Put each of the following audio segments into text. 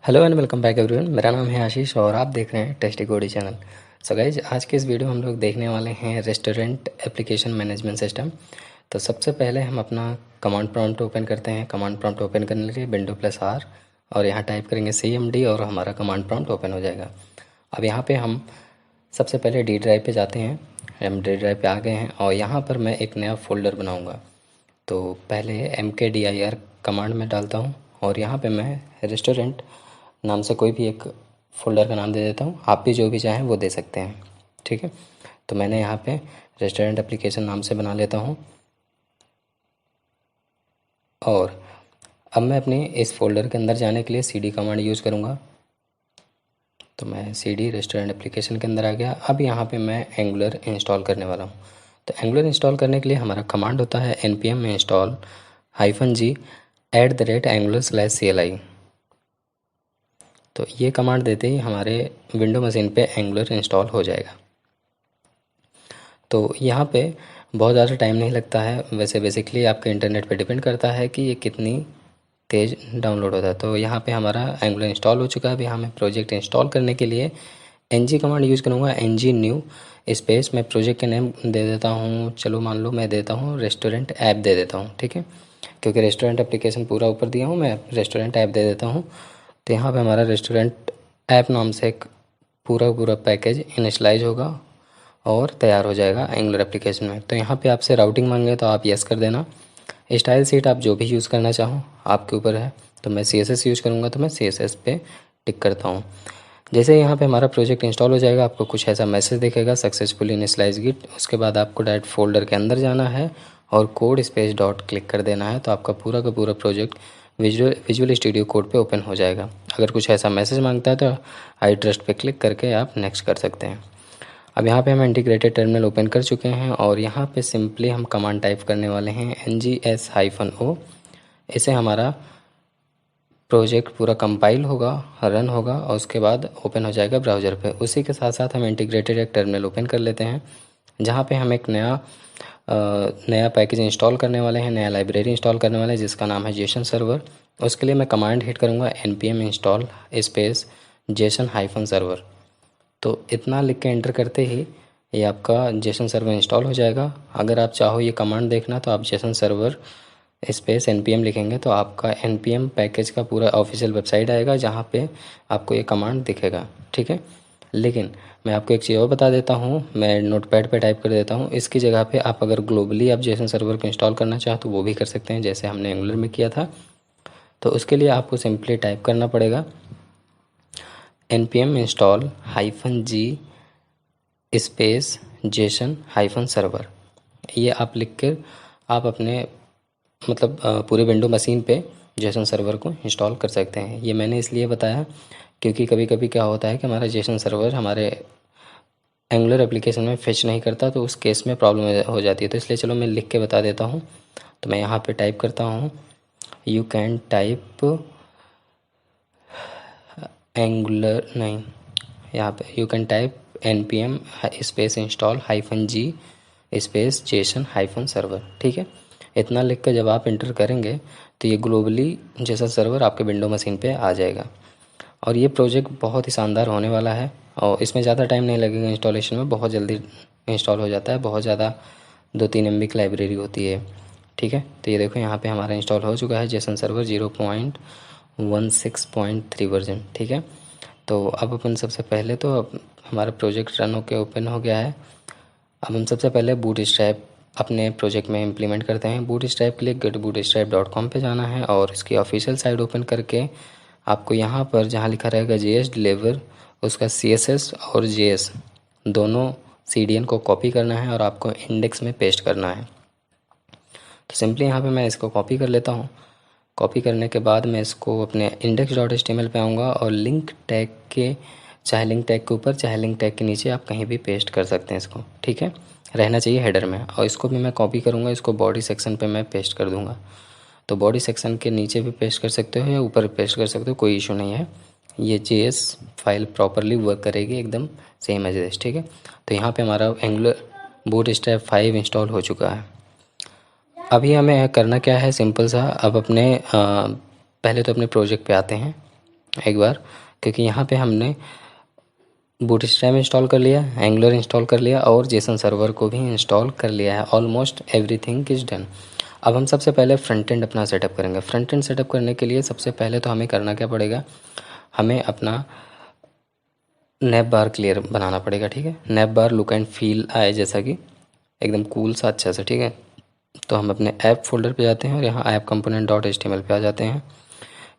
Hello and welcome back everyone. मेरा नाम है आशीष और आप देख रहे हैं टेस्टी कोडी चैनल। सो गाइज, आज के इस वीडियो में हम लोग देखने वाले हैं रेस्टोरेंट एप्लीकेशन मैनेजमेंट सिस्टम। तो सबसे पहले हम अपना कमांड प्रॉम्प्ट ओपन करते हैं। कमांड प्रॉम्प्ट ओपन करने के लिए विंडो प्लस आर और यहाँ टाइप करेंगे CMD और हमारा कमांड प्रॉम्प्ट ओपन हो जाएगा। अब यहाँ पर हम सबसे पहले डी ड्राइव पर जाते हैं। हम डी ड्राइव पर आ गए हैं और यहाँ पर मैं एक नया फ़ोल्डर बनाऊँगा। तो पहले MKDIR कमांड में डालता हूँ और यहाँ पे मैं रेस्टोरेंट नाम से कोई भी एक फ़ोल्डर का नाम दे देता हूँ। आप भी जो भी चाहें वो दे सकते हैं, ठीक है। तो मैंने यहाँ पे रेस्टोरेंट एप्लीकेशन नाम से बना लेता हूँ और अब मैं अपने इस फ़ोल्डर के अंदर जाने के लिए CD कमांड यूज़ करूँगा। तो मैं CD रेस्टोरेंट एप्लीकेशन के अंदर आ गया। अब यहाँ पे मैं एंगुलर इंस्टॉल करने वाला हूँ। तो एंगुलर इंस्टॉल करने के लिए हमारा कमांड होता है npm install -g @angular/cli। तो ये कमांड देते ही हमारे विंडो मशीन पे एंगुलर इंस्टॉल हो जाएगा। तो यहाँ पे बहुत ज़्यादा टाइम नहीं लगता है। वैसे बेसिकली आपके इंटरनेट पे डिपेंड करता है कि ये कितनी तेज़ डाउनलोड होता है। तो यहाँ पे हमारा एंगुलर इंस्टॉल हो चुका है। अभी हमें प्रोजेक्ट इंस्टॉल करने के लिए ng कमांड यूज़ करूँगा। ng न्यू स्पेस मैं प्रोजेक्ट के नेम दे देता हूँ। चलो मान लो मैं देता हूँ रेस्टोरेंट ऐप दे देता हूँ, ठीक है। क्योंकि रेस्टोरेंट एप्लीकेशन पूरा ऊपर दिया हूँ, मैं रेस्टोरेंट ऐप दे देता हूँ। तो यहाँ पे हमारा रेस्टोरेंट ऐप नाम से एक पूरा पैकेज इनिशलाइज होगा और तैयार हो जाएगा एंगुलर एप्लीकेशन में। तो यहाँ पे आपसे राउटिंग मांगे तो आप यस कर देना। स्टाइल सीट आप जो भी यूज़ करना चाहो आपके ऊपर है। तो मैं CSS यूज़ करूँगा तो मैं CSS पे टिक करता हूँ। जैसे यहाँ पे हमारा प्रोजेक्ट इंस्टॉल हो जाएगा आपको कुछ ऐसा मैसेज दिखेगा, सक्सेसफुली इनिशियलाइज गिट। उसके बाद आपको डायरेक्ट फोल्डर के अंदर जाना है और कोड स्पेस डॉट क्लिक कर देना है। तो आपका पूरा का पूरा प्रोजेक्ट विजुअल स्टूडियो कोड पे ओपन हो जाएगा। अगर कुछ ऐसा मैसेज मांगता है तो आई ट्रस्ट पे क्लिक करके आप नेक्स्ट कर सकते हैं। अब यहाँ पे हम इंटीग्रेटेड टर्मिनल ओपन कर चुके हैं और यहाँ पे सिंपली हम कमांड टाइप करने वाले हैं NGS-O। इसे हमारा प्रोजेक्ट पूरा कंपाइल होगा, रन होगा और उसके बाद ओपन हो जाएगा ब्राउज़र पे। उसी के साथ साथ हम इंटीग्रेटेड एक टर्मिनल ओपन कर लेते हैं जहाँ पे हम एक नया पैकेज इंस्टॉल करने वाले हैं, नया लाइब्रेरी इंस्टॉल करने वाले हैं जिसका नाम है जेसन सर्वर। उसके लिए मैं कमांड हिट करूँगा npm install स्पेस JSON-server। तो इतना लिख के एंटर करते ही ये आपका जेसन सर्वर इंस्टॉल हो जाएगा। अगर आप चाहो ये कमांड देखना तो आप जेसन सर्वर स्पेस npm लिखेंगे तो आपका npm पैकेज का पूरा ऑफिशियल वेबसाइट आएगा जहाँ पे आपको ये कमांड दिखेगा, ठीक है। लेकिन मैं आपको एक चीज़ और बता देता हूँ, मैं नोटपैड पे टाइप कर देता हूँ। इसकी जगह पे आप अगर ग्लोबली आप जेसन सर्वर को इंस्टॉल करना चाहो तो वो भी कर सकते हैं जैसे हमने एंगुलर में किया था। तो उसके लिए आपको सिंपली टाइप करना पड़ेगा npm install -g space JSON-server। ये आप लिख कर आप अपने पूरे विंडो मशीन पे जेसन सर्वर को इंस्टॉल कर सकते हैं। ये मैंने इसलिए बताया क्योंकि कभी कभी क्या होता है कि हमारा जेसन सर्वर हमारे एंगुलर एप्लीकेशन में फेच नहीं करता, तो उस केस में प्रॉब्लम हो जाती है। तो इसलिए चलो मैं लिख के बता देता हूँ। तो मैं यहाँ पे टाइप करता हूँ यू कैन टाइप एंगुलर नहीं, यहाँ पे you can type npm space install -g space JSON-server, ठीक है। इतना लिख कर जब आप इंटर करेंगे तो ये ग्लोबली जेसन सर्वर आपके विंडो मशीन पे आ जाएगा। और ये प्रोजेक्ट बहुत ही शानदार होने वाला है और इसमें ज़्यादा टाइम नहीं लगेगा इंस्टॉलेशन में, बहुत जल्दी इंस्टॉल हो जाता है। बहुत ज़्यादा 2-3 MB की लाइब्रेरी होती है, ठीक है। तो ये देखो यहाँ पे हमारा इंस्टॉल हो चुका है जेसन सर्वर 0.16.3 वर्जन, ठीक है। तो अब अपन सबसे पहले तो अब हमारा प्रोजेक्ट रन होकर ओपन हो गया है। अब हम सबसे पहले बूटस्ट्रैप अपने प्रोजेक्ट में इम्प्लीमेंट करते हैं। बूटस्ट्रैप के लिए getbootstrap.com पे जाना है और इसकी ऑफिशियल साइट ओपन करके आपको यहाँ पर जहाँ लिखा रहेगा JS डिलीवर उसका CSS और JS दोनों CDN को कॉपी करना है और आपको इंडेक्स में पेस्ट करना है। तो सिंपली यहाँ पे मैं इसको कॉपी कर लेता हूँ। कॉपी करने के बाद मैं इसको अपने index.html पे आऊँगा और लिंक टैग के चाहे लिंक टैग के ऊपर चाहे लिंक टैग के नीचे आप कहीं भी पेस्ट कर सकते हैं इसको, ठीक है। रहना चाहिए हेडर में। और इसको भी मैं कॉपी करूँगा, इसको बॉडी सेक्शन पे मैं पेस्ट कर दूँगा। तो बॉडी सेक्शन के नीचे भी पेस्ट कर सकते हो या ऊपर पेस्ट कर सकते हो, कोई इशू नहीं है। ये JS फाइल प्रॉपरली वर्क करेगी एकदम सेम एज दिस, ठीक है। तो यहाँ पे हमारा एंगुलर बूटस्ट्रैप 5 इंस्टॉल हो चुका है। अभी हमें करना क्या है, सिंपल सा। अब अपने पहले तो अपने प्रोजेक्ट पे आते हैं। एक बार, क्योंकि यहाँ पे हमने बूटस्ट्रैप इंस्टॉल कर लिया, एंगुलर इंस्टॉल कर लिया और जेसन सर्वर को भी इंस्टॉल कर लिया है। Almost everything is done. अब हम सबसे पहले फ्रंट एंड अपना सेटअप करेंगे। फ्रंट एंड सेटअप करने के लिए सबसे पहले तो हमें करना क्या पड़ेगा, हमें अपना नैप बार क्लियर बनाना पड़ेगा। ठीक है, nap bar look and feel आए जैसा कि एकदम कूल सा अच्छा सा। ठीक है, तो हम अपने ऐप फोल्डर पे जाते हैं और यहाँ ऐप कंपोनेंट डॉट HTML पे आ जाते हैं।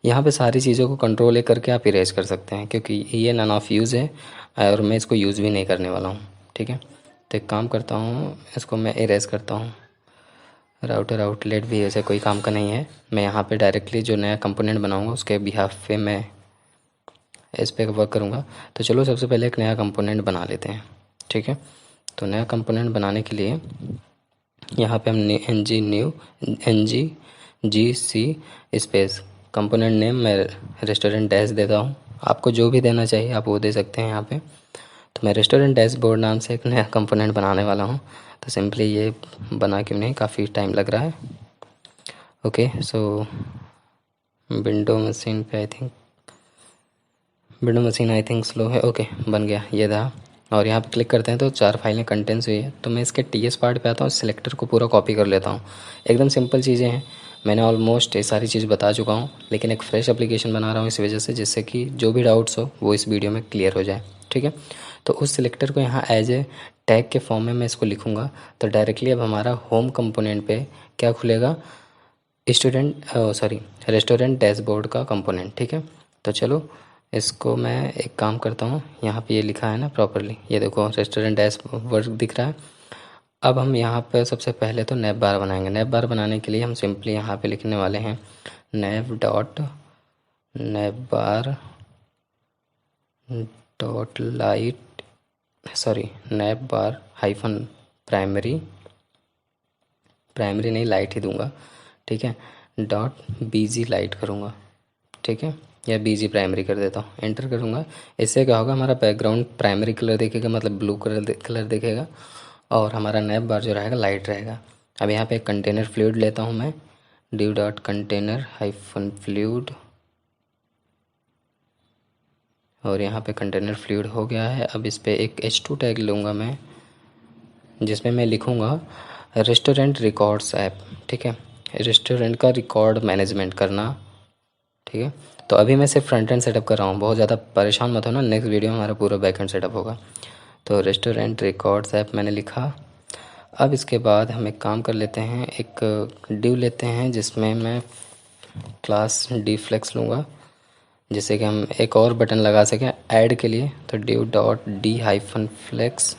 यहाँ पे सारी चीज़ों को कंट्रोल ए करके आप इरेज कर सकते हैं, क्योंकि ये नन ऑफ यूज़ है और मैं इसको यूज़ भी नहीं करने वाला हूँ। ठीक है, तो एक काम करता हूँ, इसको मैं इरेज करता हूँ। राउटर आउटलेट भी ऐसे कोई काम का नहीं है। मैं यहाँ पे डायरेक्टली जो नया कंपोनेंट बनाऊँगा उसके बिहाफ पे मैं इस पर वर्क करूँगा। तो चलो सबसे पहले एक नया कंपोनेंट बना लेते हैं। ठीक है, तो नया कंपोनेंट बनाने के लिए यहाँ पे हम NG स्पेस कंपोनेंट नेम मैं रेस्टोरेंट डैश देता हूँ। आपको जो भी देना चाहिए आप वो दे सकते हैं यहाँ पे। तो मैं रेस्टोरेंट डैशबोर्ड नाम से एक नया कंपोनेंट बनाने वाला हूँ। तो सिंपली ये बना क्यों नहीं, काफ़ी टाइम लग रहा है। Okay, so window machine I think slow है। ओके, बन गया, ये था। और यहाँ पे क्लिक करते हैं तो 4 फाइलें कंटेंट्स हुई है। तो मैं इसके TS पार्ट पे आता हूँ, सिलेक्टर को पूरा कॉपी कर लेता हूँ। एकदम सिंपल चीज़ें हैं, मैंने ऑलमोस्ट ये सारी चीज़ बता चुका हूँ, लेकिन एक फ्रेश एप्लीकेशन बना रहा हूँ इस वजह से, जिससे कि जो भी डाउट्स हो वो इस वीडियो में क्लियर हो जाए। ठीक है, तो उस सिलेक्टर को यहाँ एज ए टैग के फॉर्म में मैं इसको लिखूँगा। तो डायरेक्टली अब हमारा होम कंपोनेंट पे क्या खुलेगा, रेस्टोरेंट डैशबोर्ड का कंपोनेंट। ठीक है, तो चलो इसको मैं एक काम करता हूँ, यहाँ पे ये लिखा है ना प्रॉपरली, ये देखो रेस्टोरेंट डैशबोर्ड दिख रहा है। अब हम यहाँ पे सबसे पहले तो नैप बार बनाएंगे। नैप बार बनाने के लिए हम सिंपली यहाँ पे लिखने वाले हैं नैप बार हाइफन प्राइमरी नहीं, लाइट ही दूंगा। ठीक है, .bg लाइट करूँगा। ठीक है, या BG प्राइमरी कर देता हूँ, एंटर करूँगा। इससे क्या होगा, हमारा बैकग्राउंड प्राइमरी कलर दिखेगा, मतलब ब्लू कलर दिखेगा, और हमारा नैप बार जो रहेगा लाइट रहेगा। अब यहाँ पे एक कंटेनर फ्लूइड लेता हूँ मैं, div.container-fluid, और यहाँ पे कंटेनर फ्लूइड हो गया है। अब इस पर एक H2 टैग लूँगा मैं, जिसमें मैं लिखूँगा रेस्टोरेंट रिकॉर्ड्स ऐप। ठीक है, रेस्टोरेंट का रिकॉर्ड मैनेजमेंट करना। ठीक है, तो अभी मैं सिर्फ फ्रंट एंड सेटअप कर रहा हूँ, बहुत ज़्यादा परेशान मत होना, नेक्स्ट वीडियो में हमारा पूरा बैक एंड सेटअप होगा। तो रेस्टोरेंट रिकॉर्ड्स ऐप मैंने लिखा। अब इसके बाद हम एक काम कर लेते हैं, एक डिव लेते हैं जिसमें मैं क्लास dflex लूँगा, जिससे कि हम एक और बटन लगा सकें ऐड के लिए। तो div.d-flex,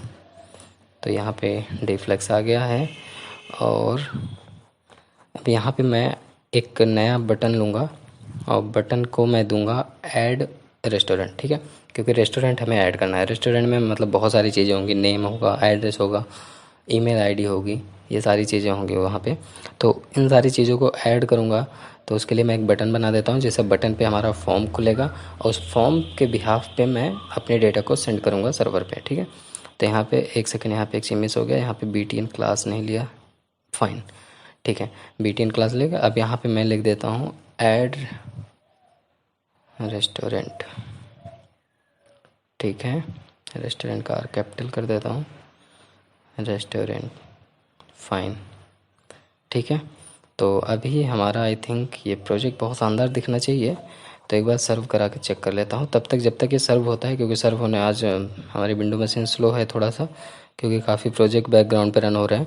तो यहाँ पे dflex आ गया है। और अब यहाँ पे मैं एक नया बटन लूँगा और बटन को मैं दूंगा ऐड रेस्टोरेंट। ठीक है, क्योंकि रेस्टोरेंट हमें ऐड करना है। रेस्टोरेंट में मतलब बहुत सारी चीज़ें होंगी, नेम होगा, एड्रेस होगा, ईमेल आईडी होगी, ये सारी चीज़ें होंगी वहाँ पे। तो इन सारी चीज़ों को ऐड करूँगा, तो उसके लिए मैं एक बटन बना देता हूँ, जैसे बटन पे हमारा फॉर्म खुलेगा और उस फॉर्म के बिहाफ पे मैं अपने डेटा को सेंड करूँगा सर्वर पे। ठीक है, तो यहाँ पे एक सेकेंड, यहाँ पे एक चीज़ मिस हो गया, यहाँ पे BTN क्लास नहीं लिया, फाइन। ठीक है, BTN क्लास लेगा। अब यहाँ पे मैं लिख देता हूँ ऐड रेस्टोरेंट। ठीक है, रेस्टोरेंट का R कैपिटल कर देता हूँ, रेस्टोरेंट, फाइन। ठीक है, तो अभी हमारा आई थिंक ये प्रोजेक्ट बहुत शानदार दिखना चाहिए। तो एक बार सर्व करा के चेक कर लेता हूँ तब तक, जब तक ये सर्व होता है, क्योंकि सर्व होने आज हमारी विंडो मशीन स्लो है थोड़ा सा, क्योंकि काफ़ी प्रोजेक्ट बैकग्राउंड पे रन हो रहे हैं।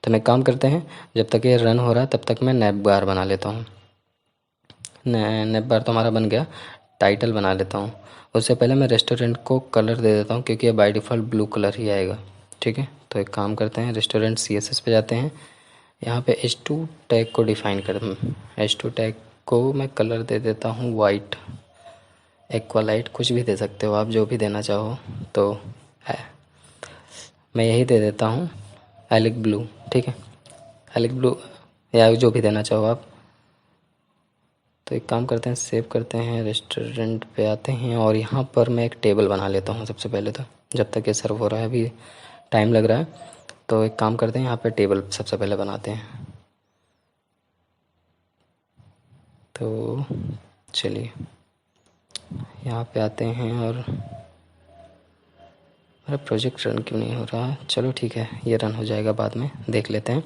तो मैं काम करते हैं, जब तक ये रन हो रहा है तब तक मैं नैप बार बना लेता हूँ। नैप बार तो हमारा बन गया, टाइटल बना लेता हूँ। उससे पहले मैं रेस्टोरेंट को कलर दे देता हूँ, क्योंकि ये बाय डिफ़ॉल्ट ब्लू कलर ही आएगा। ठीक है, तो एक काम करते हैं, रेस्टोरेंट CSS पे जाते हैं, यहाँ पे H2 टैग को डिफ़ाइन कर H2 टैग को मैं कलर दे देता हूँ वाइट, एक्वालाइट, कुछ भी दे सकते हो आप, जो भी देना चाहो। तो मैं यही दे देता हूँ, एलिक ब्लू। ठीक है, एलिक ब्लू या जो भी देना चाहो आप। तो एक काम करते हैं, सेव करते हैं, रेस्टोरेंट पे आते हैं और यहाँ पर मैं एक टेबल बना लेता हूँ सबसे पहले तो, जब तक ये सर्व हो रहा है, अभी टाइम लग रहा है। तो एक काम करते हैं, यहाँ पे टेबल सबसे पहले बनाते हैं। तो चलिए यहाँ पे आते हैं और मेरा प्रोजेक्ट रन क्यों नहीं हो रहा। चलो ठीक है, ये रन हो जाएगा बाद में, देख लेते हैं।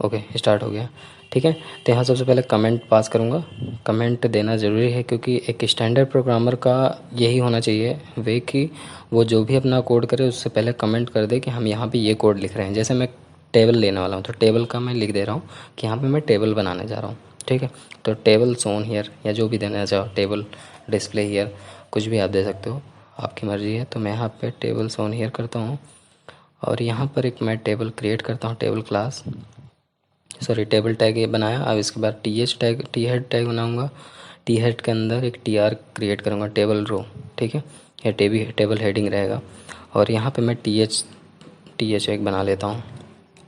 ओके, स्टार्ट हो गया। ठीक है, तो यहाँ सबसे पहले कमेंट पास करूँगा। कमेंट देना ज़रूरी है क्योंकि एक स्टैंडर्ड प्रोग्रामर का यही होना चाहिए वे कि वो जो भी अपना कोड करे उससे पहले कमेंट कर दे कि हम यहाँ पे ये कोड लिख रहे हैं। जैसे मैं टेबल लेने वाला हूँ तो टेबल का मैं लिख दे रहा हूँ कि यहाँ पे मैं टेबल बनाने जा रहा हूँ। ठीक है, तो टेबल सोन हियर या जो भी देना चाहो, टेबल डिस्प्ले हियर, कुछ भी आप दे सकते हो, आपकी मर्ज़ी है। तो मैं यहाँ पे टेबल सोन हियर करता हूँ और यहाँ पर एक मैं टेबल क्रिएट करता हूँ, table class, sorry table tag ये बनाया। अब इसके बाद टी हेड टैग बनाऊँगा। टी हेड के अंदर एक टी आर क्रिएट करूँगा, टेबल रो। ठीक है, या टेबल हेडिंग रहेगा। और यहाँ पे मैं टी एच एक बना लेता हूँ,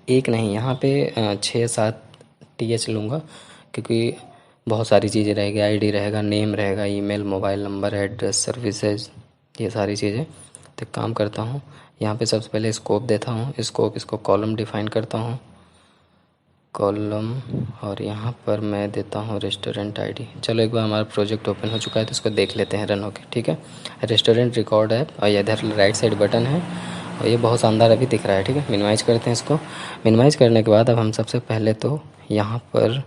एक नहीं, यहाँ पे 6-7 टी एच लूँगा क्योंकि बहुत सारी चीज़ें रहेगी। आईडी रहेगा, नेम रहेगा, email, mobile number, address, services, ये सारी चीज़ें। तो एक काम करता हूँ, यहाँ पे सबसे पहले स्कोप देता हूँ, इसको कॉलम डिफाइन करता हूँ, कॉलम, और यहाँ पर मैं देता हूँ रेस्टोरेंट आईडी। चलो एक बार हमारा प्रोजेक्ट ओपन हो चुका है तो इसको देख लेते हैं रन होके। ठीक है, रेस्टोरेंट रिकॉर्ड है और इधर राइट साइड बटन है और ये बहुत शानदार अभी दिख रहा है। ठीक है, मिनिमाइज़ करते हैं इसको। मिनिमाइज़ करने के बाद अब हम सबसे पहले तो यहाँ पर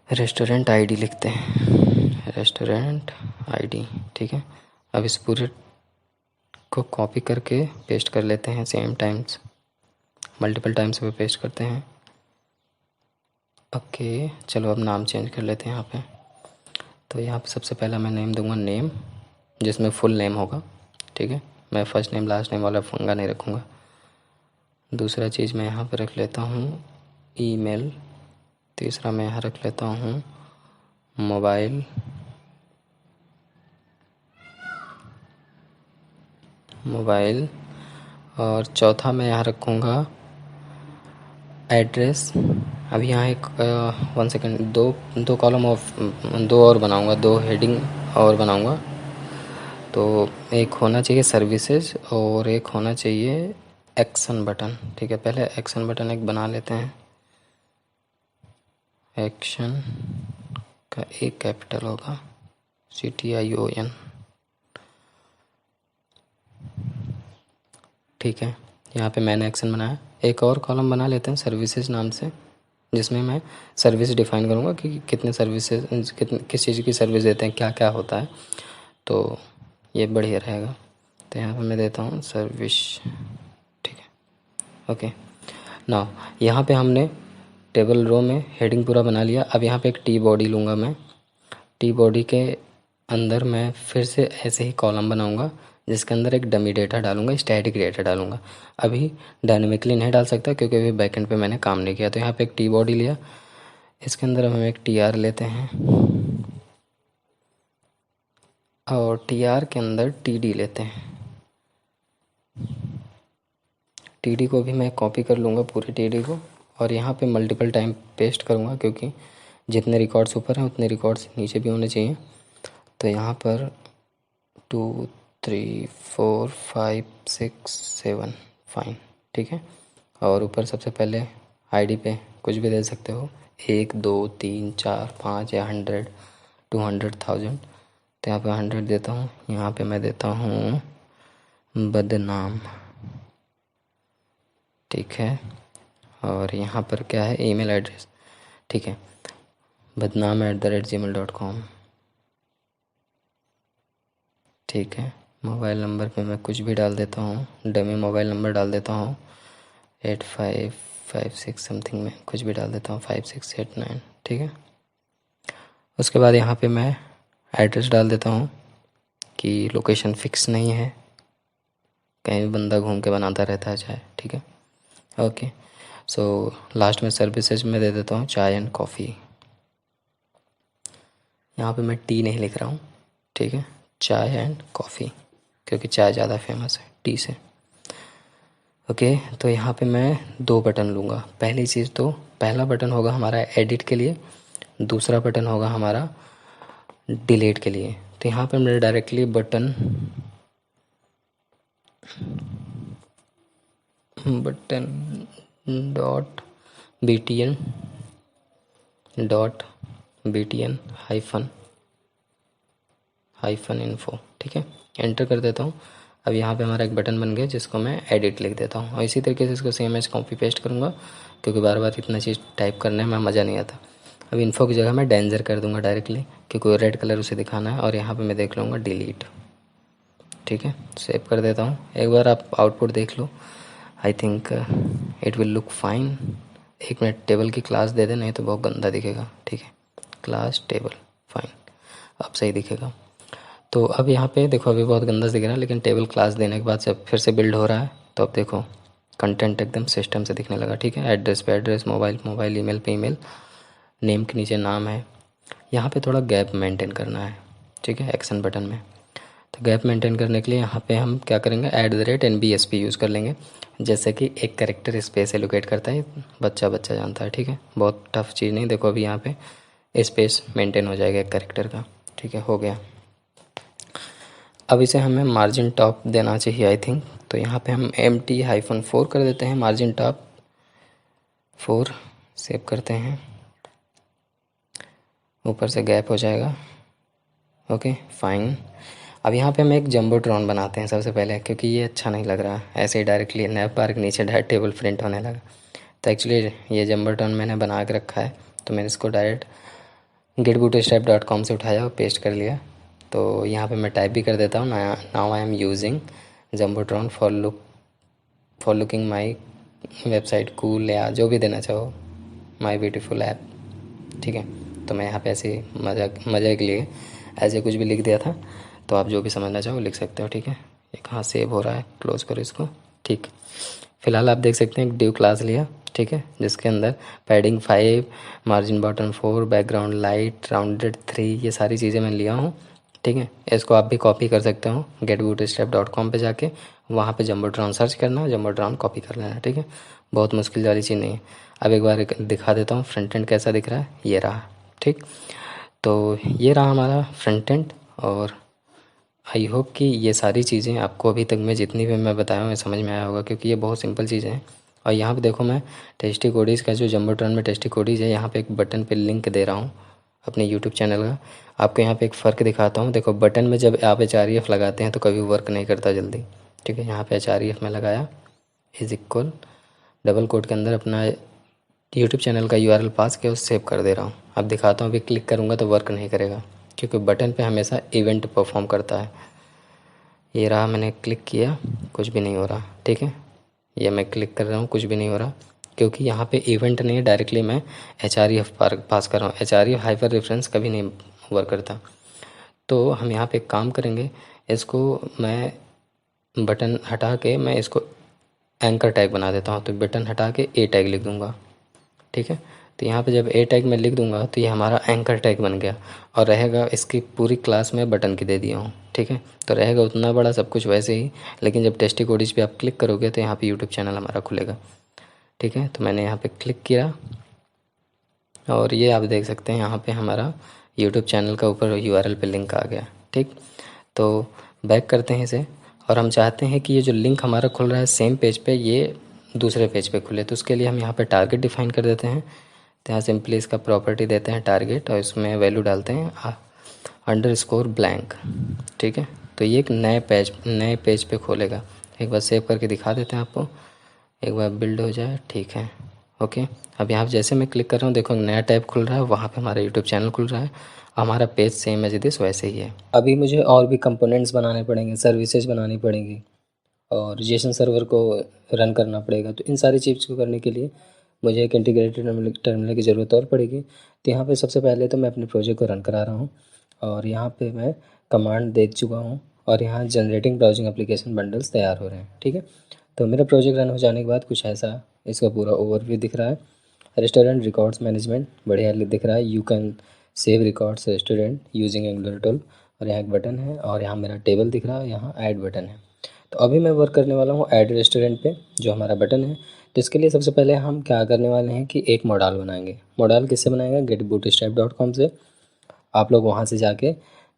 रेस्टोरेंट आईडी लिखते हैं, रेस्टोरेंट आईडी। ठीक है, अब इस पूरे को कॉपी करके पेस्ट कर लेते हैं, सेम टाइम्स, मल्टीपल टाइम्स पे पेस्ट करते हैं। ओके, चलो अब नाम चेंज कर लेते हैं यहाँ पे। तो यहाँ पे सबसे पहला मैं नेम दूंगा, नेम, जिसमें फुल नेम होगा। ठीक है, मैं फर्स्ट नेम लास्ट नेम वाला फंगा नहीं रखूँगा। दूसरा चीज़ मैं यहाँ पे रख लेता हूँ ईमेल। तीसरा मैं यहाँ रख लेता हूँ मोबाइल, और चौथा मैं यहाँ रखूँगा एड्रेस। अभी यहाँ एक 1 सेकेंड, दो कॉलम ऑफ, दो और बनाऊँगा, दो हेडिंग और बनाऊँगा। तो एक होना चाहिए सर्विसेज और एक होना चाहिए एक्शन बटन। ठीक है, पहले एक्शन बटन एक बना लेते हैं। एक्शन का एक कैपिटल होगा, CTION। ठीक है, यहाँ पे मैंने एक्शन बनाया। एक और कॉलम बना लेते हैं सर्विसेज नाम से, जिसमें मैं सर्विस डिफ़ाइन करूँगा कि कितने सर्विसेज, किस चीज़ की सर्विस देते हैं, क्या क्या होता है। तो ये बढ़िया रहेगा। तो यहाँ पे मैं देता हूँ सर्विस। ठीक है, ओके। ना यहाँ पे हमने टेबल रो में हेडिंग पूरा बना लिया। अब यहाँ पे एक टी बॉडी लूँगा मैं। टी बॉडी के अंदर मैं फिर से ऐसे ही कॉलम बनाऊँगा जिसके अंदर एक डमी डेटा डालूँगा, स्टैटिक डेटा डालूँगा। अभी डायनेमिकली नहीं डाल सकता क्योंकि अभी बैकएंड पे मैंने काम नहीं किया। तो यहाँ पे एक टी बॉडी लिया, इसके अंदर हम एक टी आर लेते हैं और टी आर के अंदर टी डी लेते हैं। टी डी को भी मैं कॉपी कर लूँगा, पूरी टी डी को, और यहाँ पे मल्टीपल टाइम पेस्ट करूँगा क्योंकि जितने रिकॉर्ड्स ऊपर हैं उतने रिकॉर्ड्स नीचे भी होने चाहिए। तो यहाँ पर 2 3 4 5 6 7, फाइन। ठीक है, और ऊपर सबसे पहले आईडी पे कुछ भी दे सकते हो, 1 2 3 4 5 या 100 200 1000। तो यहाँ पे 100 देता हूँ। यहाँ पे मैं देता हूँ बदनाम। ठीक है, और यहाँ पर क्या है, ईमेल एड्रेस। ठीक है, badnaam@gmail.com। ठीक है, मोबाइल नंबर पे मैं कुछ भी डाल देता हूँ, डमी मोबाइल नंबर डाल देता हूँ, 8556 समथिंग में कुछ भी डाल देता हूँ, 5689। ठीक है, उसके बाद यहाँ पे मैं एड्रेस डाल देता हूँ कि लोकेशन फिक्स नहीं है, कहीं भी बंदा घूम के बनाता रहता है चाय। ठीक है, ओके। सो लास्ट में सर्विसेज में दे देता हूँ चाय एंड कॉफ़ी। यहाँ पे मैं टी नहीं लिख रहा हूँ। ठीक है, चाय एंड कॉफ़ी, क्योंकि चाय ज़्यादा फेमस है टी से। ओके, तो यहाँ पे मैं 2 बटन लूँगा। पहली चीज़ तो पहला बटन होगा हमारा एडिट के लिए, दूसरा बटन होगा हमारा डिलीट के लिए। तो यहाँ पर मैं directly button dot btn -info, ठीक है, एंटर कर देता हूँ। अब यहाँ पे हमारा एक बटन बन गया जिसको मैं एडिट लिख देता हूँ और इसी तरीके से इसको सेम एज कॉपी पेस्ट करूँगा, क्योंकि बार बार इतना चीज़ टाइप करने में मज़ा नहीं आता। अब इन्फो की जगह मैं डेंजर कर दूँगा डायरेक्टली, क्योंकि रेड कलर उसे दिखाना है, और यहाँ पे मैं देख लूँगा डिलीट, ठीक है, सेव कर देता हूँ। एक बार आप आउटपुट देख लो, I think it will look fine. एक मिनट, टेबल की क्लास दे दे, नहीं तो बहुत गंदा दिखेगा, ठीक है, क्लास टेबल, फाइन, अब सही दिखेगा। तो अब यहाँ पे देखो, अभी बहुत गंदा दिख रहा है, लेकिन टेबल क्लास देने के बाद जब फिर से बिल्ड हो रहा है तो अब देखो कंटेंट एकदम सिस्टम से दिखने लगा, ठीक है। एड्रेस पे एड्रेस, मोबाइल मोबाइल, ईमेल पे ईमेल, नेम के नीचे नाम है। यहाँ पे थोड़ा गैप मेंटेन करना है, ठीक है, एक्शन बटन में। तो गैप मेंटेन करने के लिए यहाँ पे हम क्या करेंगे, @NBSP यूज़ कर लेंगे, जैसे कि एक कैरेक्टर स्पेस एलोकेट करता है, बच्चा बच्चा जानता है, ठीक है, बहुत टफ चीज़ नहीं। देखो अभी यहाँ पे स्पेस मेंटेन हो जाएगा एक कैरेक्टर का, ठीक है, हो गया। अब इसे हमें मार्जिन टॉप देना चाहिए आई थिंक, तो यहाँ पे हम MT-4 कर देते हैं, मार्जिन टॉप 4, सेव करते हैं, ऊपर से गैप हो जाएगा, ओके फाइन। अब यहाँ पे हम एक जम्बोट्रॉन बनाते हैं सबसे पहले, क्योंकि ये अच्छा नहीं लग रहा ऐसे ही डायरेक्टली नैप बार के नीचे डायरेक्ट टेबल प्रिंट होने लगा। तो एक्चुअली ये जम्बोट्रॉन मैंने बना के रखा है, तो मैंने इसको डायरेक्ट gitbootstrap.com से उठाया और पेस्ट कर लिया। तो यहाँ पे मैं टाइप भी कर देता हूँ, now I am using jumbotron for looking my website cool, या जो भी देना चाहो, माई ब्यूटीफुल ऐप, ठीक है। तो मैं यहाँ पे ऐसे मज़ा के लिए ऐसे कुछ भी लिख दिया था, तो आप जो भी समझना चाहो लिख सकते हो, ठीक है। ये कहाँ सेव हो रहा है, क्लोज करो इसको, ठीक। फिलहाल आप देख सकते हैं एक डिव क्लास लिया, ठीक है, जिसके अंदर padding 5, margin bottom 4, background light, rounded 3, ये सारी चीज़ें मैं लिया हूँ, ठीक है। इसको आप भी कॉपी कर सकते हो, getbootstrap.com पे जाके वहाँ पे जम्बोट्रॉन सर्च करना, जम्बोट्रॉन कॉपी कर लेना, ठीक है, बहुत मुश्किल वाली चीज़ नहीं है। अब एक बार दिखा देता हूँ फ्रंट एंड कैसा दिख रहा है, ये रहा, ठीक। तो ये रहा हमारा फ्रंट एंड, और आई होप कि ये सारी चीज़ें आपको अभी तक मैं जितनी भी मैं बताया हूँ समझ में आया होगा, क्योंकि ये बहुत सिंपल चीज़ें हैं। और यहाँ पे देखो, मैं टेस्टी कोडीज़ का जो जम्बोट्रॉन में टेस्टी कोडीज़ है, यहाँ पे एक बटन पे लिंक दे रहा हूँ अपने यूट्यूब चैनल का। आपको यहाँ पे एक फ़र्क दिखाता हूँ, देखो बटन में जब आप HREF लगाते हैं तो कभी वर्क नहीं करता जल्दी, ठीक है। यहाँ पे HREF में लगाया, = डबल कोट के अंदर अपना यूट्यूब चैनल का URL पास किया, उसे सेव कर दे रहा हूँ। अब दिखाता हूँ, अभी क्लिक करूँगा तो वर्क नहीं करेगा, क्योंकि बटन पे हमेशा इवेंट परफॉर्म करता है। ये रहा, मैंने क्लिक किया, कुछ भी नहीं हो रहा, ठीक है। ये मैं क्लिक कर रहा हूँ, कुछ भी नहीं हो रहा, क्योंकि यहाँ पे इवेंट नहीं है, डायरेक्टली मैं HREF पास कर रहा हूँ। HREF हाइपर रेफरेंस कभी नहीं वर्क करता। तो हम यहाँ पे एक काम करेंगे, इसको मैं बटन हटा के मैं इसको एंकर टैग बना देता हूँ। तो बटन हटा के A टैग लिख दूँगा, ठीक है। तो यहाँ पे जब A टैग में लिख दूँगा तो ये हमारा एंकर टैग बन गया, और रहेगा इसकी पूरी क्लास में बटन की दे दिया हूँ, ठीक है। तो रहेगा उतना बड़ा सब कुछ वैसे ही, लेकिन जब टेस्टी कोडीज पे आप क्लिक करोगे तो यहाँ पे यूट्यूब चैनल हमारा खुलेगा, ठीक है। तो मैंने यहाँ पे क्लिक किया, और ये आप देख सकते हैं यहाँ पे हमारा यूट्यूब चैनल का ऊपर URL पे लिंक आ गया, ठीक। तो बैक करते हैं इसे, और हम चाहते हैं कि ये जो लिंक हमारा खुल रहा है सेम पेज पे, ये दूसरे पेज पे खुले। तो उसके लिए हम यहाँ पे टारगेट डिफाइन कर देते हैं। तो यहाँ सिंपली इसका प्रॉपर्टी देते हैं टारगेट, और इसमें वैल्यू डालते हैं _blank, ठीक है। तो ये एक नए पेज पे खोलेगा। एक बार सेव करके दिखा देते हैं आपको, एक बार बिल्ड हो जाए, ठीक है, ओके। अब यहाँ जैसे मैं क्लिक कर रहा हूँ, देखो नया टैब खुल रहा है, वहाँ पे हमारा यूट्यूब चैनल खुल रहा है, हमारा page same as it is वैसे ही है। अभी मुझे और भी कंपोनेंट्स बनाने पड़ेंगे, सर्विसेज बनानी पड़ेंगी, और जेसन सर्वर को रन करना पड़ेगा। तो इन सारी चीज़ को करने के लिए मुझे एक इंटीग्रेटेड टर्मिनल की ज़रूरत और पड़ेगी। तो यहाँ पे सबसे पहले तो मैं अपने प्रोजेक्ट को रन करा रहा हूँ, और यहाँ पे मैं कमांड दे चुका हूँ, और यहाँ जनरेटिंग ब्राउजिंग एप्लीकेशन बंडल्स तैयार हो रहे हैं, ठीक है। तो मेरा प्रोजेक्ट रन हो जाने के बाद कुछ ऐसा इसका पूरा ओवरव्यू दिख रहा है। रेस्टोरेंट रिकॉर्ड्स मैनेजमेंट बढ़िया दिख रहा है, you can save records restaurant using angular tool, और यहाँ एक बटन है, और यहाँ मेरा टेबल दिख रहा है, यहाँ ऐड बटन है। तो अभी मैं वर्क करने वाला हूँ ऐड रेस्टोरेंट पे, जो हमारा बटन है। तो इसके लिए सबसे पहले हम क्या करने वाले हैं कि एक मॉडल बनाएंगे। मॉडल किससे बनाएंगे, getbootstrap.com से। आप लोग वहाँ से जाके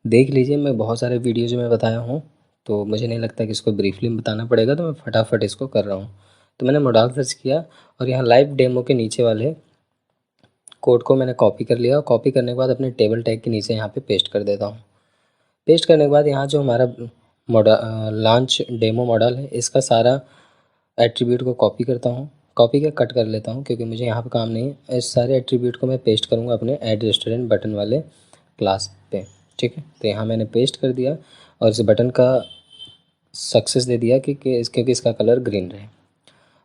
देख लीजिए, मैं बहुत सारे वीडियो जो मैं बताया हूँ, तो मुझे नहीं लगता कि इसको ब्रीफली बताना पड़ेगा, तो मैं फटाफट इसको कर रहा हूँ। तो मैंने मॉडल सर्च किया, और यहाँ लाइव डेमो के नीचे वाले कोड को मैंने कॉपी कर लिया, और कॉपी करने के बाद अपने टेबल टैग के नीचे यहाँ पे पेस्ट कर देता हूँ। पेस्ट करने के बाद यहाँ जो हमारा लॉन्च डेमो मॉडल है, इसका सारा एट्रीब्यूट को कॉपी करता हूँ, कॉपी के कट कर लेता हूँ क्योंकि मुझे यहाँ पे काम नहीं है। इस सारे एट्रीब्यूट को मैं पेस्ट करूँगा अपने ऐड रेस्टोरेंट बटन वाले क्लास पे, ठीक है। तो यहाँ मैंने पेस्ट कर दिया और इस बटन का सक्सेस दे दिया क्योंकि इसका कलर ग्रीन रहे।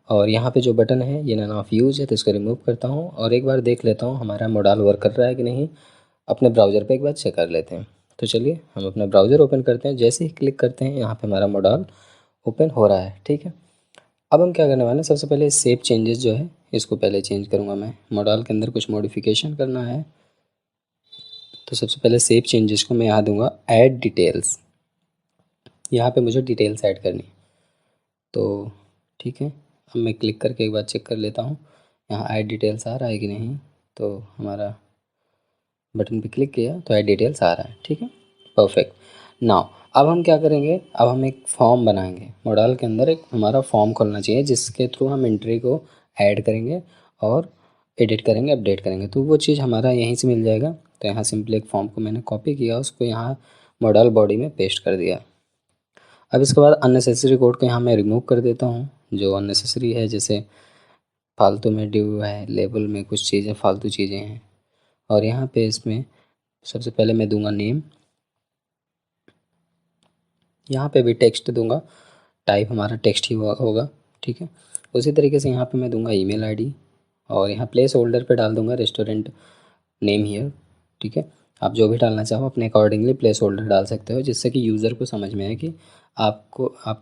और यहाँ पे जो बटन है ये नन ऑफ यूज़ है, तो इसको रिमूव करता हूँ और एक बार देख लेता हूँ हमारा मॉडल वर्क कर रहा है कि नहीं। अपने ब्राउज़र पे एक बार चेक कर लेते हैं। तो चलिए हम अपना ब्राउज़र ओपन करते हैं। जैसे ही क्लिक करते हैं यहाँ पे हमारा मॉडल ओपन हो रहा है, ठीक है। अब हम क्या करने वाले हैं, सबसे पहले सेव चेंजेस जो है इसको पहले चेंज करूँगा मैं। मॉडल के अंदर कुछ मॉडिफिकेशन करना है, तो सबसे पहले सेव चेंजेस को मैं यहाँ दूंगा ऐड डिटेल्स। यहाँ पे मुझे डिटेल्स ऐड करनी, तो ठीक है। अब मैं क्लिक करके एक बार चेक कर लेता हूँ यहाँ ऐड डिटेल्स आ रहा है कि नहीं। तो हमारा बटन पे क्लिक किया तो ऐड डिटेल्स आ रहा है, ठीक है, परफेक्ट। नाउ अब हम क्या करेंगे, अब हम एक फॉर्म बनाएंगे। मॉडल के अंदर एक हमारा फॉर्म खोलना चाहिए जिसके थ्रू हम एंट्री को ऐड करेंगे और एडिट करेंगे, अपडेट करेंगे। तो वो चीज़ हमारा यहीं से मिल जाएगा। तो यहाँ सिंपली एक फॉर्म को मैंने कॉपी किया, उसको यहाँ मॉडल बॉडी में पेस्ट कर दिया। अब इसके बाद अननेसेसरी कोड को यहाँ मैं रिमूव कर देता हूँ, जो अननेसेसरी है, जैसे फालतू में डिव है, लेबल में कुछ चीज़ें फालतू चीज़ें हैं। और यहाँ पे इसमें सबसे पहले मैं दूंगा नेम, यहाँ पे भी टेक्स्ट दूंगा, टाइप हमारा टेक्स्ट ही होगा, ठीक है। उसी तरीके से यहाँ पे मैं दूंगा ईमेल आईडी और यहाँ प्लेस होल्डर पे डाल दूंगा रेस्टोरेंट नेम हियर, ठीक है। आप जो भी डालना चाहो अपने अकॉर्डिंगली प्लेस होल्डर डाल सकते हो, जिससे कि यूज़र को समझ में आए कि आप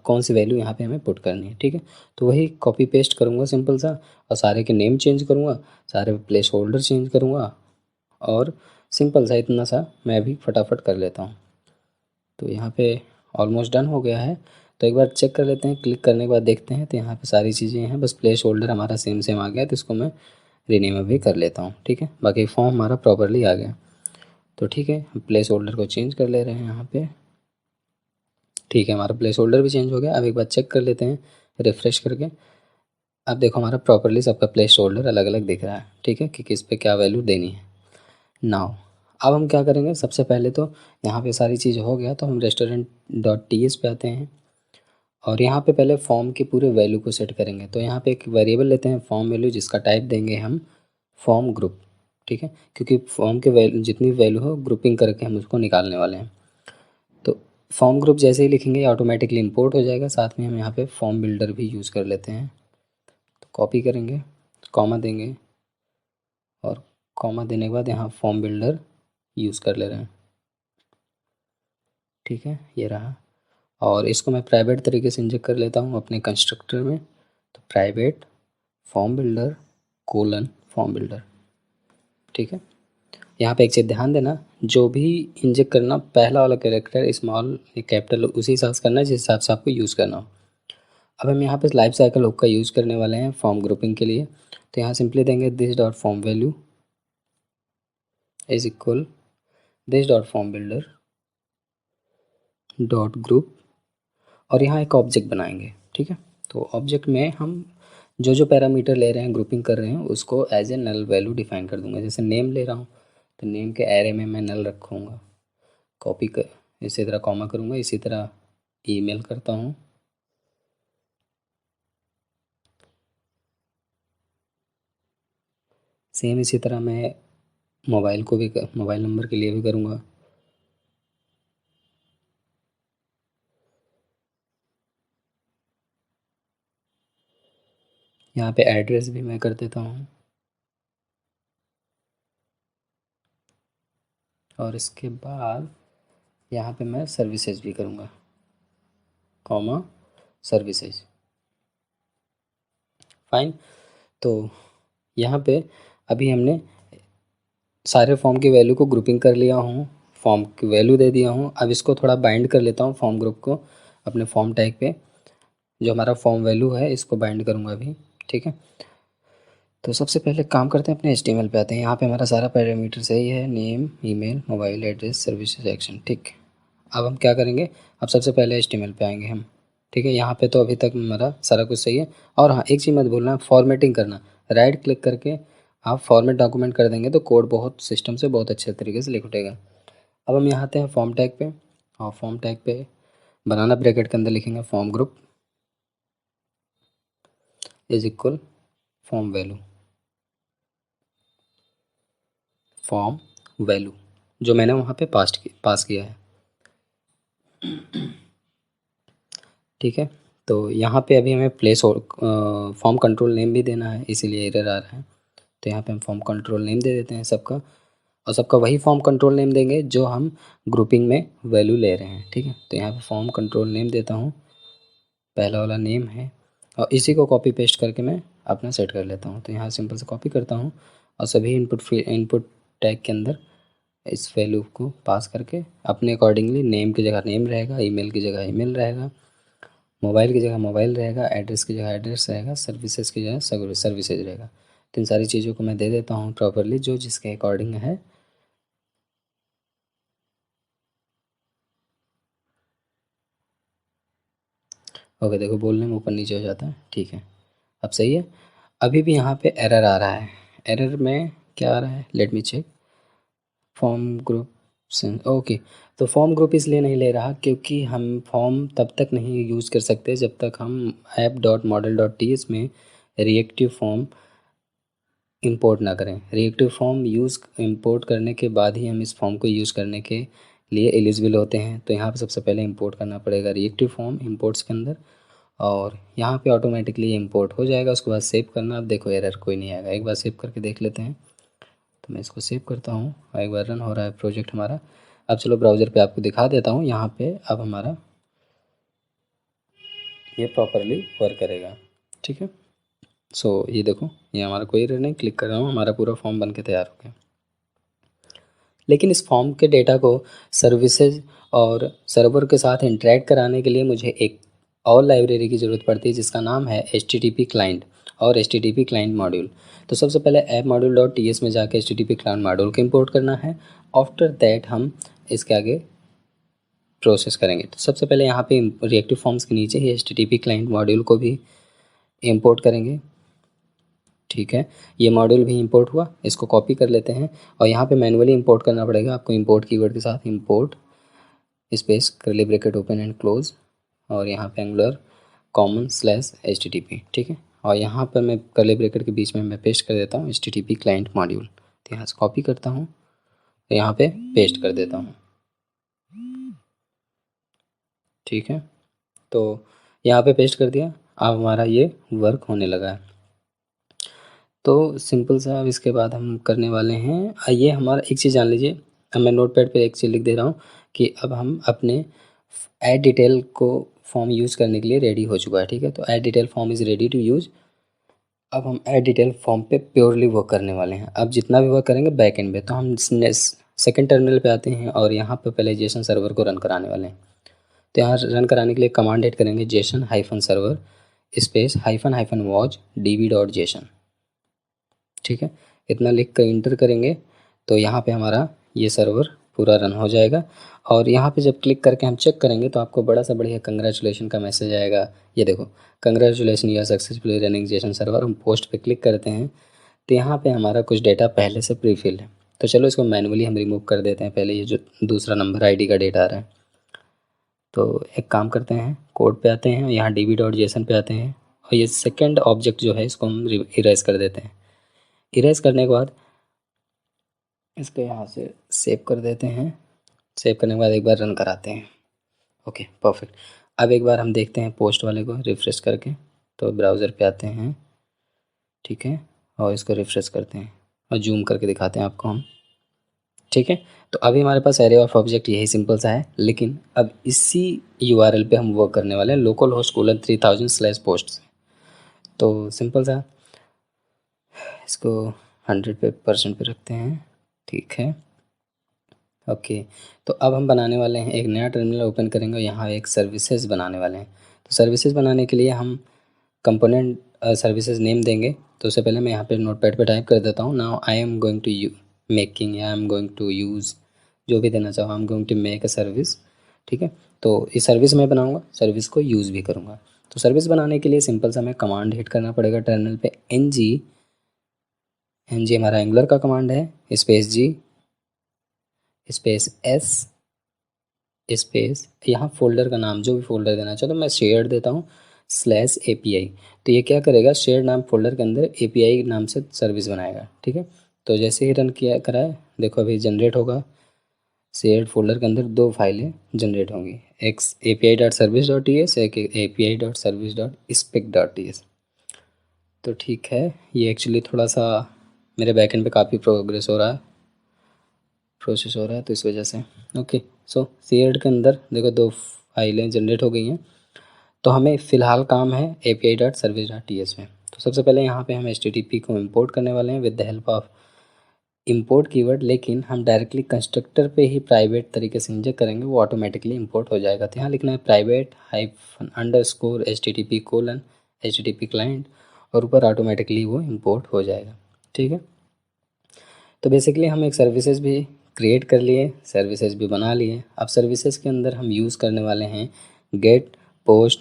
कौन सी वैल्यू यहाँ पे हमें पुट करनी है, ठीक है। तो वही कॉपी पेस्ट करूँगा सिंपल सा, और सारे के नेम चेंज करूँगा, सारे प्लेस होल्डर चेंज करूँगा और सिंपल सा इतना सा मैं भी फटाफट कर लेता हूँ। तो यहाँ पे ऑलमोस्ट डन हो गया है। तो एक बार चेक कर लेते हैं, क्लिक करने के बाद देखते हैं तो यहाँ पे सारी चीज़ें हैं, बस प्लेस होल्डर हमारा सेम सेम आ गया, तो इसको मैं रीनेम भी कर लेता हूँ, ठीक है। बाकी फॉर्म हमारा प्रॉपरली आ गया। तो ठीक है, हम प्लेस होल्डर को चेंज कर ले रहे हैं यहाँ पे, ठीक है। हमारा प्लेस होल्डर भी चेंज हो गया। अब एक बार चेक कर लेते हैं रिफ़्रेश करके। अब देखो हमारा प्रॉपरली सबका प्लेस होल्डर अलग अलग दिख रहा है, ठीक है, कि किस पे क्या वैल्यू देनी है। नाउ अब हम क्या करेंगे, सबसे पहले तो यहाँ पे सारी चीज़ हो गया, तो हम रेस्टोरेंट डॉट टी एस पे आते हैं और यहाँ पे पहले फॉर्म के पूरे वैल्यू को सेट करेंगे। तो यहाँ पे एक वेरिएबल लेते हैं फॉर्म वैल्यू, जिसका टाइप देंगे हम फॉर्म ग्रुप, ठीक है, क्योंकि फॉर्म के वैल्यू जितनी वैल्यू हो ग्रुपिंग करके हम उसको निकालने वाले हैं। तो फॉर्म ग्रुप जैसे ही लिखेंगे ऑटोमेटिकली इंपोर्ट हो जाएगा। साथ में हम यहाँ पे फॉर्म बिल्डर भी यूज़ कर लेते हैं। तो कॉपी करेंगे, कॉमा देंगे और कॉमा देने के बाद यहाँ फॉर्म बिल्डर यूज़ कर ले रहे हैं, ठीक है, ये रहा। और इसको मैं प्राइवेट तरीके से इंजेक्ट कर लेता हूँ अपने कंस्ट्रक्टर में। तो private form builder colon form builder, ठीक है। यहाँ पे एक चीज़ ध्यान देना, जो भी इंजेक्ट करना पहला वाला कैरेक्टर स्मॉल कैपिटल उसी हिसाब से करना है जिस हिसाब से आपको यूज़ करना हो। अब हम यहाँ पे लाइफ साइकिल हुक का यूज़ करने वाले हैं फॉर्म ग्रुपिंग के लिए। तो यहाँ सिंपली देंगे this dot form value is equal this dot form builder dot group और यहाँ एक ऑब्जेक्ट बनाएंगे, ठीक है। तो ऑब्जेक्ट में हम जो जो पैरामीटर ले रहे हैं ग्रुपिंग कर रहे हैं उसको as a null value define कर दूंगा। जैसे नेम ले रहा हूँ तो नेम के एरे में मैं नल रखूँगा, कॉपी कर इसी तरह कॉमा करूँगा। इसी तरह ईमेल करता हूँ, सेम इसी तरह मैं मोबाइल को भी मोबाइल नंबर के लिए भी करूँगा। यहाँ पे एड्रेस भी मैं कर देता हूँ और इसके बाद यहाँ पे मैं सर्विसेज भी करूँगा, कॉमा सर्विसेज, फाइन। तो यहाँ पे अभी हमने सारे फॉर्म की वैल्यू को ग्रुपिंग कर लिया हूँ, फॉर्म की वैल्यू दे दिया हूँ। अब इसको थोड़ा बाइंड कर लेता हूँ फॉर्म ग्रुप को अपने फॉर्म टैग पे, जो हमारा फॉर्म वैल्यू है इसको बाइंड करूँगा अभी, ठीक है। तो सबसे पहले काम करते हैं अपने HTML पे आते हैं। यहाँ पे हमारा सारा पैरामीटर सही है, name email mobile address services action, ठीक। अब हम क्या करेंगे, अब सबसे पहले HTML पे आएंगे हम, ठीक है। यहाँ पे तो अभी तक हमारा सारा कुछ सही है। और हाँ एक चीज़ मत भूलना, फॉर्मेटिंग करना, राइट क्लिक करके आप फॉर्मेट डॉक्यूमेंट कर देंगे तो कोड बहुत सिस्टम से बहुत अच्छे तरीके से लिख उठेगा। अब हम यहाँ आते हैं फॉर्म टैग पे और फॉर्म टैग पे बनाना ब्रैकेट के अंदर लिखेंगे form group is equal form value, form value जो मैंने वहाँ पे पास किया है। ठीक है, तो यहाँ पे अभी हमें प्लेस और फॉर्म कंट्रोल नेम भी देना है, इसीलिए एरर आ रहा है। तो यहाँ पे हम फॉर्म कंट्रोल नेम दे देते हैं सबका, और सबका वही फॉर्म कंट्रोल नेम देंगे जो हम ग्रुपिंग में वैल्यू ले रहे हैं। ठीक है, तो यहाँ पे फॉर्म कंट्रोल नेम देता हूँ, पहला वाला नेम है, और इसी को कॉपी पेस्ट करके मैं अपना सेट कर लेता हूँ। तो यहाँ सिंपल से कॉपी करता हूँ और सभी इनपुट टैग के अंदर इस वैल्यू को पास करके अपने अकॉर्डिंगली नेम की जगह नेम रहेगा, ईमेल की जगह ईमेल रहेगा, मोबाइल की जगह मोबाइल रहेगा, एड्रेस की जगह एड्रेस रहेगा, सर्विसेज की जगह सर्विसेज रहेगा। तो इन सारी चीज़ों को मैं दे देता हूँ प्रॉपरली जो जिसके अकॉर्डिंग है। ओके, देखो बोलने में ऊपर नीचे हो जाता है। ठीक है, अब सही है। अभी भी यहाँ पे एरर आ रहा है। एरर में क्या आ रहा है, let me check. Form group okay, तो फॉर्म ग्रुप इसलिए नहीं ले रहा क्योंकि हम फॉर्म तब तक नहीं यूज़ कर सकते जब तक हम app.model.ts में रिएक्टिव फॉर्म इंपोर्ट ना करें। रिएक्टिव फॉर्म इंपोर्ट करने के बाद ही हम इस फॉर्म को यूज़ करने के लिए एलिजिबल होते हैं। तो यहाँ पे सबसे पहले इंपोर्ट करना पड़ेगा रिएक्टिव फॉर्म इंपोर्ट्स के अंदर, और यहाँ पे ऑटोमेटिकली इंपोर्ट हो जाएगा। उसके बाद सेव करना। अब देखो एरर कोई नहीं आएगा, एक बार सेव करके देख लेते हैं। तो मैं इसको सेव करता हूँ और एक बार रन हो रहा है प्रोजेक्ट हमारा। अब चलो ब्राउज़र पे आपको दिखा देता हूँ। यहाँ पे अब हमारा ये प्रॉपरली वर्क करेगा। ठीक है, सो ये देखो, ये हमारा कोई एरर नहीं, क्लिक कर रहा हूँ, हमारा पूरा फॉर्म बन के तैयार हो गया। लेकिन इस फॉर्म के डेटा को सर्विसेज और सर्वर के साथ इंटरेक्ट कराने के लिए मुझे एक और लाइब्रेरी की ज़रूरत पड़ती है जिसका नाम है HTTP क्लाइंट और HTTP क्लाइंट मॉड्यूल। तो सबसे पहले app module dot T S में जाके HTTP क्लाइंट मॉड्यूल को इंपोर्ट करना है। आफ्टर दैट हम इसके आगे प्रोसेस करेंगे। तो सबसे पहले यहाँ पे रिएक्टिव फॉर्म्स के नीचे ही HTTP क्लाइंट मॉड्यूल को भी इंपोर्ट करेंगे। ठीक है, ये मॉड्यूल भी इंपोर्ट हुआ, इसको कॉपी कर लेते हैं और यहाँ पे मैनुअली इंपोर्ट करना पड़ेगा आपको। इंपोर्ट कीवर्ड के साथ import space curly bracket open and close और यहाँ पे एंगुलर कॉमन स्लैश HTTP। ठीक है, और यहाँ पर मैं कर्ली ब्रैकेट के बीच में मैं पेस्ट कर देता हूँ HTTP क्लाइंट मॉड्यूल। तो यहाँ से कॉपी करता हूँ, यहाँ पे पेस्ट कर देता हूँ। ठीक है, तो यहाँ पे पेस्ट कर दिया। अब हमारा ये वर्क होने लगा है। तो सिंपल सा अब इसके बाद हम करने वाले हैं, आइए हमारा एक चीज़ जान लीजिए। अब मैं नोटपैड पे एक चीज़ लिख दे रहा हूँ कि अब हम अपने ऐड डिटेल को फॉर्म यूज़ करने के लिए रेडी हो चुका है। ठीक है, तो add detail form is ready to use. अब हम ऐड डिटेल फॉर्म पे प्योरली वर्क करने वाले हैं। अब जितना भी वर्क करेंगे बैक एंड पे, तो हम सेकेंड टर्मिनल पे आते हैं और यहाँ पे पहले जेसन सर्वर को रन कराने वाले हैं। तो यहाँ रन कराने के लिए कमांड ऐड करेंगे Jason hyphen server space hyphen hyphen watch db.json। ठीक है, इतना लिख कर इंटर करेंगे तो यहाँ पे हमारा ये सर्वर पूरा रन हो जाएगा। और यहाँ पे जब क्लिक करके हम चेक करेंगे तो आपको बड़ा सा बढ़िया कंग्रेचुलेशन का मैसेज आएगा। ये देखो, congratulation you are successfully running JSON server. हम पोस्ट पे क्लिक करते हैं तो यहाँ पे हमारा कुछ डेटा पहले से प्री फिल है। तो चलो इसको मैनुअली हम रिमूव कर देते हैं। पहले ये जो दूसरा नंबर ID का डेटा आ रहा है, तो एक काम करते हैं, कोड पे आते हैं, यहाँ db.json पे आते हैं और ये सेकेंड ऑब्जेक्ट जो है इसको हम इरेज कर देते हैं। इरेज करने के बाद इसको यहाँ से सेव कर देते हैं। सेव करने के बाद एक बार रन कराते हैं। Okay perfect. अब एक बार हम देखते हैं पोस्ट वाले को रिफ़्रेश करके। तो ब्राउज़र पे आते हैं, ठीक है, और इसको रिफ़्रेश करते हैं और जूम करके दिखाते हैं आपको हम। ठीक है, तो अभी हमारे पास एरे ऑफ ऑब्जेक्ट यही सिंपल सा है, लेकिन अब इसी URL पे हम वर्क करने वाले हैं लोकल होस्ट कूलर 3000/पोस्ट से। तो सिंपल सा इसको 100% पे रखते हैं। ठीक है, ओके। तो अब हम बनाने वाले हैं एक नया टर्मिनल ओपन करेंगे और यहाँ एक सर्विसेज बनाने वाले हैं। तो सर्विसेज बनाने के लिए हम कंपोनेंट सर्विसेज नेम देंगे। तो उससे पहले मैं यहाँ पे नोटपैड पे टाइप कर देता हूँ, now I am going to making या I am going to use, जो भी देना चाहो, I am going to make a service. ठीक है, तो इस सर्विस मैं बनाऊँगा, सर्विस को यूज़ भी करूँगा। तो सर्विस बनाने के लिए सिंपल सा हमें कमांड हिट करना पड़ेगा टर्मिनल पे, ng हमारा एंगुलर का कमांड है, space G space S space यहाँ फ़ोल्डर का नाम जो भी फ़ोल्डर देना चाहो, तो मैं शेयर देता हूँ /API। तो ये क्या करेगा, शेयर नाम फ़ोल्डर के अंदर API नाम से सर्विस बनाएगा। ठीक है, तो जैसे ही रन किया करा है, देखो अभी जनरेट होगा। शेयर्ड फोल्डर के अंदर 2 फाइलें जनरेट होंगी, एक api.service.ts, एक api.service.spec.ts। तो ठीक है, ये एक्चुअली थोड़ा सा मेरे बैकएंड पे काफ़ी प्रोसेस हो रहा है, तो इस वजह से। ओके, सो शेयर्ड के अंदर देखो 2 फाइलें जनरेट हो गई हैं। तो हमें फ़िलहाल काम है api.service.ts में। तो सबसे पहले यहाँ पे हम HTTP को इंपोर्ट करने वाले हैं with the help of import keyword, लेकिन हम डायरेक्टली कंस्ट्रक्टर पे ही प्राइवेट तरीके से इंजेक्ट करेंगे, वो ऑटोमेटिकली इंपोर्ट हो जाएगा। तो यहाँ लिखना है प्राइवेट -_ HTTP क्लाइंट, और ऊपर ऑटोमेटिकली वो इंपोर्ट हो जाएगा। ठीक है, तो बेसिकली हम एक सर्विसेज भी क्रिएट कर लिए, सर्विसेज भी बना लिए। अब सर्विसेज के अंदर हम यूज़ करने वाले हैं get, post,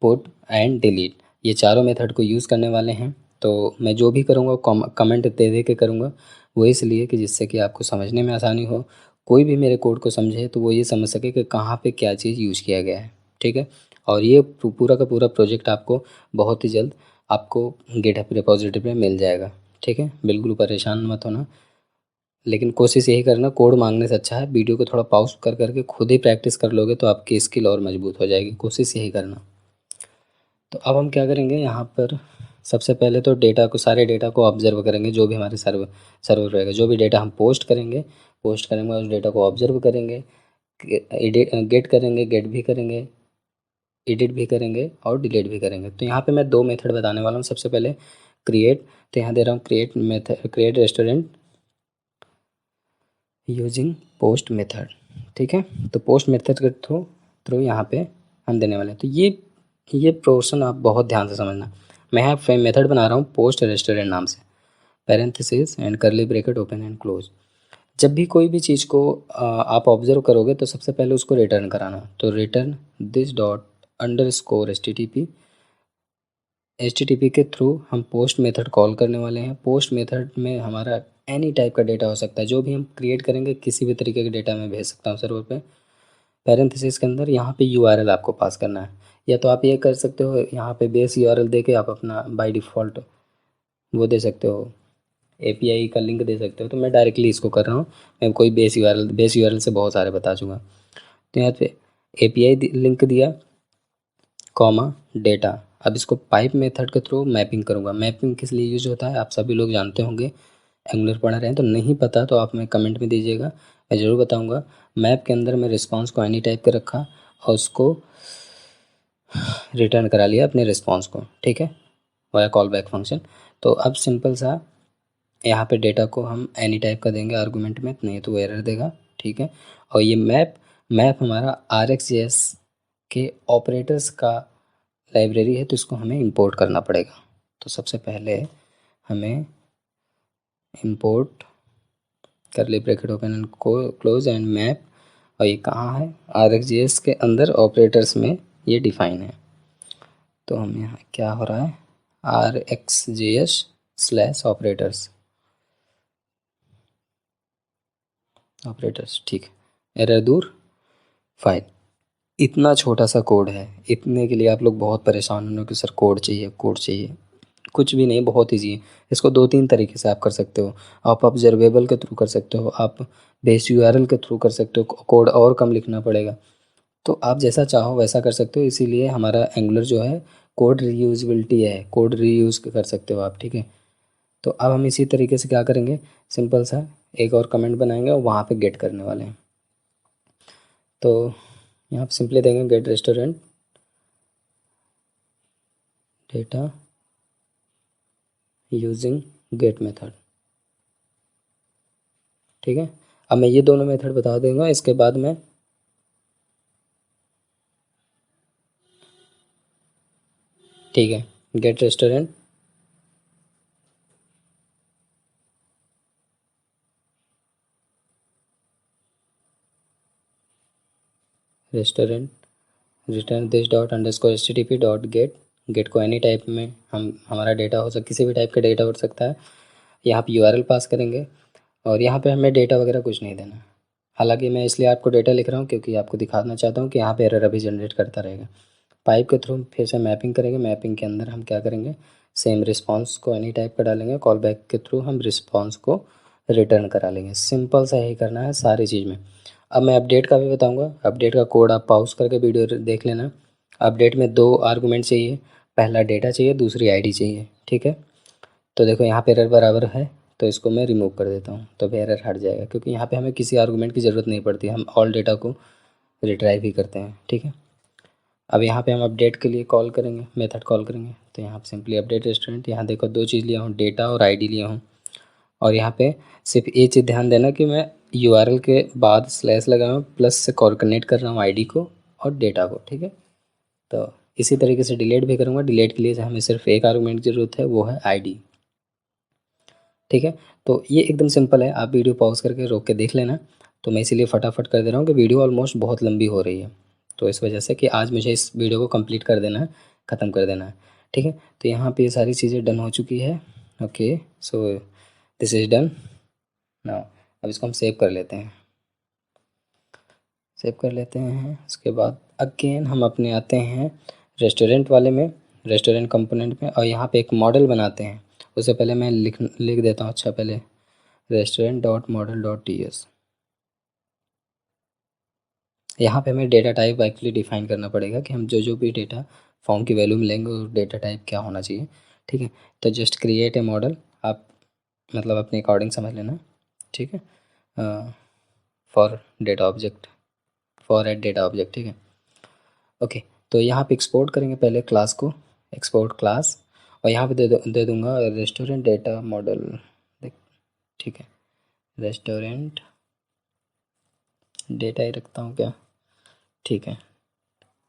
put and delete, ये चारों मेथड को यूज़ करने वाले हैं। तो मैं जो भी करूँगा कमेंट दे दे के करूँगा, वो इसलिए कि जिससे कि आपको समझने में आसानी हो। कोई भी मेरे कोड को समझे तो वो ये समझ सके कि कहाँ पे क्या चीज़ यूज़ किया गया है। ठीक है, और ये पूरा का पूरा प्रोजेक्ट आपको बहुत ही जल्द आपको गिटहब रिपॉजिटरी पे मिल जाएगा। ठीक है, बिल्कुल परेशान मत होना, लेकिन कोशिश यही करना, कोड मांगने से अच्छा है वीडियो को थोड़ा पॉज कर करके खुद ही प्रैक्टिस कर लोगे तो आपकी स्किल और मजबूत हो जाएगी। कोशिश यही करना। तो अब हम क्या करेंगे, यहाँ पर सबसे पहले तो डेटा को, सारे डेटा को ऑब्जर्व करेंगे। जो भी हमारे सर्वर रहेगा, जो भी डेटा हम पोस्ट करेंगे उस डेटा को ऑब्जर्व करेंगे, गेट करेंगे, गेट भी करेंगे, एडिट भी करेंगे और डिलीट भी करेंगे। तो यहाँ पे मैं 2 मेथड बताने वाला हूँ। सबसे पहले क्रिएट, तो यहाँ दे रहा हूँ create restaurant using post method. ठीक है, तो पोस्ट मेथड के थ्रू यहाँ पे हम देने वाले हैं। तो ये पोर्शन आप बहुत ध्यान से समझना। मैं यहाँ मेथड बना रहा हूँ पोस्ट रेस्टोरेंट नाम से, पैरेंथेसिस एंड करली ब्रैकेट ओपन एंड क्लोज। जब भी कोई भी चीज़ को आप ऑब्जर्व करोगे तो सबसे पहले उसको रिटर्न कराना। तो return this dot underscore HTTP के थ्रू हम पोस्ट मेथड कॉल करने वाले हैं। पोस्ट मेथड में हमारा एनी टाइप का डेटा हो सकता है, जो भी हम क्रिएट करेंगे किसी भी तरीके का डेटा मैं भेज सकता हूँ सर्वर पे। पैरेंथेसिस के अंदर यहाँ पे URL आपको पास करना है, या तो आप ये कर सकते हो, यहाँ पे बेस URL दे के आप अपना बाय डिफ़ॉल्ट वो दे सकते हो, API का लिंक दे सकते हो। तो मैं डायरेक्टली इसको कर रहा हूँ, मैं कोई बेस URL से बहुत सारे बता चुका। तो यहाँ पे API लिंक दिया, कॉमा डेटा। अब इसको पाइप मेथड के थ्रू मैपिंग करूँगा। मैपिंग किस लिए यूज होता है आप सभी लोग जानते होंगे, एंगुलर पढ़ा रहे हैं। तो नहीं पता तो आप मैं कमेंट में दीजिएगा, मैं ज़रूर बताऊँगा। मैप के अंदर मैं रिस्पॉन्स को एनी टाइप कर रखा और उसको रिटर्न करा लिया अपने रिस्पॉन्स को। ठीक है, वाया कॉल बैक फंक्शन। तो अब सिंपल सा यहाँ पे डेटा को हम एनी टाइप का देंगे आर्गूमेंट में, नहीं तो वो एरर देगा। ठीक है, और ये मैप हमारा RxJS के ऑपरेटर्स का लाइब्रेरी है, तो इसको हमें इंपोर्ट करना पड़ेगा। तो सबसे पहले हमें इंपोर्ट करली bracket open and close and map, और ये कहाँ है, RxJS के अंदर ऑपरेटर्स में ये डिफाइन है। तो हम यहाँ क्या हो रहा है, RxJS/ऑपरेटर्स, ठीक है, एरर दूर फाइल। इतना छोटा सा कोड है, इतने के लिए आप लोग बहुत परेशान होंगे कि सर कोड चाहिए। कुछ भी नहीं, बहुत ईजी है। इसको 2-3 तरीके से आप कर सकते हो। आप ऑब्जर्वेबल के थ्रू कर सकते हो, आप बेस URL के थ्रू कर सकते हो, कोड और कम लिखना पड़ेगा। तो आप जैसा चाहो वैसा कर सकते हो। इसीलिए हमारा एंगुलर जो है कोड रीयूज़बिलिटी है, कोड रीयूज़ कर सकते हो आप। ठीक है, तो अब हम इसी तरीके से क्या करेंगे, सिंपल सा एक और कमेंट बनाएंगे और वहाँ पे गेट करने वाले हैं। तो यहाँ पे सिंपली देंगे get restaurant data using get method. ठीक है, अब मैं ये दोनों मेथड बता दूंगा, इसके बाद मैं ठीक है, get restaurant return this dot underscore HTTP dot get को एनी टाइप में हम हमारा डेटा हो सकता, किसी भी टाइप का डेटा हो सकता है। यहाँ पे URL पास करेंगे और यहाँ पे हमें डेटा वगैरह कुछ नहीं देना। हालांकि मैं इसलिए आपको डेटा लिख रहा हूँ क्योंकि आपको दिखाना चाहता हूँ कि यहाँ पे एरर अभी जनरेट करता रहेगा। पाइप के थ्रू फिर से मैपिंग करेंगे। मैपिंग के अंदर हम क्या करेंगे, सेम रिस्पांस को एनी टाइप का डालेंगे। कॉल बैक के थ्रू हम रिस्पांस को रिटर्न करा लेंगे। सिंपल सा यही करना है सारी चीज़ में। अब मैं अपडेट का भी बताऊँगा। अपडेट का कोड आप पॉज करके वीडियो देख लेना। अपडेट में 2 आर्गूमेंट चाहिए, पहला डेटा चाहिए, दूसरी आईडी चाहिए, ठीक है। तो देखो यहाँ पे एरर बराबर है, तो इसको मैं रिमूव कर देता हूँ, तो फिर एरर हट जाएगा क्योंकि यहाँ पे हमें किसी आर्गूमेंट की ज़रूरत नहीं पड़ती, हम ऑल डेटा को रिट्राइव ही करते हैं, ठीक है। अब यहाँ पे हम अपडेट के लिए कॉल करेंगे, मेथड कॉल करेंगे। तो यहाँ पे सिंपली अपडेट रेस्टोरेंट, यहाँ देखो 2 चीज़ लिया हूँ, डेटा और आईडी लिया हूँ। और यहाँ पे सिर्फ ये चीज़ ध्यान देना कि मैं यूआरएल के बाद स्लैश लगा हूँ, प्लस से कोऑर्डिनेट कर रहा हूँ आईडी को और डेटा को, ठीक है। तो इसी तरीके से डिलीट भी करूँगा। डिलीट के लिए हमें सिर्फ एक आर्गूमेंट की ज़रूरत है, वो है आईडी, ठीक है। तो ये एकदम सिंपल है, आप वीडियो पॉज करके रोक के देख लेना। तो मैं इसीलिए फटाफट कर दे रहा हूँ कि वीडियो ऑलमोस्ट बहुत लंबी हो रही है, तो इस वजह से कि आज मुझे इस वीडियो को कंप्लीट कर देना है, ख़त्म कर देना है, ठीक है। तो यहाँ पे ये सारी चीज़ें डन हो चुकी है। Okay, so this is done now. अब इसको हम सेव कर लेते हैं। सेव कर लेते हैं। उसके बाद अगेन हम अपने आते हैं रेस्टोरेंट वाले में, रेस्टोरेंट कंपोनेंट में, और यहाँ पे एक मॉडल बनाते हैं। उससे पहले मैं लिख देता हूँ, अच्छा पहले restaurant.model.ts। यहाँ पे हमें डेटा टाइप एक्चुअली डिफाइन करना पड़ेगा कि हम जो भी डेटा फॉर्म की वैल्यू में लेंगे वो डेटा टाइप क्या होना चाहिए, ठीक है। तो जस्ट क्रिएट ए मॉडल, आप मतलब अपने अकॉर्डिंग समझ लेना, ठीक है। For data object, for add data object, ठीक है। ओके, तो यहाँ पे एक्सपोर्ट करेंगे पहले क्लास को, एक्सपोर्ट क्लास, और यहाँ पे दे दूँगा रेस्टोरेंट डेटा मॉडल, ठीक है। रेस्टोरेंट डेटा ही रखता हूँ क्या, ठीक है,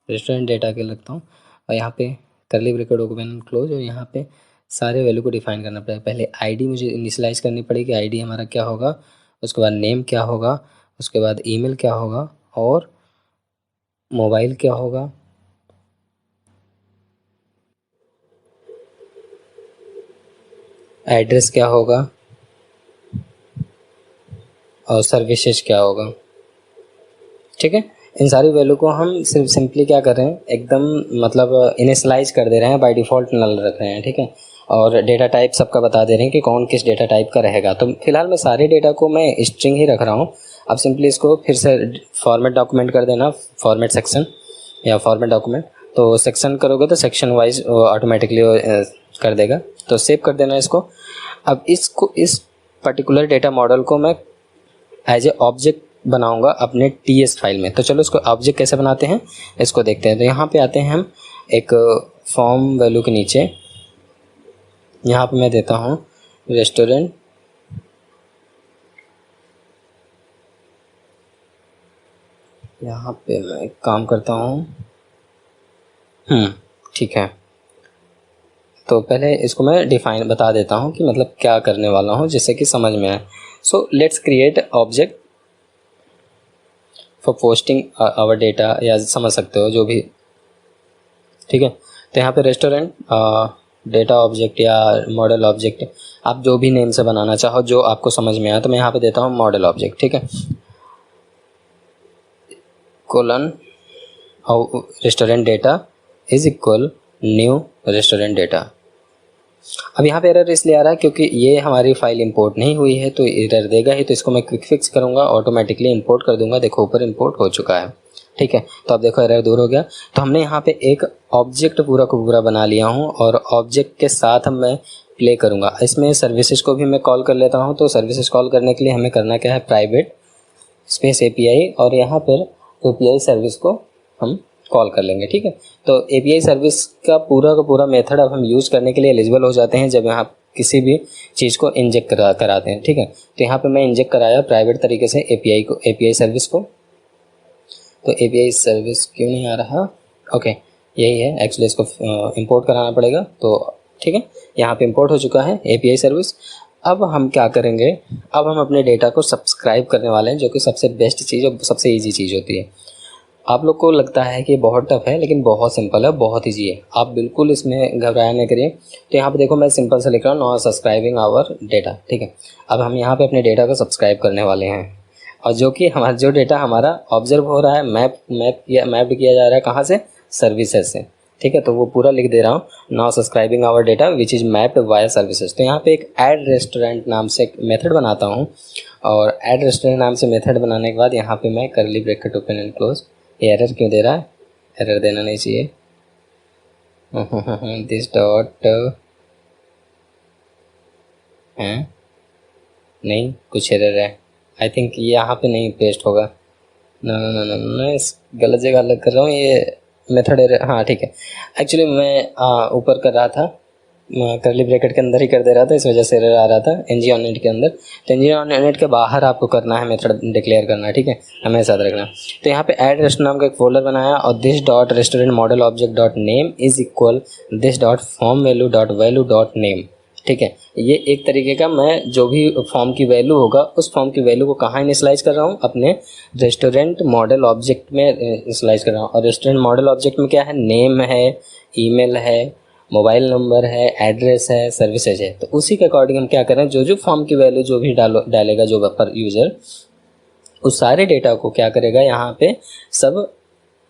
रेस्टोरेंट डेटा के लगता हूँ। और यहाँ पे करली ब्रैकेट ओपन क्लोज, और यहाँ पे सारे वैल्यू को डिफाइन करना पड़ेगा। पहले आईडी मुझे इनिशियलाइज़ करनी पड़ेगी, आईडी हमारा क्या होगा, उसके बाद नेम क्या होगा, उसके बाद ईमेल क्या होगा, और मोबाइल क्या होगा, एड्रेस क्या होगा, और सर्विसेज क्या होगा, ठीक है। इन सारी वैल्यू को हम सिर्फ सिंपली क्या कर रहे हैं, एकदम मतलब इनिशियलाइज कर दे रहे हैं, बाय डिफ़ॉल्ट नल रख रहे हैं, ठीक है। और डेटा टाइप सबका बता दे रहे हैं कि कौन किस डेटा टाइप का रहेगा। तो फिलहाल मैं सारे डेटा को मैं स्ट्रिंग ही रख रहा हूँ। अब सिंपली इसको फिर से फॉर्मेट डॉक्यूमेंट कर देना, फॉर्मेट सेक्शन या फॉर्मेट डॉक्यूमेंट। तो सेक्शन करोगे तो सेक्शन वाइज ऑटोमेटिकली कर देगा, तो सेव कर देना इसको। अब इसको, इस पर्टिकुलर डेटा मॉडल को मैं एज ए ऑब्जेक्ट बनाऊंगा अपने टीएस फाइल में। तो चलो इसको ऑब्जेक्ट कैसे बनाते हैं इसको देखते हैं। तो यहाँ पे आते हैं हम एक फॉर्म वैल्यू के नीचे, यहाँ पे मैं देता हूँ रेस्टोरेंट, यहाँ पे मैं एक काम करता हूँ, ठीक है। तो पहले इसको मैं डिफाइन बता देता हूँ कि मतलब क्या करने वाला हूँ, जिससे कि समझ में आए। So let's create object for posting our data, या समझ सकते हो जो भी, ठीक है। तो यहाँ पे रेस्टोरेंट डेटा ऑब्जेक्ट या मॉडल ऑब्जेक्ट, आप जो भी नेम से बनाना चाहो, जो आपको समझ में आया। तो मैं यहाँ पे देता हूँ मॉडल ऑब्जेक्ट, ठीक है, कोलन और restaurant data is equal new restaurant data. अब यहाँ पे एरर इसलिए आ रहा है क्योंकि ये हमारी फाइल इंपोर्ट नहीं हुई है, तो एरर देगा ही। तो इसको मैं क्विक फिक्स करूँगा, ऑटोमेटिकली इंपोर्ट कर दूंगा। देखो ऊपर इंपोर्ट हो चुका है, ठीक है। तो अब देखो एरर दूर हो गया। तो हमने यहाँ पे एक ऑब्जेक्ट पूरा को पूरा बना लिया हूँ, और ऑब्जेक्ट के साथ मैं प्ले करूँगा। इसमें सर्विसेज को भी मैं कॉल कर लेता हूँ। तो सर्विसेज कॉल करने के लिए हमें करना क्या है, प्राइवेट स्पेस API, और यहाँ पर API सर्विस को हम कॉल कर लेंगे, ठीक है। तो API सर्विस का पूरा मेथड अब हम यूज़ करने के लिए एलिजिबल हो जाते हैं जब यहाँ किसी भी चीज़ को इंजेक्ट कराते हैं, ठीक है। तो यहाँ पे मैं इंजेक्ट कराया प्राइवेट तरीके से API सर्विस को। तो API सर्विस क्यों नहीं आ रहा, ओके यही है एक्चुअली, इसको इंपोर्ट कराना पड़ेगा। तो ठीक है, यहाँ पे इंपोर्ट हो चुका है API सर्विस। अब हम क्या करेंगे, अब हम अपने डेटा को सब्सक्राइब करने वाले हैं, जो कि सबसे बेस्ट चीज़ और सबसे ईजी चीज़ होती है। आप लोग को लगता है कि बहुत टफ है, लेकिन बहुत सिंपल है, बहुत ईजी है। आप बिल्कुल इसमें घबराया नहीं करिए। तो यहाँ पे देखो मैं सिंपल से लिख रहा हूँ, नॉट सब्सक्राइबिंग आवर डेटा, ठीक है। अब हम यहाँ पे अपने डेटा को सब्सक्राइब करने वाले हैं। और जो कि हमारा जो डेटा हमारा ऑब्जर्व हो रहा है, मैप्ड किया जा रहा है कहाँ से, सर्विसेज से। ठीक है, तो वो पूरा लिख दे रहा हूँ, now subscribing our data which is mapped via services. तो यहाँ पे एक ऐड रेस्टोरेंट नाम से एक मेथड बनाता हूँ, और ऐड रेस्टोरेंट नाम से मेथड बनाने के बाद यहाँ पे मैं करली ब्रैकेट ओपन एंड क्लोज। ये एरर क्यों दे रहा है, एरर देना नहीं चाहिए। दिस डॉट है, नहीं कुछ एरर है, आई थिंक ये यहाँ पे नहीं पेस्ट होगा। नो नो नो नो मैं इस गलत जगह अलग कर रहा हूँ, ये मेथड एरर, हाँ ठीक है। एक्चुअली मैं ऊपर कर रहा था, करली ब्रैकेट के अंदर ही कर दे रहा था, इस वजह से एरर आ रहा था ng on init के अंदर। तो ng on init के बाहर आपको करना है, मेथड डिक्लेयर करना है, ठीक है, हमें याद रखना। तो यहाँ पे ऐड रेस्टोरेंट नाम का एक फोल्डर बनाया, और this dot restaurant model object dot name is equal this dot form value dot value dot name. ठीक है, ये एक तरीके का मैं जो भी फॉर्म की वैल्यू होगा उस फॉर्म की वैल्यू को कहाँ इनिशियलाइज कर रहा हूँ, अपने रेस्टोरेंट मॉडल ऑब्जेक्ट में इनिशियलाइज कर रहा हूँ। और रेस्टोरेंट मॉडल ऑब्जेक्ट में क्या है, नेम है, ईमेल है, मोबाइल नंबर है, एड्रेस है, सर्विसेज है। तो उसी के अकॉर्डिंग हम क्या करें, जो जो फॉर्म की वैल्यू जो भी डालेगा जो पर यूज़र, उस सारे डेटा को क्या करेगा, यहाँ पे सब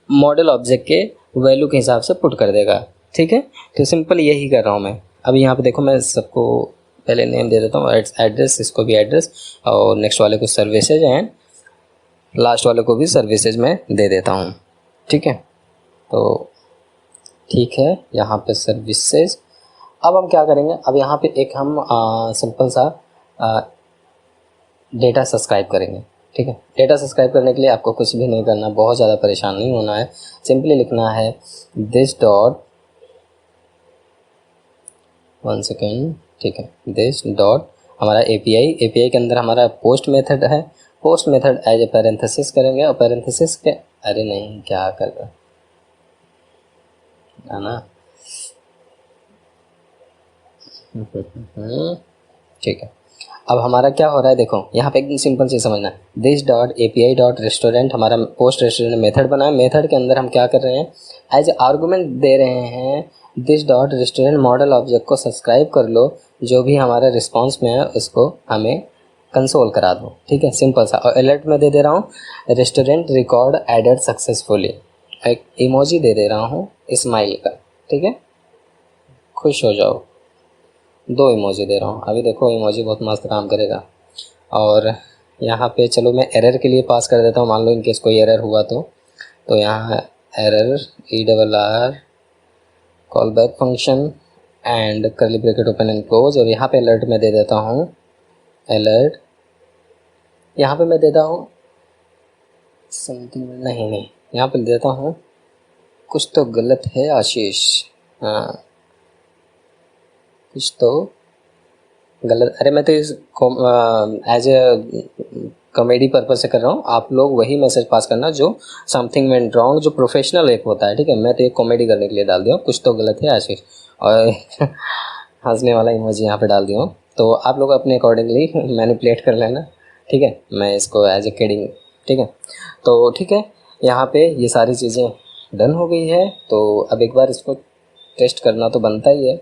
मॉडल ऑब्जेक्ट के वैल्यू के हिसाब से पुट कर देगा। ठीक है, तो सिंपल यही कर रहा हूँ मैं। अब यहाँ पे देखो, मैं सबको पहले नेम दे देता हूँ, एड्रेस, इसको भी एड्रेस, और नेक्स्ट वाले को सर्विसेज, एंड लास्ट वाले को भी सर्विसेज में दे देता हूँ। ठीक है, तो ठीक है, यहाँ पे सर्विसेज। अब हम क्या करेंगे, अब यहाँ पे एक हम सिंपल सा डेटा सब्सक्राइब करेंगे। ठीक है, डेटा सब्सक्राइब करने के लिए आपको कुछ भी नहीं करना, बहुत ज़्यादा परेशान नहीं होना है। सिंपली लिखना है दिस डॉट, वन सेकेंड, ठीक है, दिस डॉट हमारा एपीआई के अंदर हमारा पोस्ट मेथड है, post method as a parenthesis करेंगे, और पैरेंथेसिस के, अरे नहीं क्या कर रहा है ना, ठीक है। अब हमारा क्या हो रहा है, देखो यहाँ पे एकदम सिंपल चीज़ समझना, this dot API dot restaurant हमारा पोस्ट रेस्टोरेंट मेथड बना है। मेथड के अंदर हम क्या कर रहे हैं, एज आर्गूमेंट दे रहे हैं this dot restaurant model object को सब्सक्राइब कर लो, जो भी हमारा रिस्पॉन्स में है उसको हमें कंसोल करा दो। ठीक है, सिंपल सा। और अलर्ट में दे रहा हूँ रेस्टोरेंट रिकॉर्ड एडेड सक्सेसफुली, एक इमोजी दे रहा हूँ स्माइल का। ठीक है, खुश हो जाओ, 2 इमोजी दे रहा हूँ। अभी देखो इमोजी बहुत मस्त काम करेगा। और यहाँ पे चलो मैं एरर के लिए पास कर देता हूँ, मान लो इनकेस कोई एरर हुआ तो यहाँ error ERR call back function and करली ब्रैकेट ओपन एंड क्लोज। और यहाँ पे अलर्ट में दे देता हूँ अलर्ट, यहाँ पे मैं देता हूँ समथिंग, नहीं यहाँ पे देता हूँ कुछ तो गलत है आशीष, हाँ कुछ तो गलत, अरे मैं तो इस एज ए कॉमेडी पर्पज से कर रहा हूँ। आप लोग वही मैसेज पास करना जो समथिंग वेंट रॉन्ग, जो प्रोफेशनल एक होता है। ठीक है, मैं तो एक कॉमेडी करने के लिए डाल दिया हूँ कुछ तो गलत है आशीष, और हंसने वाला इमोजी यहाँ पे डाल दिया हूँ। तो आप लोग अपने अकॉर्डिंगली मैनिपुलेट कर लेना। ठीक है, मैं इसको एज ए किडिंग, ठीक है। तो ठीक है, यहाँ पे ये सारी चीज़ें डन हो गई है। तो अब एक बार इसको टेस्ट करना तो बनता ही है,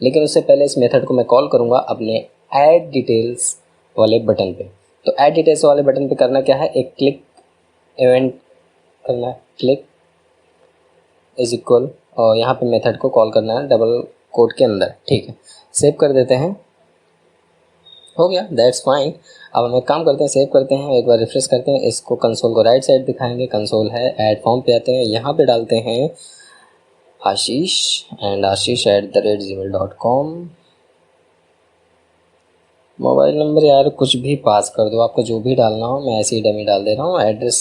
लेकिन उससे पहले इस मेथड को मैं कॉल करूँगा अपने ऐड डिटेल्स वाले बटन पे। तो ऐड डिटेल्स वाले बटन पे करना क्या है, एक क्लिक इवेंट करना है, क्लिक इज इक्वल, और यहाँ पे मेथड को कॉल करना है डबल कोट के अंदर। ठीक है, सेव कर देते हैं, हो गया, दैट्स फाइन। अब हम एक काम करते हैं, सेव करते हैं, एक बार रिफ्रेश करते हैं, इसको कंसोल को राइट साइड दिखाएंगे, कंसोल है, ऐड फॉर्म पे आते हैं, यहाँ पे डालते हैं आशीष एंड ashish@gmail.com। मोबाइल नंबर यार कुछ भी पास कर दो, आपको जो भी डालना हो, मैं ऐसे ही डमी डाल दे रहा हूँ। एड्रेस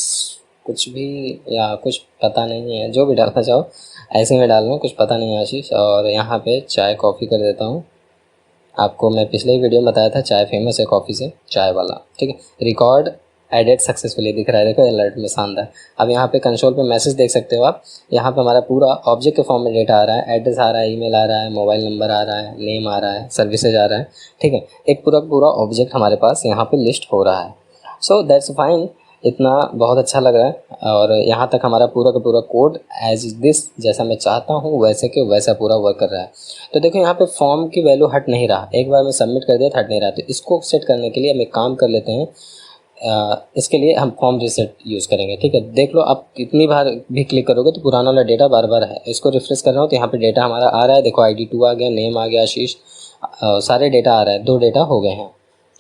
कुछ भी, या कुछ पता नहीं है, जो भी डालना चाहो ऐसे में डाल लो, कुछ पता नहीं है आशीष। और यहाँ पे चाय कॉफ़ी कर देता हूँ। आपको मैं पिछले ही वीडियो में बताया था चाय फेमस है कॉफ़ी से, चाय वाला। ठीक है, रिकॉर्ड एडेड सक्सेसफुली दिख रहा है, देखो अलर्ट में, शानदार। अब यहाँ पे कंसोल पे मैसेज देख सकते हो आप, यहाँ पे हमारा पूरा ऑब्जेक्ट के फॉर्म में डेटा आ रहा है, एड्रेस आ रहा है, ईमेल आ रहा है, मोबाइल नंबर आ रहा है, नेम आ रहा है, सर्विसेज आ रहा है। ठीक है, एक पूरा ऑब्जेक्ट हमारे पास यहाँ पे लिस्ट हो रहा है। सो दैट्स फाइन, इतना बहुत अच्छा लग रहा है। और यहाँ तक हमारा पूरा का पूरा कोड एज दिस, जैसा मैं चाहता हूँ वैसे के वैसा पूरा वर्क कर रहा है। तो देखो यहाँ पे फॉर्म की वैल्यू हट नहीं रहा, एक बार मैं सबमिट कर दिया तो हट नहीं रहा। तो इसको सेट करने के लिए हम एक काम कर लेते हैं, इसके लिए हम फॉर्म रीसेट यूज़ करेंगे। ठीक है, देख लो आप कितनी बार भी क्लिक करोगे तो पुराना वाला डेटा बार बार है। इसको रिफ्रेश कर रहा हूँ तो यहाँ पे डेटा हमारा आ रहा है, देखो ID2 आ गया, नेम आ गया आशीष, सारे डेटा आ रहा है, 2 डेटा हो गए हैं।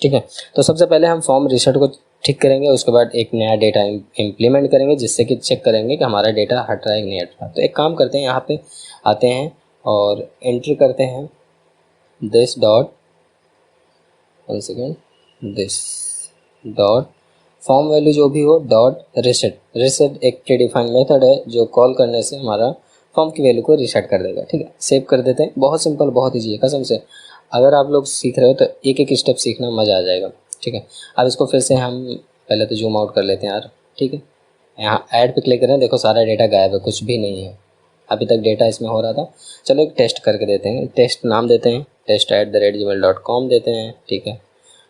ठीक है, तो सबसे पहले हम फॉर्म रीसेट को ठीक करेंगे, उसके बाद एक नया डेटा इम्प्लीमेंट करेंगे जिससे कि चेक करेंगे कि हमारा डेटा हट रहा है कि नहीं हट रहा। तो एक काम करते हैं, यहाँ पे आते हैं और एंटर करते हैं this dot, one second, this dot form value जो भी हो डॉट रीसेट। रीसेट एक प्रीडिफाइंड मेथड है जो कॉल करने से हमारा फॉर्म की वैल्यू को रीसेट कर देगा। ठीक है, सेव कर देते हैं। बहुत सिंपल, बहुत ईजी है कसम से। अगर आप लोग सीख रहे हो तो एक एक स्टेप सीखना मज़ा आ जाएगा। ठीक है, अब इसको फिर से हम पहले तो जूम आउट कर लेते हैं यार। ठीक है, यहाँ ऐड पे क्लिक करें, देखो सारा डेटा गायब है, कुछ भी नहीं है। अभी तक डेटा इसमें हो रहा था। चलो एक टेस्ट करके देते हैं, टेस्ट नाम देते हैं, test@gmail.com देते हैं। ठीक है,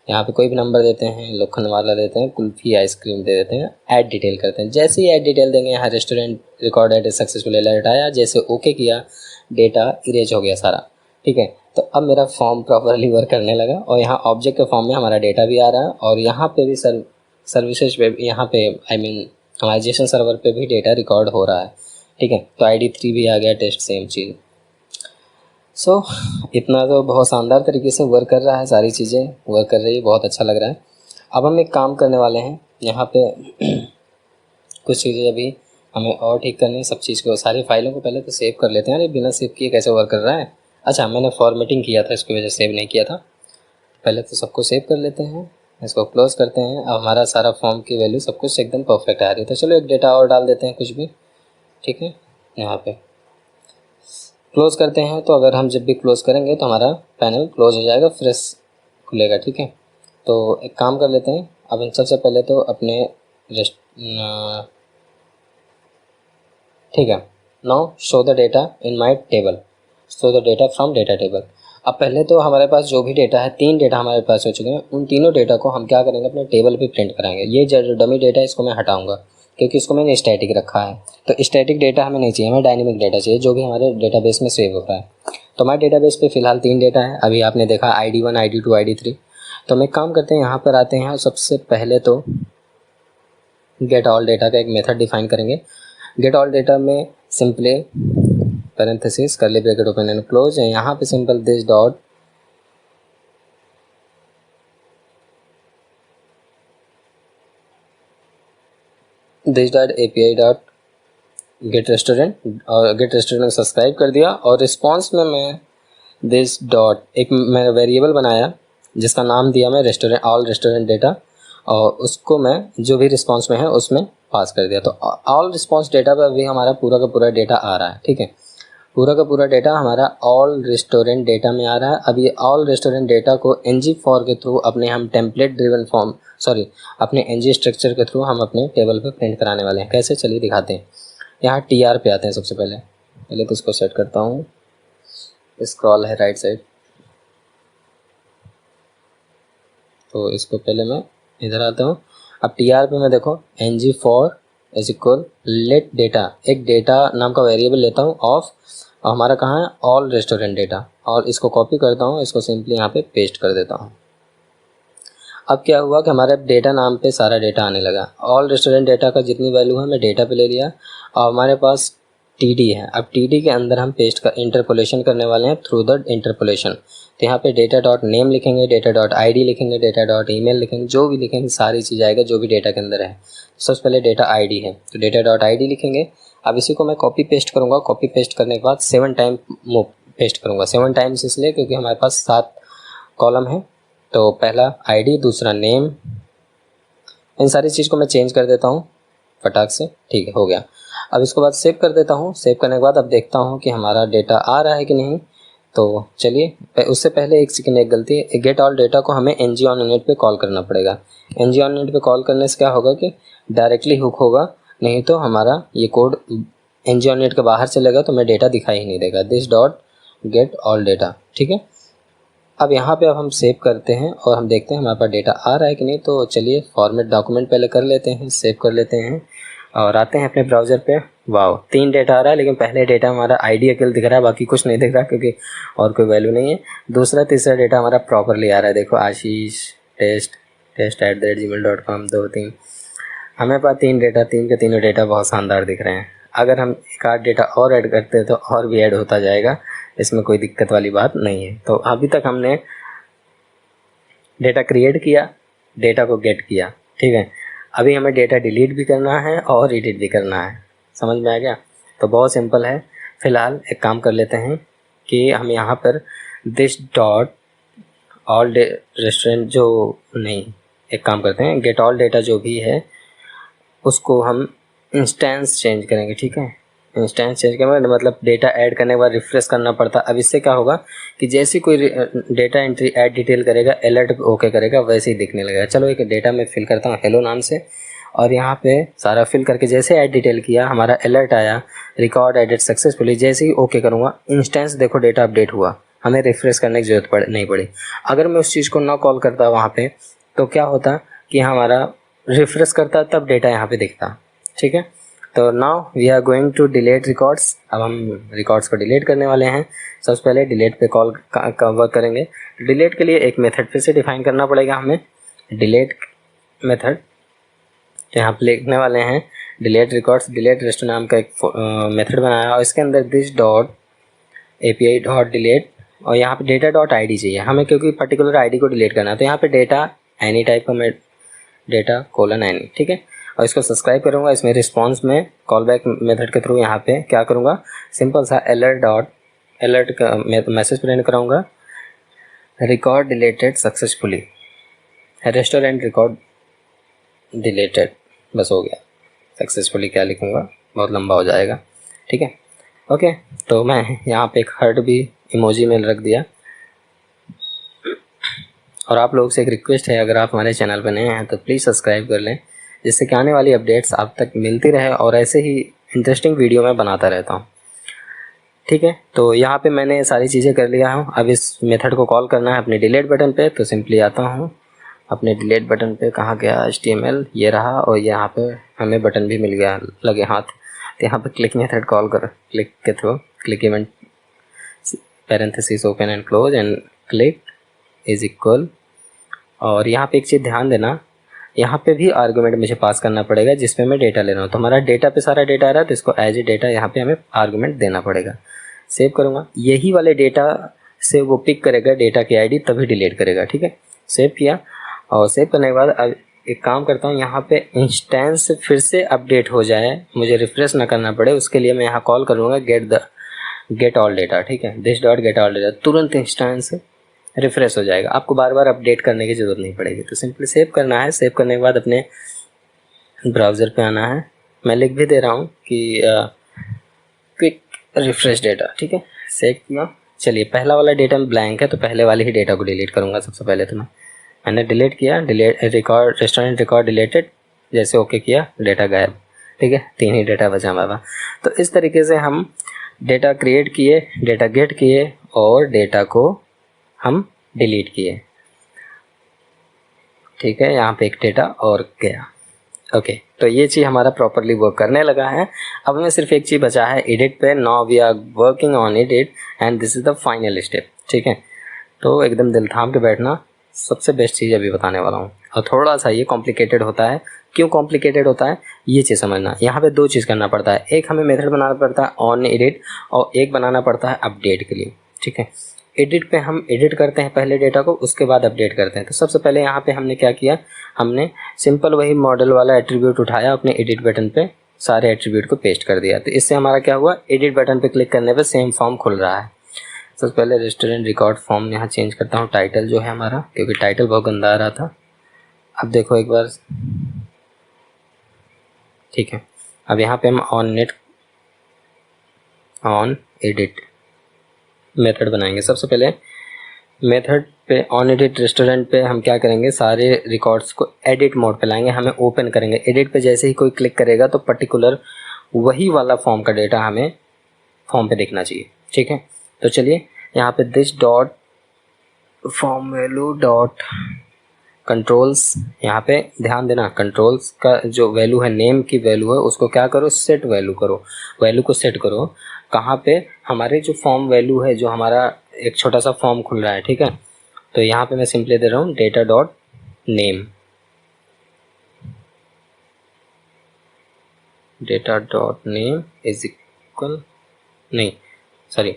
यहाँ पे कोई भी नंबर देते हैं, लोखंडवाला देते हैं, कुल्फ़ी आइसक्रीम दे देते हैं, ऐड डिटेल करते हैं। जैसे ही ऐड डिटेल देंगे यहाँ रेस्टोरेंट रिकॉर्डेड सक्सेसफुल अलर्ट आया, जैसे ओके किया डेटा इरेज हो गया सारा। ठीक है, तो अब मेरा फॉर्म प्रॉपरली वर्क करने लगा और यहाँ ऑब्जेक्ट के फॉर्म में हमारा डेटा भी आ रहा है और यहाँ पे भी सर्विसेज पे, यहाँ पे हमारे जेसन सर्वर पे भी डेटा रिकॉर्ड हो रहा है। ठीक है, तो ID3 भी आ गया, टेस्ट सेम चीज़। सो इतना तो बहुत शानदार तरीके से वर्क कर रहा है, सारी चीज़ें वर्क कर रही है, बहुत अच्छा लग रहा है। अब हम एक काम करने वाले हैं, यहाँ पे कुछ चीज़ें अभी हमें और ठीक करनी है। सब चीज़ को, सारी फाइलों को पहले तो सेव कर लेते हैं। अरे बिना सेव किए कैसे वर्क कर रहा है? अच्छा, मैंने फॉर्मेटिंग किया था, इसकी वजह से सेव नहीं किया था। पहले तो सबको सेव कर लेते हैं, इसको क्लोज करते हैं। अब हमारा सारा फॉर्म की वैल्यू सब कुछ एकदम परफेक्ट आ रही है। तो चलो एक डेटा और डाल देते हैं कुछ भी। ठीक है, यहाँ पे क्लोज़ करते हैं। तो अगर हम जब भी क्लोज़ करेंगे तो हमारा पैनल क्लोज़ हो जाएगा, फ्रेश खुलेगा। ठीक है, तो एक काम कर लेते हैं। अब इन सबसे पहले तो अपने ठीक है, now show the data in my table, show the data from data table. अब पहले तो हमारे पास जो भी डेटा है, 3 डेटा हमारे पास हो चुके हैं, उन तीनों डेटा को हम क्या करेंगे, अपने टेबल पे प्रिंट कराएंगे। ये जो डमी डेटा है इसको मैं हटाऊंगा क्योंकि इसको मैंने स्टैटिक रखा है। तो स्टैटिक डेटा हमें नहीं चाहिए, हमें डायनेमिक डेटा चाहिए जो भी हमारे डेटाबेस में सेव होता है। तो हमारे डेटाबेस पे फ़िलहाल 3 डेटा है, अभी आपने देखा ID1, ID2, ID3। तो हम एक काम करते हैं, यहाँ पर आते हैं और सबसे पहले तो गेट ऑल डेटा का एक मेथड डिफाइन करेंगे। गेट ऑल डेटा में सिंपली पैरेंथेसिस करली ब्रैकेट ओपन एंड क्लोज है, यहाँ पे simple this dot API dot gate restaurant, और गेट रेस्टोरेंट सब्सक्राइब कर दिया। और रिस्पॉन्स में मैं दिस डॉट एक मैंने वेरिएबल बनाया जिसका नाम दिया मैं रेस्टोरेंट, ऑल रेस्टोरेंट डेटा, और उसको मैं जो भी रिस्पॉन्स में है उसमें पास कर दिया। तो ऑल रिस्पॉन्स डेटा पर अभी हमारा पूरा का पूरा डेटा आ रहा है। ठीक है, पूरा का पूरा डेटा हमारा ऑल रेस्टोरेंट डेटा में आ रहा है। अब ये ऑल रेस्टोरेंट डेटा को ng-for के थ्रू अपने हम टेम्पलेट ड्रिवन फॉर्म अपने ng स्ट्रक्चर के थ्रू हम अपने टेबल पे प्रिंट कराने वाले हैं। कैसे, चलिए दिखाते हैं। यहाँ TR पे आते हैं। सबसे पहले तो इसको सेट करता हूँ, स्क्रॉल है राइट साइड, तो इसको पहले मैं इधर आता हूँ। अब TR पे मैं देखो ng-for is equal let data, एक डेटा नाम का वेरिएबल लेता हूँ ऑफ, और हमारा कहाँ है, ऑल रेस्टोरेंट डेटा, और इसको कॉपी करता हूँ, इसको सिंपली यहाँ पे पेस्ट कर देता हूँ। अब क्या हुआ कि हमारे डेटा नाम पे सारा डेटा आने लगा। ऑल रेस्टोरेंट डेटा का जितनी वैल्यू है मैं डेटा पे ले लिया, और हमारे पास TD है। अब TD के अंदर हम पेस्ट का इंटरपोलेशन करने वाले हैं थ्रू द इंटरपोलेशन। तो यहाँ पे डेटा डॉट नेम लिखेंगे, डेटा डॉट ID लिखेंगे, डेटा डॉट email लिखेंगे, जो भी लिखेंगे सारी चीज़ आएगा जो भी डेटा के अंदर है। सबसे पहले डेटा ID है तो डेटा डॉट ID लिखेंगे। अब इसी को मैं कॉपी पेस्ट करूँगा, कॉपी पेस्ट करने के बाद 7 टाइम पेस्ट करूँगा। 7 टाइम्स इसलिए क्योंकि हमारे पास 7 कॉलम है। तो पहला ID, दूसरा नेम, इन सारी चीज़ को मैं चेंज कर देता हूँ फटाक से। ठीक है, हो गया। अब इसके बाद सेव कर देता हूँ। सेव करने के बाद अब देखता हूँ कि हमारा डेटा आ रहा है कि नहीं। तो चलिए, उससे पहले एक सेकेंड, एक गलती है। गेट ऑल डेटा को हमें ng-on-init पे कॉल करना पड़ेगा। ng-on-init पे कॉल करने से क्या होगा कि डायरेक्टली हुक होगा, नहीं तो हमारा ये कोड ng-on-init के बाहर चलेगा तो मैं डेटा दिखाई ही नहीं देगा। This dot get all data. ठीक है, अब यहाँ पे अब हम सेव करते हैं और हम देखते हैं हमारे पास डेटा आ रहा है कि नहीं। तो चलिए फॉर्मेट डॉक्यूमेंट पहले कर लेते हैं, सेव कर लेते हैं और आते हैं अपने ब्राउज़र पे। वाओ, 3 डेटा आ रहा है, लेकिन पहले डेटा हमारा ID अकेले दिख रहा है, बाकी कुछ नहीं दिख रहा क्योंकि और कोई वैल्यू नहीं है। दूसरा तीसरा डेटा हमारा प्रॉपरली आ रहा है, देखो आशीष, टेस्ट, test@gmail.com 2 3 हमें पास 3 डेटा, 3 के तीनों डेटा बहुत शानदार दिख रहे हैं। अगर हम एक आध डेटा और ऐड करते हैं तो और भी ऐड होता जाएगा, इसमें कोई दिक्कत वाली बात नहीं है। तो अभी तक हमने डेटा क्रिएट किया, डेटा को गेट किया, ठीक है। अभी हमें डेटा डिलीट भी करना है और एडिट भी करना है। समझ में आ गया? तो बहुत सिंपल है। फ़िलहाल एक काम कर लेते हैं कि हम यहाँ पर दिस डॉट ऑल रेस्टोरेंट जो नहीं, एक काम करते हैं, गेट ऑल डेटा जो भी है उसको हम इंस्टेंस चेंज करेंगे, ठीक है। इंस्टेंस चेंज करने मतलब डेटा ऐड करने के बाद रिफ्रेश करना पड़ता। अब इससे क्या होगा कि जैसे कोई डेटा एंट्री ऐड डिटेल करेगा, अलर्ट ओके करेगा, वैसे ही दिखने लगेगा। चलो एक डेटा मैं फिल करता हूँ हेलो नाम से, और यहाँ पे सारा फिल करके जैसे ऐड डिटेल किया, हमारा अलर्ट आया, रिकॉर्ड एडिट सक्सेसफुली, जैसे ही ओके करूँगा इंस्टेंस देखो डेटा अपडेट हुआ, हमें रिफ्रेश करने की ज़रूरत नहीं पड़ी। अगर मैं उस चीज़ को ना कॉल करता वहाँ पे तो क्या होता कि हमारा रिफ्रेश करता तब डेटा यहाँ पे दिखता, ठीक है। तो now we are going to delete records. अब हम रिकॉर्ड्स को डिलीट करने वाले हैं। सबसे पहले डिलीट पे कॉल का वर्क करेंगे। डिलीट के लिए एक मेथड फिर से डिफाइन करना पड़ेगा हमें, डिलीट मेथड। तो यहाँ पे लिखने वाले हैं डिलीट रिकॉर्ड्स, डिलीट रेस्ट नाम का एक मेथड बनाया और इसके अंदर this dot API dot delete, और यहाँ पे डेटा डॉट ID चाहिए हमें, क्योंकि पर्टिकुलर ID को डिलीट करना है। तो यहाँ पे डेटा एनी टाइप का डेटा कोलन एनी, ठीक है। और इसको सब्सक्राइब करूँगा। इसमें रिस्पॉन्स में कॉल बैक मेथड के थ्रू यहाँ पे क्या करूँगा, सिंपल सा अलर्ट का मैसेज प्रिंट कराऊँगा, record deleted successfully, restaurant record deleted, बस हो गया। सक्सेसफुली क्या लिखूँगा, बहुत लंबा हो जाएगा, ठीक है। ओके, तो मैं यहाँ पे एक हार्ट भी इमोजी में रख दिया। और आप लोगों से एक रिक्वेस्ट है, अगर आप हमारे चैनल पर नए हैं तो प्लीज़ सब्सक्राइब कर लें, जिससे कि आने वाली अपडेट्स आप तक मिलती रहे और ऐसे ही इंटरेस्टिंग वीडियो मैं बनाता रहता हूँ, ठीक है। तो यहाँ पे मैंने सारी चीज़ें कर लिया हूँ। अब इस मेथड को कॉल करना है अपने डिलीट बटन पे। तो सिंपली आता हूँ अपने डिलीट बटन पे, कहाँ गया HTML, ये रहा, और यहाँ पे हमें बटन भी मिल गया लगे हाथ। तो यहाँ पे क्लिक मेथड कॉल कर, क्लिक के through, click event parenthesis open and close and click is equal. और यहाँ पे एक चीज़ ध्यान देना, यहाँ पे भी आर्गूमेंट मुझे पास करना पड़ेगा जिसमें मैं डेटा ले रहा हूँ। तो हमारा डेटा पे सारा डेटा आ रहा है, तो इसको एज ए डेटा यहाँ पे हमें आर्गूमेंट देना पड़ेगा। सेव करूँगा, यही वाले डेटा से वो पिक करेगा डेटा की ID, तभी डिलीट करेगा, ठीक है। सेव किया, और सेव करने के बाद अब एक काम करता हूँ, यहाँ पे इंस्टेंस फिर से अपडेट हो जाए, मुझे रिफ्रेश ना करना पड़े, उसके लिए मैं यहाँ कॉल करूँगा गेट ऑल डेटा, ठीक है। This dot get all data, तुरंत इंस्टेंस रिफ्रेश हो जाएगा, आपको बार बार अपडेट करने की ज़रूरत नहीं पड़ेगी। तो सिंपली सेव करना है। सेव करने के बाद अपने ब्राउज़र पे आना है। मैं लिख भी दे रहा हूँ कि क्विक रिफ्रेश डेटा, ठीक है। सेव किया। चलिए, पहला वाला डेटा में ब्लैंक है, तो पहले वाले ही डेटा को डिलीट करूँगा सबसे पहले। तो मैंने डिलीट किया, delete record restaurant record deleted, जैसे ओके किया डेटा गायब, ठीक है। 3 ही डेटा बचा हमारा। तो इस तरीके से हम डेटा क्रिएट किए, डेटा गेट किए और डेटा को हम डिलीट किए, ठीक है। यहाँ पे एक डेटा और गया, ओके। तो ये चीज़ हमारा प्रॉपरली वर्क करने लगा है। अब हमें सिर्फ एक चीज़ बचा है एडिट पे। Now we are working on edit and this is the final step, ठीक है। तो एकदम दिल थाम के बैठना, सबसे बेस्ट चीज़ अभी बताने वाला हूँ। और थोड़ा सा ये कॉम्प्लिकेटेड होता है। क्यों कॉम्प्लिकेटेड होता है ये चीज़ समझना। यहाँ पे 2 चीज़ करना पड़ता है, एक हमें मेथड बनाना पड़ता है ऑन एडिट, और एक बनाना पड़ता है अपडेट के लिए, ठीक है। एडिट पे हम एडिट करते हैं पहले डेटा को, उसके बाद अपडेट करते हैं। तो सबसे पहले यहाँ पे हमने क्या किया, हमने सिंपल वही मॉडल वाला एट्रीब्यूट उठाया, अपने एडिट बटन पे सारे एट्रीब्यूट को पेस्ट कर दिया। तो इससे हमारा क्या हुआ, एडिट बटन पे क्लिक करने पे सेम फॉर्म खुल रहा है। सबसे पहले रेस्टोरेंट रिकॉर्ड फॉर्म यहाँ चेंज करता हूँ, टाइटल जो है हमारा, क्योंकि टाइटल बहुत गंदा आ रहा था। अब देखो एक बार, ठीक है। अब यहाँ पे हम ऑन एडिट मेथड बनाएंगे। सबसे पहले मेथड पे ऑन एडिट रेस्टोरेंट पे हम क्या करेंगे, सारे रिकॉर्ड्स को एडिट मोड पे लाएंगे, हमें ओपन करेंगे। एडिट पे जैसे ही कोई क्लिक करेगा तो पर्टिकुलर वही वाला फॉर्म का डेटा हमें फॉर्म पे दिखना चाहिए, ठीक है। तो चलिए यहाँ पे this dot form value dot controls, यहाँ पे ध्यान देना, कंट्रोल्स का जो वैल्यू है, नेम की वैल्यू है, उसको क्या करो, सेट वैल्यू करो। वैल्यू को सेट करो कहाँ पे, हमारे जो फॉर्म वैल्यू है, जो हमारा एक छोटा सा फॉर्म खुल रहा है, ठीक है। तो यहाँ पे मैं सिंपली दे रहा हूँ data dot name, data dot name is equal नहीं सॉरी,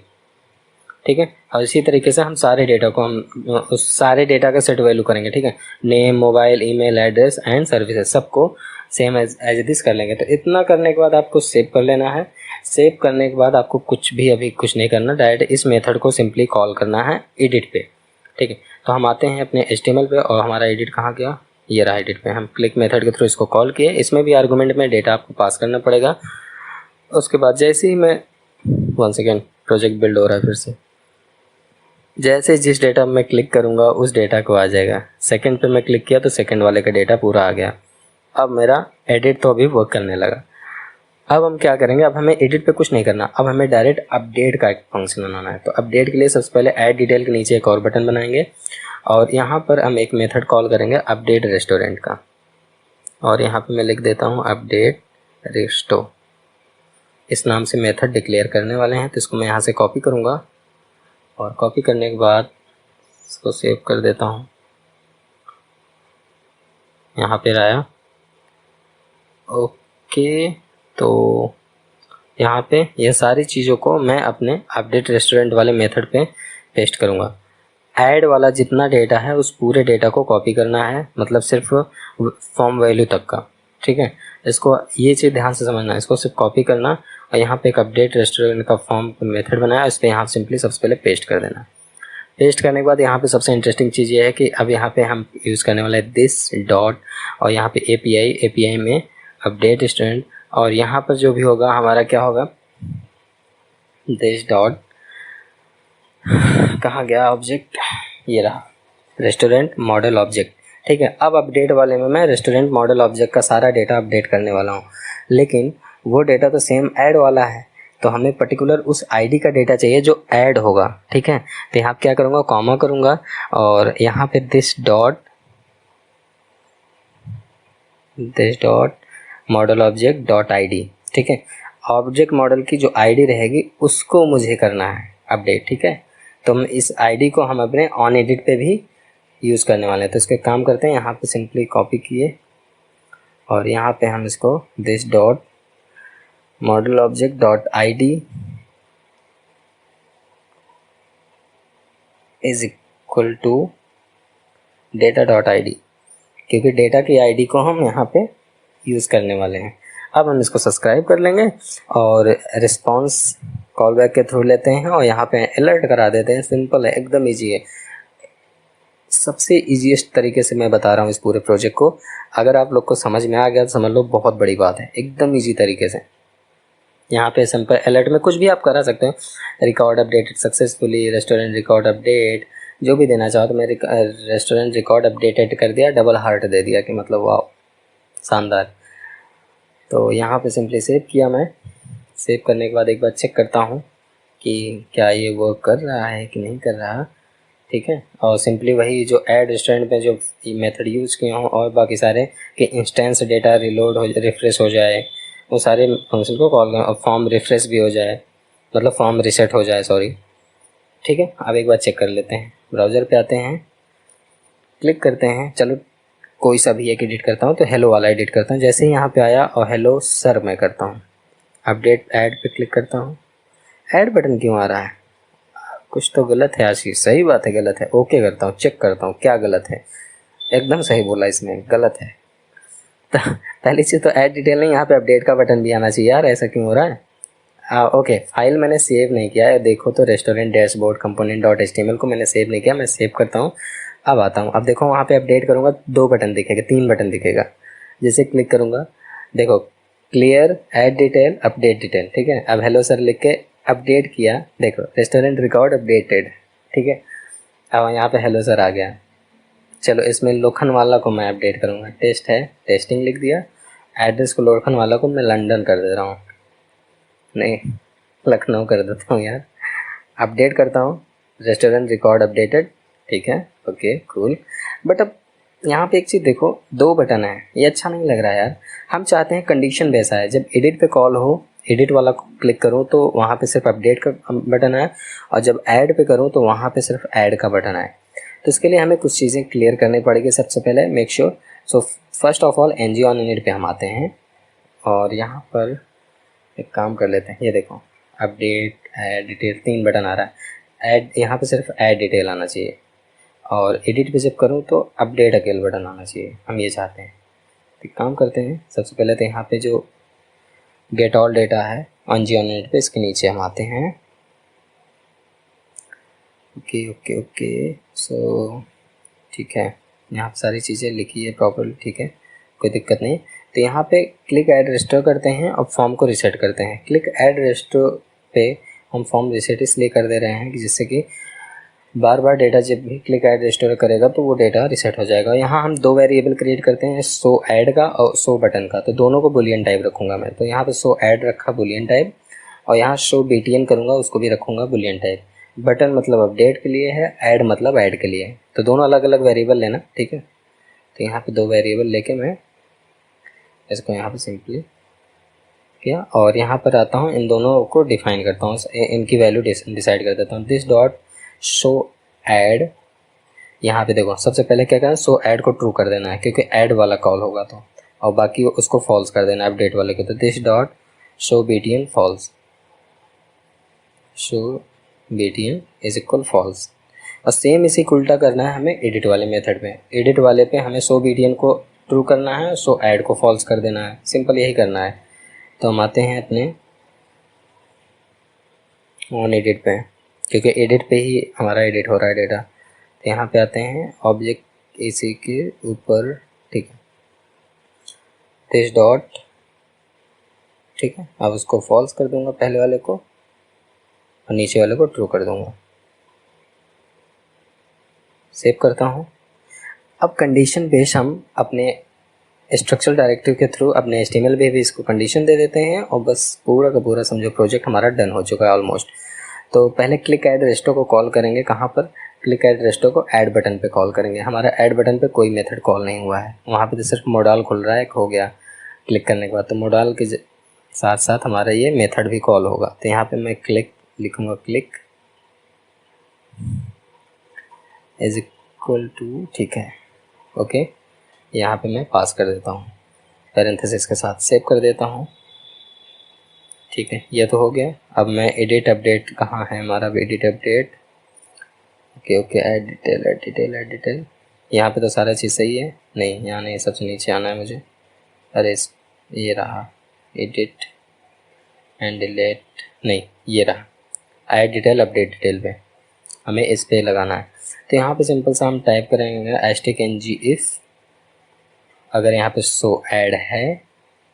ठीक है। और इसी तरीके से हम सारे डेटा को हम उस सारे डेटा का सेट वैल्यू करेंगे, ठीक है। Name, mobile, email address and services सबको सेम एज दिस कर लेंगे। तो इतना करने के बाद आपको सेव कर लेना है। सेव करने के बाद आपको कुछ भी अभी कुछ नहीं करना, डायरेक्ट इस मेथड को सिंपली कॉल करना है एडिट पे, ठीक है। तो हम आते हैं अपने HTML पे और हमारा एडिट कहाँ गया, ये रहा एडिट पे। हम क्लिक मेथड के थ्रू इसको कॉल किए। इसमें भी आर्गूमेंट में डेटा आपको पास करना पड़ेगा। उसके बाद जैसे ही मैं 1 सेकेंड प्रोजेक्ट बिल्ड हो रहा है फिर से, जैसे जिस डेटा में क्लिक करूँगा उस डेटा को आ जाएगा। सेकंड पे मैं क्लिक किया तो सेकंड वाले का डेटा पूरा आ गया। अब मेरा एडिट तो अभी वर्क करने लगा। अब हम क्या करेंगे, अब हमें एडिट पे कुछ नहीं करना, अब हमें डायरेक्ट अपडेट का एक फंक्शन बनाना है। तो अपडेट के लिए सबसे पहले ऐड डिटेल के नीचे एक और बटन बनाएंगे और यहाँ पर हम एक मेथड कॉल करेंगे अपडेट रेस्टोरेंट का। और यहाँ पे मैं लिख देता हूँ अपडेट रेस्टो, इस नाम से मेथड डिक्लेयर करने वाले हैं। तो इसको मैं यहाँ से कॉपी करूँगा और कॉपी करने के बाद इसको सेव कर देता हूँ। यहाँ पे आया, ओके। तो यहाँ पे ये सारी चीज़ों को मैं अपने अपडेट रेस्टोरेंट वाले मेथड पे पेस्ट करूँगा। ऐड वाला जितना डेटा है उस पूरे डेटा को कॉपी करना है, मतलब सिर्फ फॉर्म वैल्यू तक का, ठीक है। इसको ये चीज़ ध्यान से समझना है, इसको सिर्फ कॉपी करना और यहाँ पे एक अपडेट रेस्टोरेंट का फॉर्म मेथड बनाया, इस पर यहाँ सिंपली सबसे पहले पेस्ट कर देना। पेस्ट करने के बाद यहाँ पे सबसे इंटरेस्टिंग चीज़ ये है कि अब यहाँ पे हम यूज़ करने वाले हैं दिस डॉट और यहाँ पे API में अपडेट रेस्टोरेंट, और यहाँ पर जो भी होगा हमारा क्या होगा, दिस डॉट कहाँ गया ऑब्जेक्ट, ये रहा रेस्टोरेंट मॉडल ऑब्जेक्ट, ठीक है। अब अपडेट वाले में मैं रेस्टोरेंट मॉडल ऑब्जेक्ट का सारा डेटा अपडेट करने वाला हूँ, लेकिन वो डेटा तो सेम ऐड वाला है। तो हमें पर्टिकुलर उस आईडी का डेटा चाहिए जो ऐड होगा, ठीक है। तो यहाँ क्या करूँगा, कॉमा करूँगा और यहाँ पे this dot model object dot ID, ठीक है। ऑब्जेक्ट मॉडल की जो ID रहेगी उसको मुझे करना है अपडेट, ठीक है। तो हम इस ID को हम अपने ऑन एडिट पे भी यूज़ करने वाले हैं। तो इसके काम करते हैं, यहाँ पे सिंपली कॉपी किए और यहाँ पे हम इसको this dot model object dot ID is equal to data dot ID, क्योंकि डेटा की ID को हम यहाँ पे यूज़ करने वाले हैं। अब हम इसको सब्सक्राइब कर लेंगे और रिस्पॉन्स कॉल बैक के थ्रू लेते हैं और यहाँ पे अलर्ट करा देते हैं। सिंपल है, एकदम ईजी है, सबसे ईजीएस्ट तरीके से मैं बता रहा हूँ इस पूरे प्रोजेक्ट को। अगर आप लोग को समझ में आ गया तो समझ लो बहुत बड़ी बात है, एकदम ईजी तरीके से। यहाँ पे सिंपल अलर्ट में कुछ भी आप करा सकते हैं, record updated successfully, restaurant record update, जो भी देना चाहो। तो मैं रेस्टोरेंट रिकॉर्ड अपडेटेड कर दिया, डबल हार्ट दे दिया कि मतलब वाह शानदार। तो यहाँ पे सिंपली सेव किया मैं। सेव करने के बाद एक बार चेक करता हूँ कि क्या ये वर्क कर रहा है कि नहीं कर रहा, ठीक है। और सिंपली वही जो ऐड रेस्टोरेंट में जो मेथड यूज़ किया हूँ और बाकी सारे कि इंस्टेंस डेटा रिलोड हो, रिफ़्रेश हो जाए, वो सारे फंक्शन को कॉल करें और फॉर्म रिफ़्रेश भी हो जाए, मतलब फॉर्म रीसेट हो जाए, सॉरी, ठीक है। अब एक बार चेक कर लेते हैं। ब्राउज़र पे आते हैं, क्लिक करते हैं, चलो कोई सा भी एक एडिट करता हूँ, तो हेलो वाला एडिट करता हूँ। जैसे ही यहाँ पे आया और हेलो सर मैं करता हूँ, अपडेट ऐड पे क्लिक करता हूँ। ऐड बटन क्यों आ रहा है, कुछ तो गलत है आशीष, सही बात है गलत है। ओके करता हूँ, चेक करता हूँ क्या गलत है, एकदम सही बोला, इसमें गलत है। तो पहली चीज़ तो ऐड डिटेल नहीं, यहाँ पे अपडेट का बटन भी आना चाहिए यार, ऐसा क्यों हो रहा है। ओके, फाइल मैंने सेव नहीं किया है, देखो तो restaurant dashboard component dot HTML को मैंने सेव नहीं किया, मैं सेव करता हूँ। अब आता हूँ, अब देखो वहाँ पे अपडेट करूँगा 2 बटन दिखेगा, 3 बटन दिखेगा। जैसे क्लिक करूँगा, देखो clear, add detail, update detail, ठीक है। अब हेलो सर लिख के अपडेट किया, देखो रेस्टोरेंट रिकॉर्ड अपडेटेड, ठीक है। अब यहाँ पे हेलो सर आ गया। चलो इसमें लोखंडवाला को मैं अपडेट करूँगा, टेस्ट है, टेस्टिंग लिख दिया। एड्रेस को लोखंडवाला को मैं लंदन कर दे रहा हूँ, नहीं लखनऊ कर देता हूँ यार। अपडेट करता हूँ, रेस्टोरेंट रिकॉर्ड अपडेटेड, ठीक है, ओके कूल। बट अब यहाँ पे एक चीज़ देखो, 2 बटन है, ये अच्छा नहीं लग रहा है यार। हम चाहते हैं कंडीशन वैसा है, जब एडिट पे कॉल हो, एडिट वाला क्लिक करूँ तो वहाँ पे सिर्फ अपडेट का बटन आए, और जब ऐड पे करूँ तो वहाँ पे सिर्फ ऐड का बटन आए। तो इसके लिए हमें कुछ चीज़ें क्लियर करनी पड़ेगी। सबसे पहले make sure, so first of all NG on init पे हम आते हैं। और यहाँ पर एक काम कर लेते हैं, ये देखो अपडेट, ऐड डिटेल, 3 बटन आ रहा है। ऐड, यहाँ पे सिर्फ ऐड डिटेल आना चाहिए, और एडिट पे जब करूँ तो अपडेट अकेले बटन आना चाहिए, हम ये चाहते हैं। तो काम करते हैं, सबसे पहले तो यहाँ पे जो गेट ऑल डेटा है ऑन जी ऑन नेट पे, इसके नीचे हम आते हैं। ओके ओके ओके, सो ठीक है, यहाँ पे सारी चीज़ें लिखी है प्रॉपर, ठीक है, कोई दिक्कत नहीं। तो यहाँ पे क्लिक ऐड रजिस्टर करते हैं और फॉर्म को रीसेट करते हैं। क्लिक ऐड रजिस्टर पे हम फॉर्म रीसेट इसलिए कर दे रहे हैं कि जिससे कि बार बार डेटा जब भी क्लिक ऐड रजिस्टर करेगा तो वो डेटा रीसेट हो जाएगा। यहाँ हम 2 वेरिएबल क्रिएट करते हैं, शो ऐड का और शो बटन का, तो दोनों को बुलियन टाइप रखूँगा मैं। तो यहाँ पे शो ऐड रखा बुलियन टाइप, और यहाँ शो BTN करूँगा, उसको भी रखूँगा बुलियन टाइप। बटन मतलब अपडेट के लिए है, ऐड मतलब ऐड के लिए है, तो दोनों अलग अलग वेरिएबल लेना, ठीक है। तो यहाँ पे 2 वेरिएबल लेके मैं इसको यहाँ पे सिंपली किया, और यहाँ पर आता हूँ, इन दोनों को डिफाइन करता हूँ, इनकी वैल्यू डिसाइड कर देता हूँ। दिस डॉट शो ऐड, यहाँ पे देखो सबसे पहले क्या करना है, शो ऐड को ट्रू कर देना है क्योंकि ऐड वाला कॉल होगा तो, और बाकी उसको फॉल्स कर देना है अपडेट वाले को। तो this dot show BTN false, show BTN is equal false. और सेम इसी उल्टा करना है हमें एडिट वाले मेथड में। एडिट वाले पे हमें शो BTN को ट्रू करना है, शो ऐड को फॉल्स कर देना है, सिंपल यही करना है। तो हम आते हैं अपने ऑन एडिट पे, क्योंकि एडिट पे ही हमारा एडिट हो रहा है डेटा। तो यहाँ पे आते हैं ऑब्जेक्ट AC के ऊपर, ठीक है, दिस डॉट, ठीक है, अब उसको फॉल्स कर दूंगा पहले वाले को, और नीचे वाले को ट्रू कर दूंगा। सेव करता हूँ। अब कंडीशन बेस हम अपने स्ट्रक्चरल डायरेक्टिव के थ्रू अपने HTML में भी इसको कंडीशन दे देते हैं, और बस पूरा का पूरा समझो प्रोजेक्ट हमारा डन हो चुका है ऑलमोस्ट। तो पहले क्लिक ऐड रेस्टो को कॉल करेंगे, कहाँ पर, क्लिक ऐड रेस्टो को ऐड बटन पे कॉल करेंगे। हमारा ऐड बटन पे कोई मेथड कॉल नहीं हुआ है, वहाँ पे तो सिर्फ मोडाल खुल रहा है, एक हो गया क्लिक करने के बाद। तो मोडाल के साथ साथ हमारा ये मेथड भी कॉल होगा। तो यहाँ पे मैं क्लिक लिखूँगा, क्लिक इज इक्वल टू, ठीक है, ओके, यहाँ पे मैं पास कर देता हूँ पैरेंथेसिस के साथ, सेव कर देता हूँ, ठीक है, ये तो हो गया। अब मैं एडिट अपडेट, कहाँ है हमारा edit update, okay okay, add detail add detail add detail, यहाँ पे तो सारा चीज़ सही है, नहीं यहाँ नहीं, सबसे नीचे आना है मुझे, अरे ये रहा एडिट एंड डिलीट, नहीं ये रहा ऐड डिटेल अपडेट डिटेल पे, हमें इस पे लगाना है। तो यहाँ पे सिंपल सा हम टाइप करेंगे #ng इफ़, अगर यहाँ पे शो ऐड है,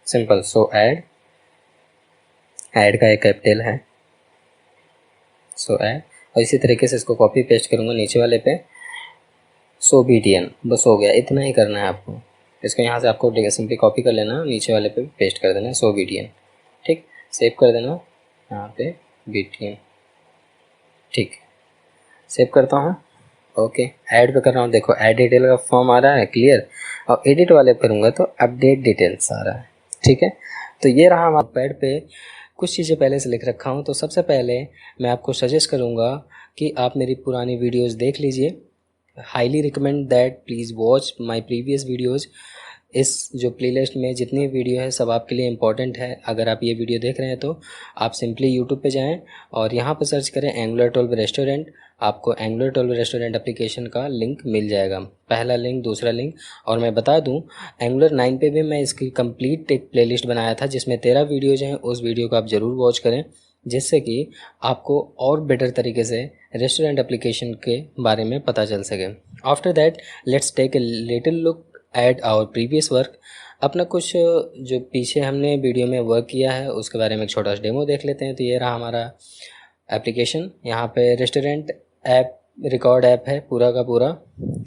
सिंपल शो ऐड, ऐड का एक कैपिटल है, शो ऐड, और इसी तरीके से इसको कॉपी पेस्ट करूँगा नीचे वाले पे, शो BTN, बस हो गया, इतना ही करना है आपको। इसको यहाँ से आपको सिंपली कॉपी कर लेना, नीचे वाले पे पेस्ट कर देना, शो BTN, ठीक, सेव कर देना यहाँ पे BTN, ठीक, सेव करता हूँ, ओके। ऐड पे कर रहा हूँ, देखो ऐड डिटेल का फॉर्म आ रहा है क्लियर, और एडिट वाले पे करूँगा तो अपडेट डिटेल्स आ रहा है, ठीक है। तो ये रहा हमारा पैड पे, कुछ चीज़ें पहले से लिख रखा हूँ। तो सबसे पहले मैं आपको सजेस्ट करूँगा कि आप मेरी पुरानी वीडियोस देख लीजिए, highly recommend that please watch my previous videos. इस जो प्लेलिस्ट में जितनी वीडियो है सब आपके लिए इम्पॉर्टेंट है। अगर आप ये वीडियो देख रहे हैं तो आप सिंपली यूट्यूब पे जाएं और यहाँ पर सर्च करें एंगुलर 12 रेस्टोरेंट, आपको एंगुलर 12 रेस्टोरेंट एप्लीकेशन का लिंक मिल जाएगा, पहला लिंक, दूसरा लिंक। और मैं बता दूं, एंगुलर 9 पे भी मैं इसकी कंप्लीट एक प्लेलिस्ट बनाया था जिसमें 13 वीडियोज हैं, उस वीडियो को आप ज़रूर वॉच करें जिससे कि आपको और बेटर तरीके से रेस्टोरेंट एप्लीकेशन के बारे में पता चल सके। After that let's take a little look at our previous work. अपना कुछ जो पीछे हमने वीडियो में वर्क किया है उसके बारे में एक छोटा सा डेमो देख लेते हैं। तो ये रहा हमारा एप्लीकेशन, यहाँ पे रेस्टोरेंट ऐप रिकॉर्ड ऐप है पूरा का पूरा,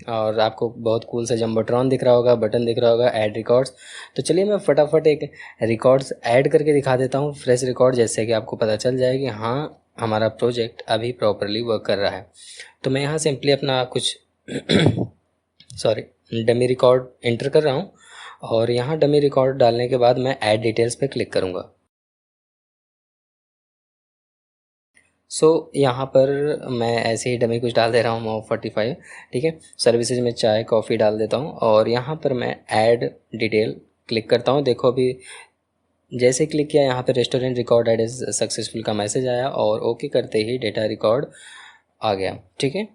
और आपको बहुत कूल सा जम्बोट्रॉन दिख रहा होगा, बटन दिख रहा होगा, ऐड रिकॉर्ड्स। तो चलिए मैं फटाफट एक रिकॉर्ड्स ऐड करके दिखा देता हूँ, फ्रेश रिकॉर्ड, जैसे कि आपको पता चल जाए कि हाँ हमारा प्रोजेक्ट अभी प्रॉपरली वर्क कर रहा है। तो मैं यहाँ सिंपली अपना कुछ डमी रिकॉर्ड एंटर कर रहा हूँ, और यहाँ डमी रिकॉर्ड डालने के बाद मैं ऐड डिटेल्स पे क्लिक करूँगा। यहाँ पर मैं ऐसे ही डमी कुछ डाल दे रहा हूँ, मोव 45, ठीक है। सर्विसेज में चाय कॉफ़ी डाल देता हूँ, और यहाँ पर मैं ऐड डिटेल क्लिक करता हूँ। देखो अभी जैसे क्लिक किया यहाँ पे restaurant record add is successful का मैसेज आया और ओके करते ही डेटा रिकॉर्ड आ गया। ठीक है,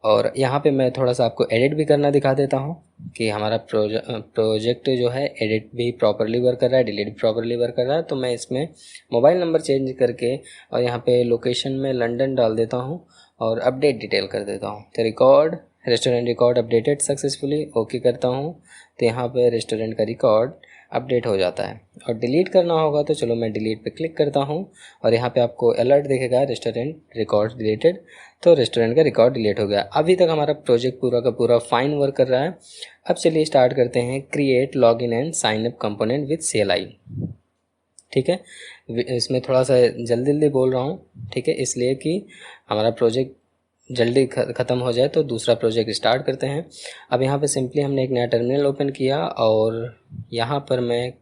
और यहाँ पे मैं थोड़ा सा आपको एडिट भी करना दिखा देता हूँ कि हमारा प्रोजेक्ट जो है एडिट भी प्रॉपरली वर्क कर रहा है, डिलीट भी प्रॉपरली वर्क कर रहा है। तो मैं इसमें मोबाइल नंबर चेंज करके और यहाँ पे लोकेशन में लंदन डाल देता हूँ और अपडेट डिटेल कर देता हूँ। तो record restaurant record updated successfully, okay करता हूँ तो यहाँ पे रेस्टोरेंट का रिकॉर्ड अपडेट हो जाता है। और डिलीट करना होगा तो चलो मैं डिलीट पे क्लिक करता हूँ और यहाँ पे आपको अलर्ट दिखेगा रेस्टोरेंट रिकॉर्ड डिलीटेड, तो रेस्टोरेंट का रिकॉर्ड डिलीट हो गया। अभी तक हमारा प्रोजेक्ट पूरा का पूरा फाइन वर्क कर रहा है। अब चलिए स्टार्ट करते हैं create login and sign up component with CLI। ठीक है, इसमें थोड़ा सा जल्दी जल्दी बोल रहा हूँ, ठीक है, इसलिए कि हमारा प्रोजेक्ट जल्दी ख़त्म हो जाए। तो दूसरा प्रोजेक्ट स्टार्ट करते हैं। अब यहाँ पे सिंपली हमने एक नया टर्मिनल ओपन किया और यहाँ पर मैं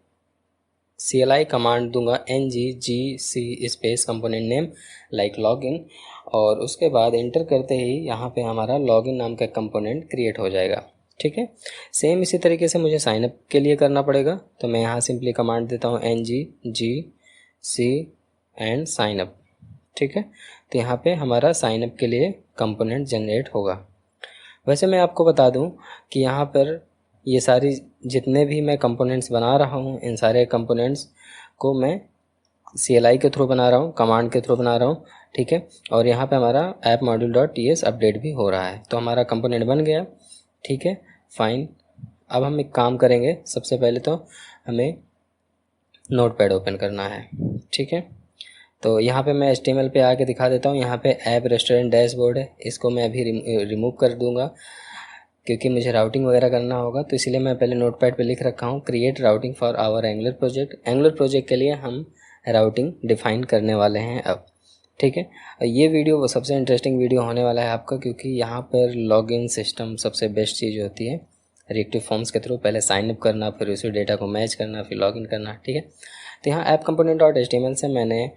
CLI कमांड दूंगा NGGC space component name like login, और उसके बाद इंटर करते ही यहाँ पे हमारा लॉगिन नाम का कंपोनेंट क्रिएट हो जाएगा। ठीक है, सेम इसी तरीके से मुझे साइनअप के लिए करना पड़ेगा। तो मैं यहाँ सिंपली कमांड देता हूँ NGGC एंड साइनअप। ठीक है, तो यहाँ पे हमारा साइनअप के लिए कंपोनेंट जनरेट होगा। वैसे मैं आपको बता दूं कि यहाँ पर ये सारी जितने भी मैं कंपोनेंट्स बना रहा हूँ, इन सारे कंपोनेंट्स को मैं CLI के थ्रू बना रहा हूँ, कमांड के थ्रू बना रहा हूँ। ठीक है, और यहाँ पे हमारा app module dot ts update भी हो रहा है। तो हमारा कंपोनेंट बन गया। ठीक है, फाइन। अब हम एक काम करेंगे, सबसे पहले तो हमें नोटपैड ओपन करना है। ठीक है, तो यहाँ पे मैं HTML पे आके दिखा देता हूँ। यहाँ पे ऐप रेस्टोरेंट डैशबोर्ड है, इसको मैं अभी रिमूव कर दूँगा क्योंकि मुझे राउटिंग वगैरह करना होगा। तो इसलिए मैं पहले नोटपैड पे लिख रखा हूँ create routing for our angular project. Angular project के लिए हम राउटिंग डिफ़ाइन करने वाले हैं अब। ठीक है, ये वीडियो वो सबसे इंटरेस्टिंग वीडियो होने वाला है आपका, क्योंकि यहाँ पर लॉगिन सिस्टम सबसे बेस्ट चीज़ होती है। रिएक्टिव फॉर्म्स के थ्रू पहले साइनअप करना, फिर उसी डेटा को मैच करना, फिर लॉगिन करना। ठीक है, तो यहाँ ऐप कंपोनेंट डॉट HTML से मैंने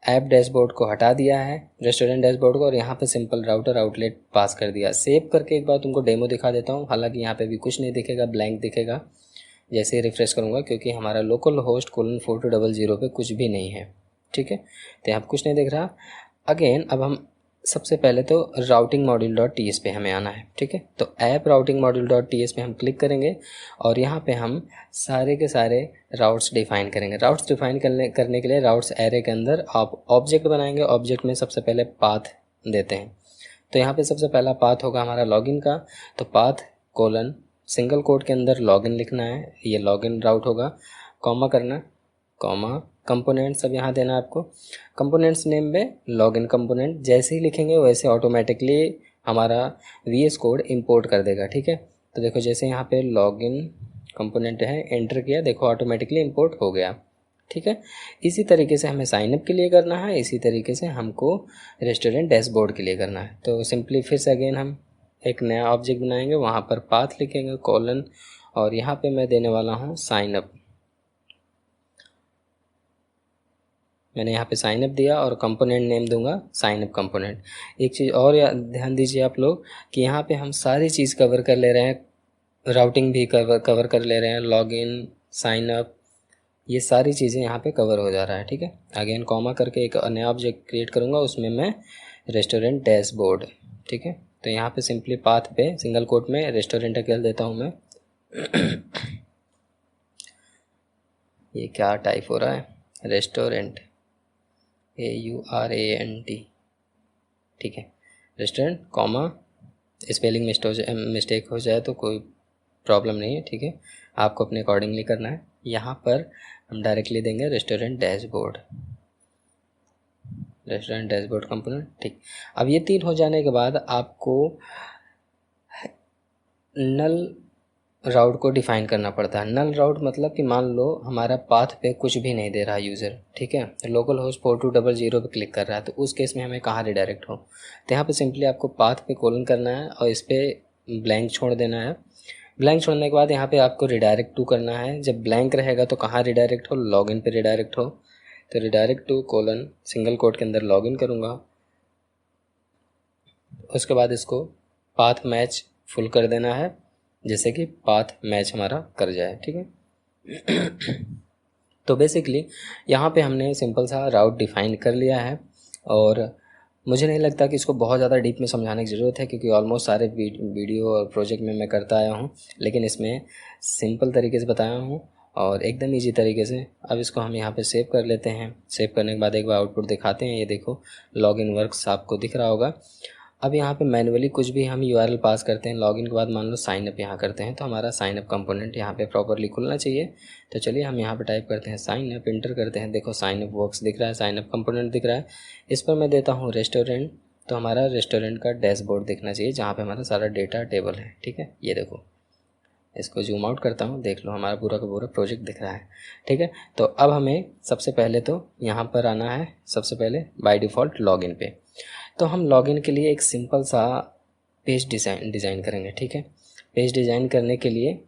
ऐप डैशबोर्ड को हटा दिया है, रेस्टोरेंट डैशबोर्ड को, और यहाँ पे सिंपल राउटर आउटलेट पास कर दिया। सेव करके एक बार तुमको डेमो दिखा देता हूँ। हालांकि यहाँ पे भी कुछ नहीं दिखेगा, ब्लैंक दिखेगा जैसे ही रिफ्रेश करूँगा, क्योंकि हमारा लोकल होस्ट :4200 पे कुछ भी नहीं है। ठीक है, तो यहाँ पर कुछ नहीं दिख रहा। अगेन अब हम सबसे पहले तो राउटिंग मॉड्यूल डॉट टीएस पे हमें आना है। ठीक है, तो app routing module dot TS पे हम क्लिक करेंगे और यहाँ पे हम सारे के सारे राउट्स डिफाइन करेंगे। राउट्स डिफाइन करने के लिए राउट्स एरे के अंदर आप ऑब्जेक्ट बनाएंगे। ऑब्जेक्ट में सबसे पहले पाथ देते हैं। तो यहाँ पे सबसे पहला पाथ होगा हमारा लॉगिन का। तो पाथ कोलन सिंगल कोट के अंदर लॉगिन लिखना है, ये लॉगिन राउट होगा। कॉमा करना, कॉमा कंपोनेंट्स अब यहाँ देना है आपको। कंपोनेंट्स नेम में लॉगिन कंपोनेंट जैसे ही लिखेंगे वैसे ऑटोमेटिकली हमारा VS कोड इंपोर्ट कर देगा। ठीक है, तो देखो जैसे यहाँ पे लॉगिन कंपोनेंट है, एंटर किया, देखो ऑटोमेटिकली इंपोर्ट हो गया। ठीक है, इसी तरीके से हमें साइनअप के लिए करना है, इसी तरीके से हमको रेस्टोरेंट डैशबोर्ड के लिए करना है। तो सिंपली फिर से अगेन हम एक नया ऑब्जेक्ट बनाएंगे, वहाँ पर पाथ लिखेंगे कॉलन, और यहाँ पे मैं देने वाला हूँ साइनअप। मैंने यहाँ पे साइनअप दिया और कंपोनेंट नेम दूंगा साइनअप कंपोनेंट। एक चीज़ और ध्यान दीजिए आप लोग कि यहाँ पे हम सारी चीज़ कवर कर ले रहे हैं, राउटिंग भी कवर कर ले रहे हैं, लॉगिन, साइनअप, ये सारी चीज़ें यहाँ पे कवर हो जा रहा है। ठीक है, अगेन कॉमा करके एक नया ऑब्जेक्ट क्रिएट करूँगा, उसमें मैं रेस्टोरेंट डैशबोर्ड। ठीक है, तो यहाँ पे सिंपली पाथ पे सिंगल कोट में रेस्टोरेंट अकेले देता हूँ मैं। ये क्या टाइप हो रहा है, रेस्टोरेंट AURANT। ठीक है, रेस्टोरेंट कॉमा, स्पेलिंग मिस्टेक हो जाए तो कोई प्रॉब्लम नहीं है। ठीक है, आपको अपने अकॉर्डिंगली करना है। यहाँ पर हम डायरेक्टली देंगे restaurant dashboard, restaurant dashboard component. ठीक, अब ये 3 हो जाने के बाद आपको नल राउट को डिफाइन करना पड़ता है। नल राउट मतलब कि मान लो हमारा पाथ पे कुछ भी नहीं दे रहा यूज़र। ठीक है, लोकल होस्ट 4200 पे क्लिक कर रहा है, तो उस केस में हमें कहाँ रिडायरेक्ट हो। तो यहाँ पे सिंपली आपको पाथ पे कॉलन करना है और इस पर ब्लैंक छोड़ देना है। ब्लैंक छोड़ने के बाद यहाँ पे आपको रिडायरेक्ट टू करना है। जब ब्लैंक रहेगा तो कहाँ रिडायरेक्ट हो, लॉगिन पे रिडायरेक्ट हो। तो redirect to colon single quote के अंदर लॉगिन करूँगा, उसके बाद इसको पाथ मैच फुल कर देना है, जैसे कि पाथ मैच हमारा कर जाए। ठीक है, तो बेसिकली यहाँ पे हमने सिंपल सा राउट डिफ़ाइन कर लिया है और मुझे नहीं लगता कि इसको बहुत ज़्यादा डीप में समझाने की ज़रूरत है, क्योंकि ऑलमोस्ट सारे वीडियो और प्रोजेक्ट में मैं करता आया हूँ, लेकिन इसमें सिंपल तरीके से बताया हूँ और एकदम इजी तरीके से। अब इसको हम यहाँ पे सेव कर लेते हैं। सेव करने के बाद एक बार आउटपुट दिखाते हैं। ये देखो लॉगिन वर्क्स आपको दिख रहा होगा। अब यहाँ पे मैनुअली कुछ भी हम यूआरएल पास करते हैं, लॉगिन के बाद मान लो साइन अप यहाँ करते हैं, तो हमारा साइन अप कंपोनेंट यहाँ पे प्रॉपरली खुलना चाहिए। तो चलिए हम यहाँ पे टाइप करते हैं साइन अप, इंटर करते हैं। देखो साइन अप वर्क्स दिख रहा है, साइन अप कंपोनेंट दिख रहा है। इस पर मैं देता हूँ रेस्टोरेंट, तो हमारा रेस्टोरेंट का डैशबोर्ड दिखना चाहिए जहाँ पे हमारा सारा डेटा टेबल है। ठीक है, ये देखो, इसको जूम आउट करता हूँ, देख लो हमारा पूरा का पूरा प्रोजेक्ट दिख रहा है। ठीक है, तो अब हमें सबसे पहले तो यहाँ पर आना है, सबसे पहले बाय डिफ़ॉल्ट लॉगिन पे। तो हम लॉगिन के लिए एक सिंपल सा पेज डिज़ाइन करेंगे। ठीक है, पेज डिज़ाइन करने के लिए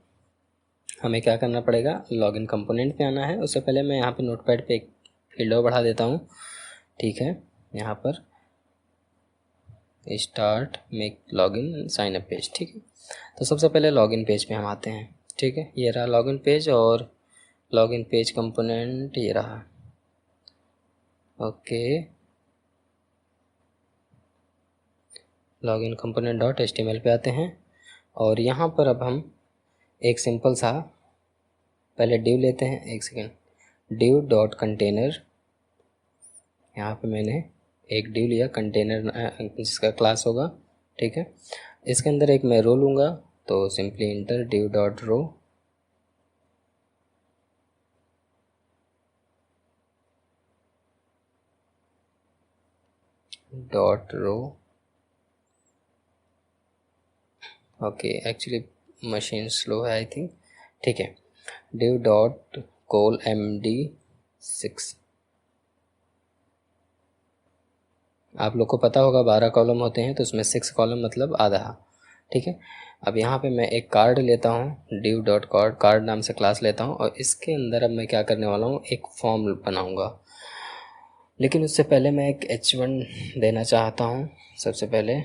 हमें क्या करना पड़ेगा, लॉगिन कंपोनेंट पे आना है। उससे पहले मैं यहाँ पे नोटपैड पे एक फील्ड और बढ़ा देता हूँ। ठीक है, यहाँ पर start make login sign up page. ठीक है, तो सबसे पहले लॉगिन पेज पे हम आते हैं। ठीक है, ये रहा लॉगिन पेज और लॉगिन पेज कंपोनेंट ये रहा। Okay, login component dot HTML पे आते हैं और यहाँ पर अब हम एक सिंपल सा पहले डिव लेते हैं। एक सेकेंड, डिव डॉट कंटेनर, यहाँ पे मैंने एक डिव लिया कंटेनर जिसका क्लास होगा। ठीक है, इसके अंदर एक मैं रो लूँगा, तो simply enter div dot row. Dot row, okay actually machine slow है आई थिंक। ठीक है, डिव डॉट कोल MD6। आप लोग को पता होगा 12 कॉलम होते हैं, तो उसमें 6 कॉलम मतलब आधा। ठीक है, अब यहाँ पे मैं एक कार्ड लेता हूँ, डिव डॉट कार्ड नाम से क्लास लेता हूँ और इसके अंदर अब मैं क्या करने वाला हूँ, एक फॉर्म बनाऊँगा। लेकिन उससे पहले मैं एक H1 देना चाहता हूँ। सबसे पहले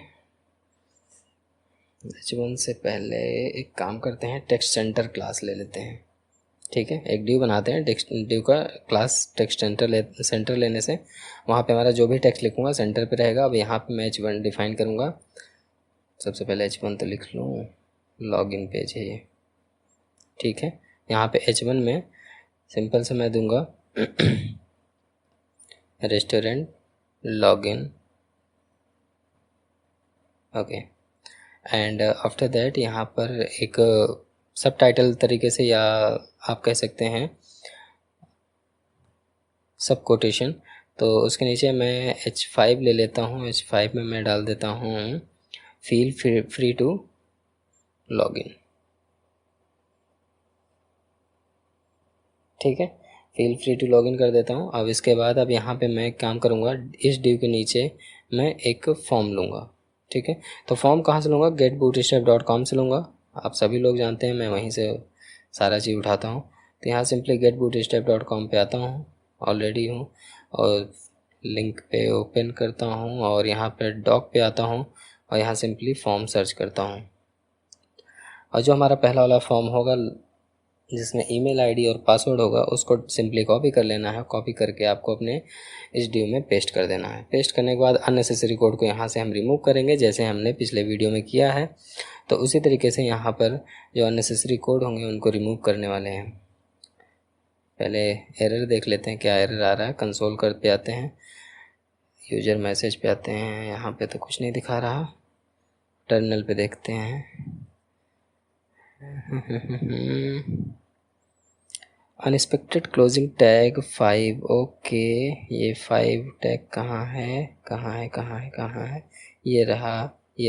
H1 से पहले एक काम करते हैं, टेक्स्ट सेंटर क्लास ले लेते हैं। ठीक है, एक डिव बनाते हैं, टेक्स्ट डिव का क्लास टेक्स्ट सेंटर लेने से वहाँ पे हमारा जो भी टेक्स्ट लिखूँगा सेंटर पे रहेगा। अब यहाँ पे मैं H1 डिफ़ाइन करूँगा। सबसे पहले H1 तो लिख लूँ, लॉगिन पेज है ये। ठीक है, यहाँ पे H1 में सिंपल से मैं दूंगा restaurant login. Okay, and after that यहाँ पर एक सब टाइटल तरीके से, या आप कह सकते हैं सब कोटेशन, तो उसके नीचे मैं H5 ले लेता हूँ। H5 में मैं डाल देता हूँ फील फ्री टू लॉगिन। ठीक है, फील फ्री टू लॉगिन कर देता हूँ। अब इसके बाद अब यहाँ पे मैं काम करूँगा, इस डिव के नीचे मैं एक फॉर्म लूँगा। ठीक है, तो फॉर्म कहाँ से लूँगा, getbootstrap.com से लूँगा। आप सभी लोग जानते हैं मैं वहीं से सारा चीज़ उठाता हूँ। तो यहाँ सिंपली getbootstrap.com पे आता हूँ, ऑलरेडी हूँ, और लिंक पे ओपन करता हूँ और यहाँ पर डॉक पे आता हूँ और यहाँ सिंपली फॉर्म सर्च करता हूँ। और जो हमारा पहला वाला फॉर्म होगा जिसमें ईमेल आईडी और पासवर्ड होगा, उसको सिंपली कॉपी कर लेना है। कॉपी करके आपको अपने इस डिव में पेस्ट कर देना है। पेस्ट करने के बाद अननेसेसरी कोड को यहाँ से हम रिमूव करेंगे, जैसे हमने पिछले वीडियो में किया है। तो उसी तरीके से यहाँ पर जो अननेसेसरी कोड होंगे उनको रिमूव करने वाले हैं। पहले एरर देख लेते हैं, क्या एरर आ रहा है। कंसोल कर पे आते हैं, यूजर मैसेज पे आते हैं, यहाँ पे तो कुछ नहीं दिखा रहा। टर्मिनल पे देखते हैं। Unexpected closing tag 5। ओके, ये 5 टैग कहाँ है, ये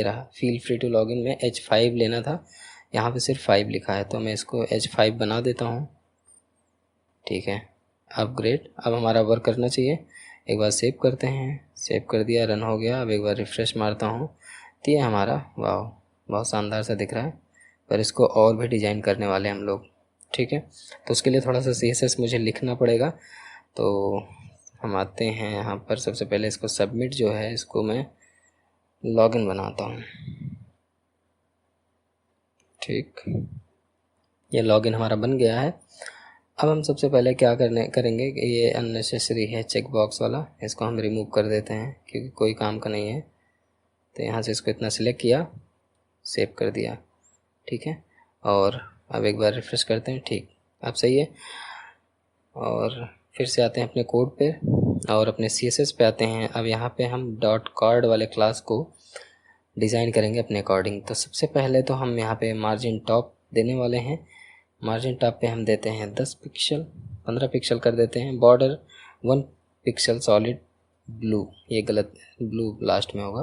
रहा फील फ्री टू लॉगिन में H5 लेना था, यहाँ पे सिर्फ 5 लिखा है, तो मैं इसको H5 बना देता हूँ। ठीक है, अपग्रेड, अब हमारा वर्क करना चाहिए। एक बार सेव करते हैं, सेव कर दिया, रन हो गया। अब एक बार रिफ़्रेश मारता हूँ, तो ये हमारा वाह बहुत शानदार सा दिख रहा है। पर इसको और भी डिज़ाइन करने वाले हम लोग। ठीक है, तो उसके लिए थोड़ा सा CSS मुझे लिखना पड़ेगा। तो हम आते हैं यहाँ पर, सबसे पहले इसको सबमिट जो है इसको मैं लॉगिन बनाता हूँ। ठीक, ये लॉगिन हमारा बन गया है। अब हम सबसे पहले क्या करेंगे कि ये अननेसेसरी है चेक बॉक्स वाला, इसको हम रिमूव कर देते हैं क्योंकि कोई काम का नहीं है। तो यहाँ से इसको इतना सिलेक्ट किया, सेव कर दिया, ठीक है। और अब एक बार रिफ्रेश करते हैं, ठीक, अब सही है। और फिर से आते हैं अपने कोड पे और अपने CSS पे आते हैं। अब यहाँ पे हम डॉट कार्ड वाले क्लास को डिज़ाइन करेंगे अपने अकॉर्डिंग। तो सबसे पहले तो हम यहाँ पे मार्जिन टॉप देने वाले हैं। मार्जिन टॉप पे हम देते हैं 10 पिक्सल, 15 पिक्सल कर देते हैं। बॉर्डर 1 पिक्सल सॉलिड ब्लू, ये गलत, ब्लू लास्ट में होगा,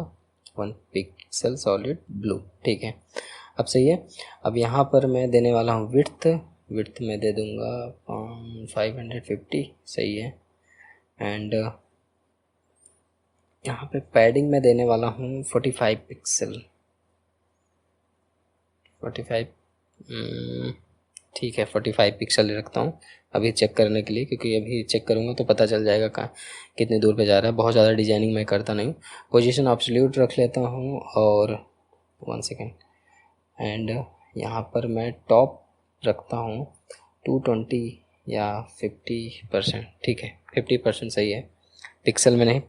1 पिक्सल सॉलिड ब्लू, ठीक है, अब सही है। अब यहाँ पर मैं देने वाला हूँ विड्थ में दे दूँगा 550, सही है। एंड यहाँ पे पैडिंग में देने वाला हूँ 45 पिक्सल, 45, ठीक है, 45 पिक्सल रखता हूँ अभी चेक करने के लिए, क्योंकि अभी चेक करूँगा तो पता चल जाएगा कहाँ कितनी दूर पे जा रहा है। बहुत ज़्यादा डिजाइनिंग मैं करता नहीं। पोजीशन एब्सोल्यूट रख लेता हूँ और 1 सेकेंड, एंड यहाँ पर मैं टॉप रखता हूँ 220 या 50%, ठीक है, 50% सही है, पिक्सल में नहीं,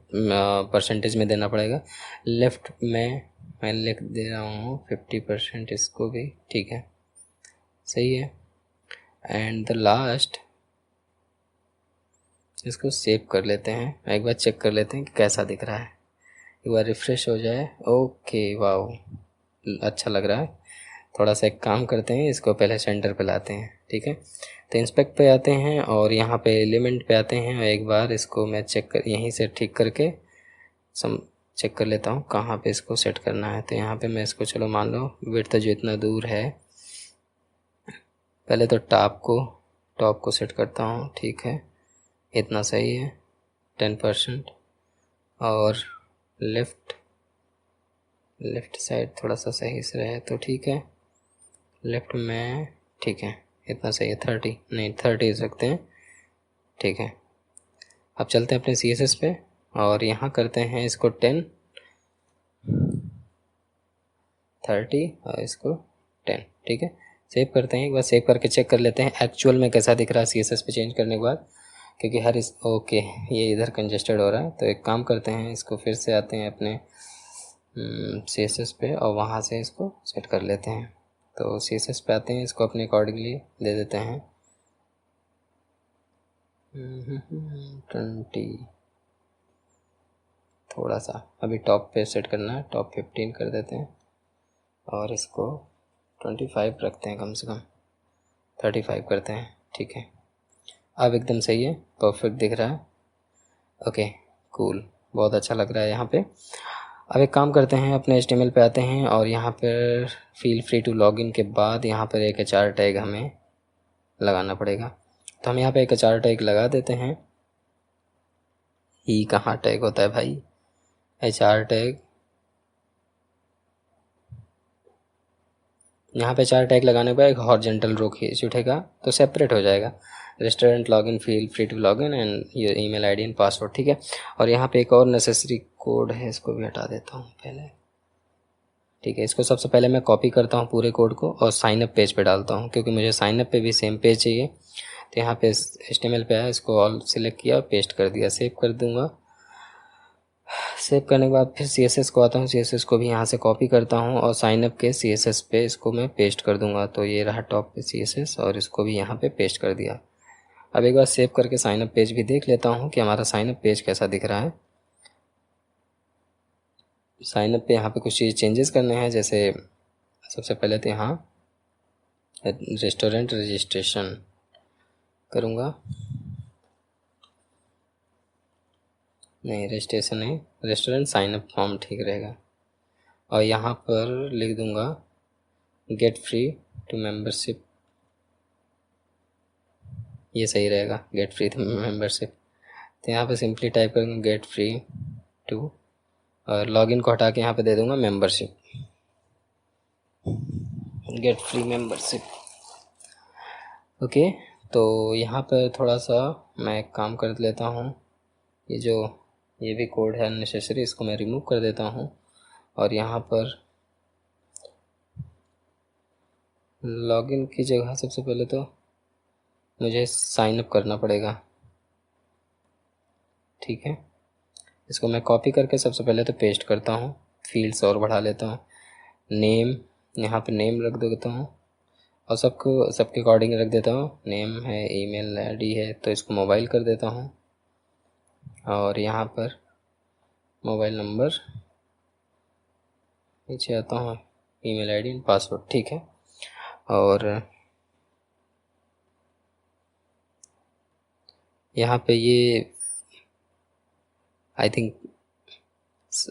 परसेंटेज में देना पड़ेगा। लेफ़्ट में मैं लिख दे रहा हूँ 50% इसको भी, ठीक है, सही है। एंड द लास्ट, इसको सेव कर लेते हैं, एक बार चेक कर लेते हैं कि कैसा दिख रहा है, एक बार रिफ़्रेश हो जाए। ओके, वाओ, अच्छा लग रहा है। थोड़ा सा एक काम करते हैं, इसको पहले सेंटर पे लाते हैं, ठीक है। तो इंस्पेक्ट पे आते हैं और यहाँ पे एलिमेंट पे आते हैं। एक बार इसको मैं यहीं से ठीक करके चेक कर लेता हूँ कहाँ पे इसको सेट करना है। तो यहाँ पे मैं इसको, चलो मान लो विड्थ जो इतना दूर है, पहले तो टॉप को सेट करता हूँ, ठीक है, इतना सही है, 10%। और लेफ़्ट साइड थोड़ा सा सही से रहे तो ठीक है, लेफ़्ट में, ठीक है, इतना सही है, 30 नहीं 30 रखते हैं, ठीक है। अब चलते हैं अपने CSS पे और यहाँ करते हैं इसको 10, 30 और इसको 10, ठीक है। सेव करते हैं, एक बार सेव करके चेक कर लेते हैं एक्चुअल में कैसा दिख रहा है CSS पे चेंज करने के बाद, क्योंकि ओके, ये इधर कंजेस्टेड हो रहा है। तो एक काम करते हैं, इसको फिर से आते हैं अपने CSS पे और वहाँ से इसको सेट कर लेते हैं। तो CSS पे आते हैं, इसको अपने अकॉर्डिंगली दे देते हैं 20, थोड़ा सा अभी टॉप पे सेट करना है, टॉप 15 कर देते हैं और इसको 25 रखते हैं, कम से कम 35 करते हैं, ठीक है। अब एकदम सही है, परफेक्ट दिख रहा है, ओके, कूल, बहुत अच्छा लग रहा है यहाँ पे। अब एक काम करते हैं, अपने HTML पे आते हैं और यहाँ पर फील फ्री टू लॉगिन के बाद यहाँ पर एक HR टैग हमें लगाना पड़ेगा। तो हम यहाँ पे एक HR टैग लगा देते हैं। ही कहाँ टैग होता है भाई, HR टैग, यहाँ पे 4 टैग लगाने के बाद एक हॉरिजॉन्टल रो खींच उठेगा तो सेपरेट हो जाएगा, restaurant login, feel free to login and your email ID and password, ठीक है। और यहाँ पे एक और नेसेसरी कोड है, इसको भी हटा देता हूँ पहले, ठीक है। इसको सबसे पहले मैं कॉपी करता हूँ पूरे कोड को और साइनअप पेज पे डालता हूँ, क्योंकि मुझे साइनअप पे भी सेम पेज चाहिए। तो यहाँ पे HTML पे आया, इसको ऑल सिलेक्ट किया, पेस्ट कर दिया, सेव कर दूँगा। सेव करने के बाद फिर CSS को आता हूँ, CSS को भी यहाँ से कॉपी करता हूँ और साइनअप के CSS पे इसको मैं पेस्ट कर दूँगा। तो ये रहा टॉप पे CSS और इसको भी यहाँ पे पेस्ट कर दिया। अब एक बार सेव करके साइनअप पेज भी देख लेता हूँ कि हमारा साइनअप पेज कैसा दिख रहा है। साइनअप पे यहाँ पे कुछ चीज़ चेंजेस करने हैं, जैसे सबसे पहले तो यहाँ रेस्टोरेंट रजिस्ट्रेशन करूँगा, नहीं रजिस्ट्रेशन नहीं, रेस्टोरेंट साइनअप फॉर्म ठीक रहेगा। और यहाँ पर लिख दूँगा गेट फ्री टू मेंबरशिप, ये सही रहेगा, गेट फ्री टू मेंबरशिप। तो यहाँ पे सिंपली टाइप करूँगा गेट फ्री टू और लॉगिन को हटा के यहाँ पे दे दूँगा membership, gate free membership, okay. तो यहाँ पर थोड़ा सा मैं एक काम कर लेता हूँ, ये भी कोड है अननेसेसरी, इसको मैं रिमूव कर देता हूँ और यहाँ पर लॉगिन की जगह सबसे पहले तो मुझे साइन अप करना पड़ेगा। ठीक है, इसको मैं कॉपी करके सबसे पहले तो पेस्ट करता हूँ, फील्ड्स और बढ़ा लेता हूँ। नेम, यहाँ पे नेम रख देता हूँ और सबके अकॉर्डिंग रख देता हूँ। नेम है, ईमेल आईडी है, तो इसको मोबाइल कर देता हूँ और यहाँ पर मोबाइल नंबर, नीचे आता हूँ, ईमेल आईडी एंड पासवर्ड। ठीक है, और यहाँ पे ये आई थिंक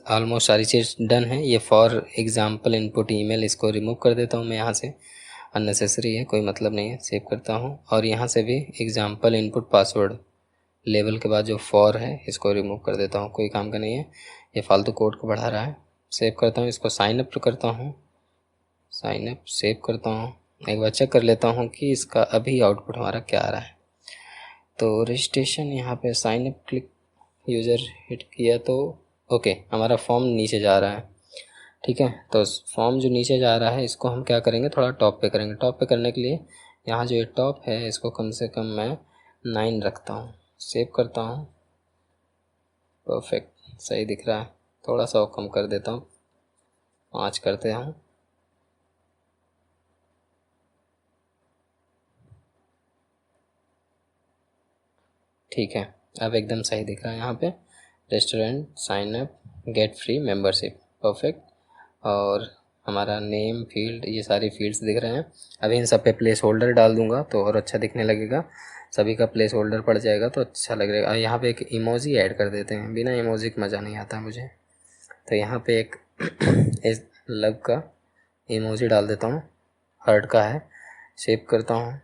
ऑलमोस्ट सारी चीज़ डन है। ये फॉर एग्ज़ाम्पल इनपुट ईमेल, इसको रिमूव कर देता हूँ मैं यहाँ से, अननेसेसरी है, कोई मतलब नहीं है। सेव करता हूँ और यहाँ से भी एग्ज़ाम्पल इनपुट पासवर्ड लेवल के बाद जो फॉर है इसको रिमूव कर देता हूँ, कोई काम का नहीं है, ये फालतू कोड को बढ़ा रहा है। सेव करता हूँ, इसको साइन अप करता हूँ, साइन अप सेव करता हूँ। एक बार चेक कर लेता हूँ कि इसका अभी आउटपुट हमारा क्या आ रहा है। तो रजिस्ट्रेशन, यहाँ पे sign up click, user hit किया तो ओके, हमारा फॉर्म नीचे जा रहा है। ठीक है, तो फॉर्म जो नीचे जा रहा है इसको हम क्या करेंगे, थोड़ा टॉप पे करेंगे। टॉप पे करने के लिए यहाँ जो ये टॉप है इसको कम से कम मैं 9 रखता हूँ। सेव करता हूँ, परफेक्ट, सही दिख रहा है। थोड़ा सा और कम कर देता हूँ, 5 करते हैं। ठीक है, अब एकदम सही दिख रहा है। यहाँ पे restaurant, sign up, get free membership, perfect. और हमारा नेम फील्ड, ये सारी फील्ड्स दिख रहे हैं। अभी इन सब पे प्लेस होल्डर डाल दूंगा तो और अच्छा दिखने लगेगा, सभी का प्लेस होल्डर पड़ जाएगा तो अच्छा लगेगा। और यहाँ पे एक इमोजी ऐड कर देते हैं, बिना इमोजी का मज़ा नहीं आता मुझे। तो यहाँ पे एक इस लव का इमोजी डाल देता हूँ, हार्ट का है। सेव करता हूँ,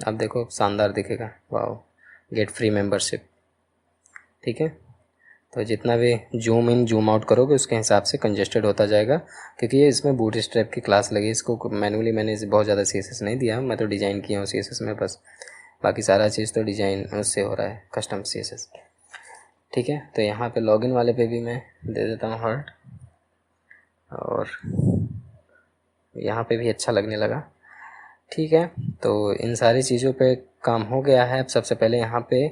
अब देखो शानदार दिखेगा, वाह, गेट फ्री मेंबरशिप। ठीक है, तो जितना भी जूम इन जूम आउट करोगे उसके हिसाब से कंजेस्टेड होता जाएगा, क्योंकि ये इसमें बूटस्ट्रैप की क्लास लगी। इसको मैनुअली मैंने इसे बहुत ज़्यादा CSS नहीं दिया, मैं तो डिज़ाइन किया हूँ CSS में बस, बाकी सारा चीज़ तो डिज़ाइन उससे हो रहा है, कस्टम CSS। ठीक है, तो यहाँ पे लॉगिन वाले पे भी मैं दे देता हूँ हार्ट, और यहाँ पे भी अच्छा लगने लगा। ठीक है, तो इन सारी चीज़ों पे काम हो गया है। अब सबसे पहले यहाँ पे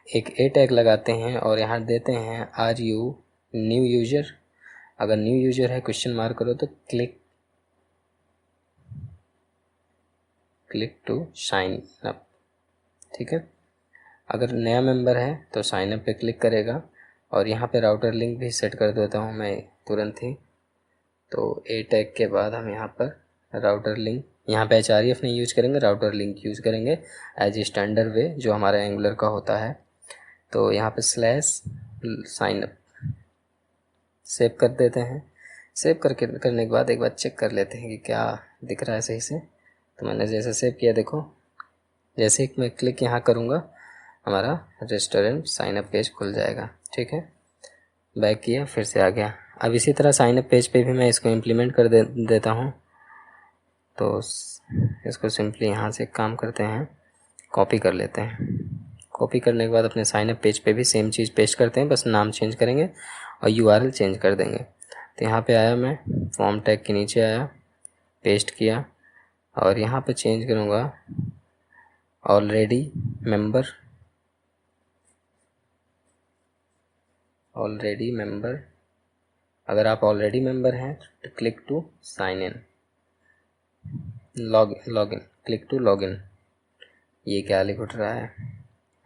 एक ए टैग लगाते हैं और यहाँ देते हैं आर यू न्यू यूज़र। अगर न्यू यूज़र है क्वेश्चन मार्क करो तो क्लिक टू साइन अप। ठीक है, अगर नया मेंबर है तो साइन अप पे क्लिक करेगा और यहाँ पे राउटर लिंक भी सेट कर देता हूँ मैं तुरंत ही। तो ए टैग के बाद हम यहाँ पर राउटर लिंक, यहाँ पे HREF नहीं यूज करेंगे, राउटर लिंक यूज़ करेंगे एज ए स्टैंडर्ड वे जो हमारा एंगुलर का होता है। तो यहाँ पे स्लैश साइन अप सेव कर देते हैं। सेव करने के बाद एक बार चेक कर लेते हैं कि क्या दिख रहा है सही से। तो मैंने जैसे सेव किया, देखो जैसे ही मैं क्लिक यहाँ करूँगा हमारा रेस्टोरेंट साइन अप पेज खुल जाएगा। ठीक है, बैक किया, फिर से आ गया। अब इसी तरह साइन अप पेज पे भी मैं इसको इम्प्लीमेंट कर देता हूँ। तो इसको सिंपली यहाँ से काम करते हैं, कॉपी कर लेते हैं। कॉपी करने के बाद अपने साइन अप पेज पे भी सेम चीज़ पेस्ट करते हैं, बस नाम चेंज करेंगे और URL चेंज कर देंगे। तो यहाँ पे आया, मैं फॉर्म टैग के नीचे आया, पेस्ट किया और यहाँ पे चेंज करूँगा ऑलरेडी मेंबर, अगर आप ऑलरेडी मेंबर हैं तो click to sign in, login, click to login. ये क्या लिख उठ रहा है,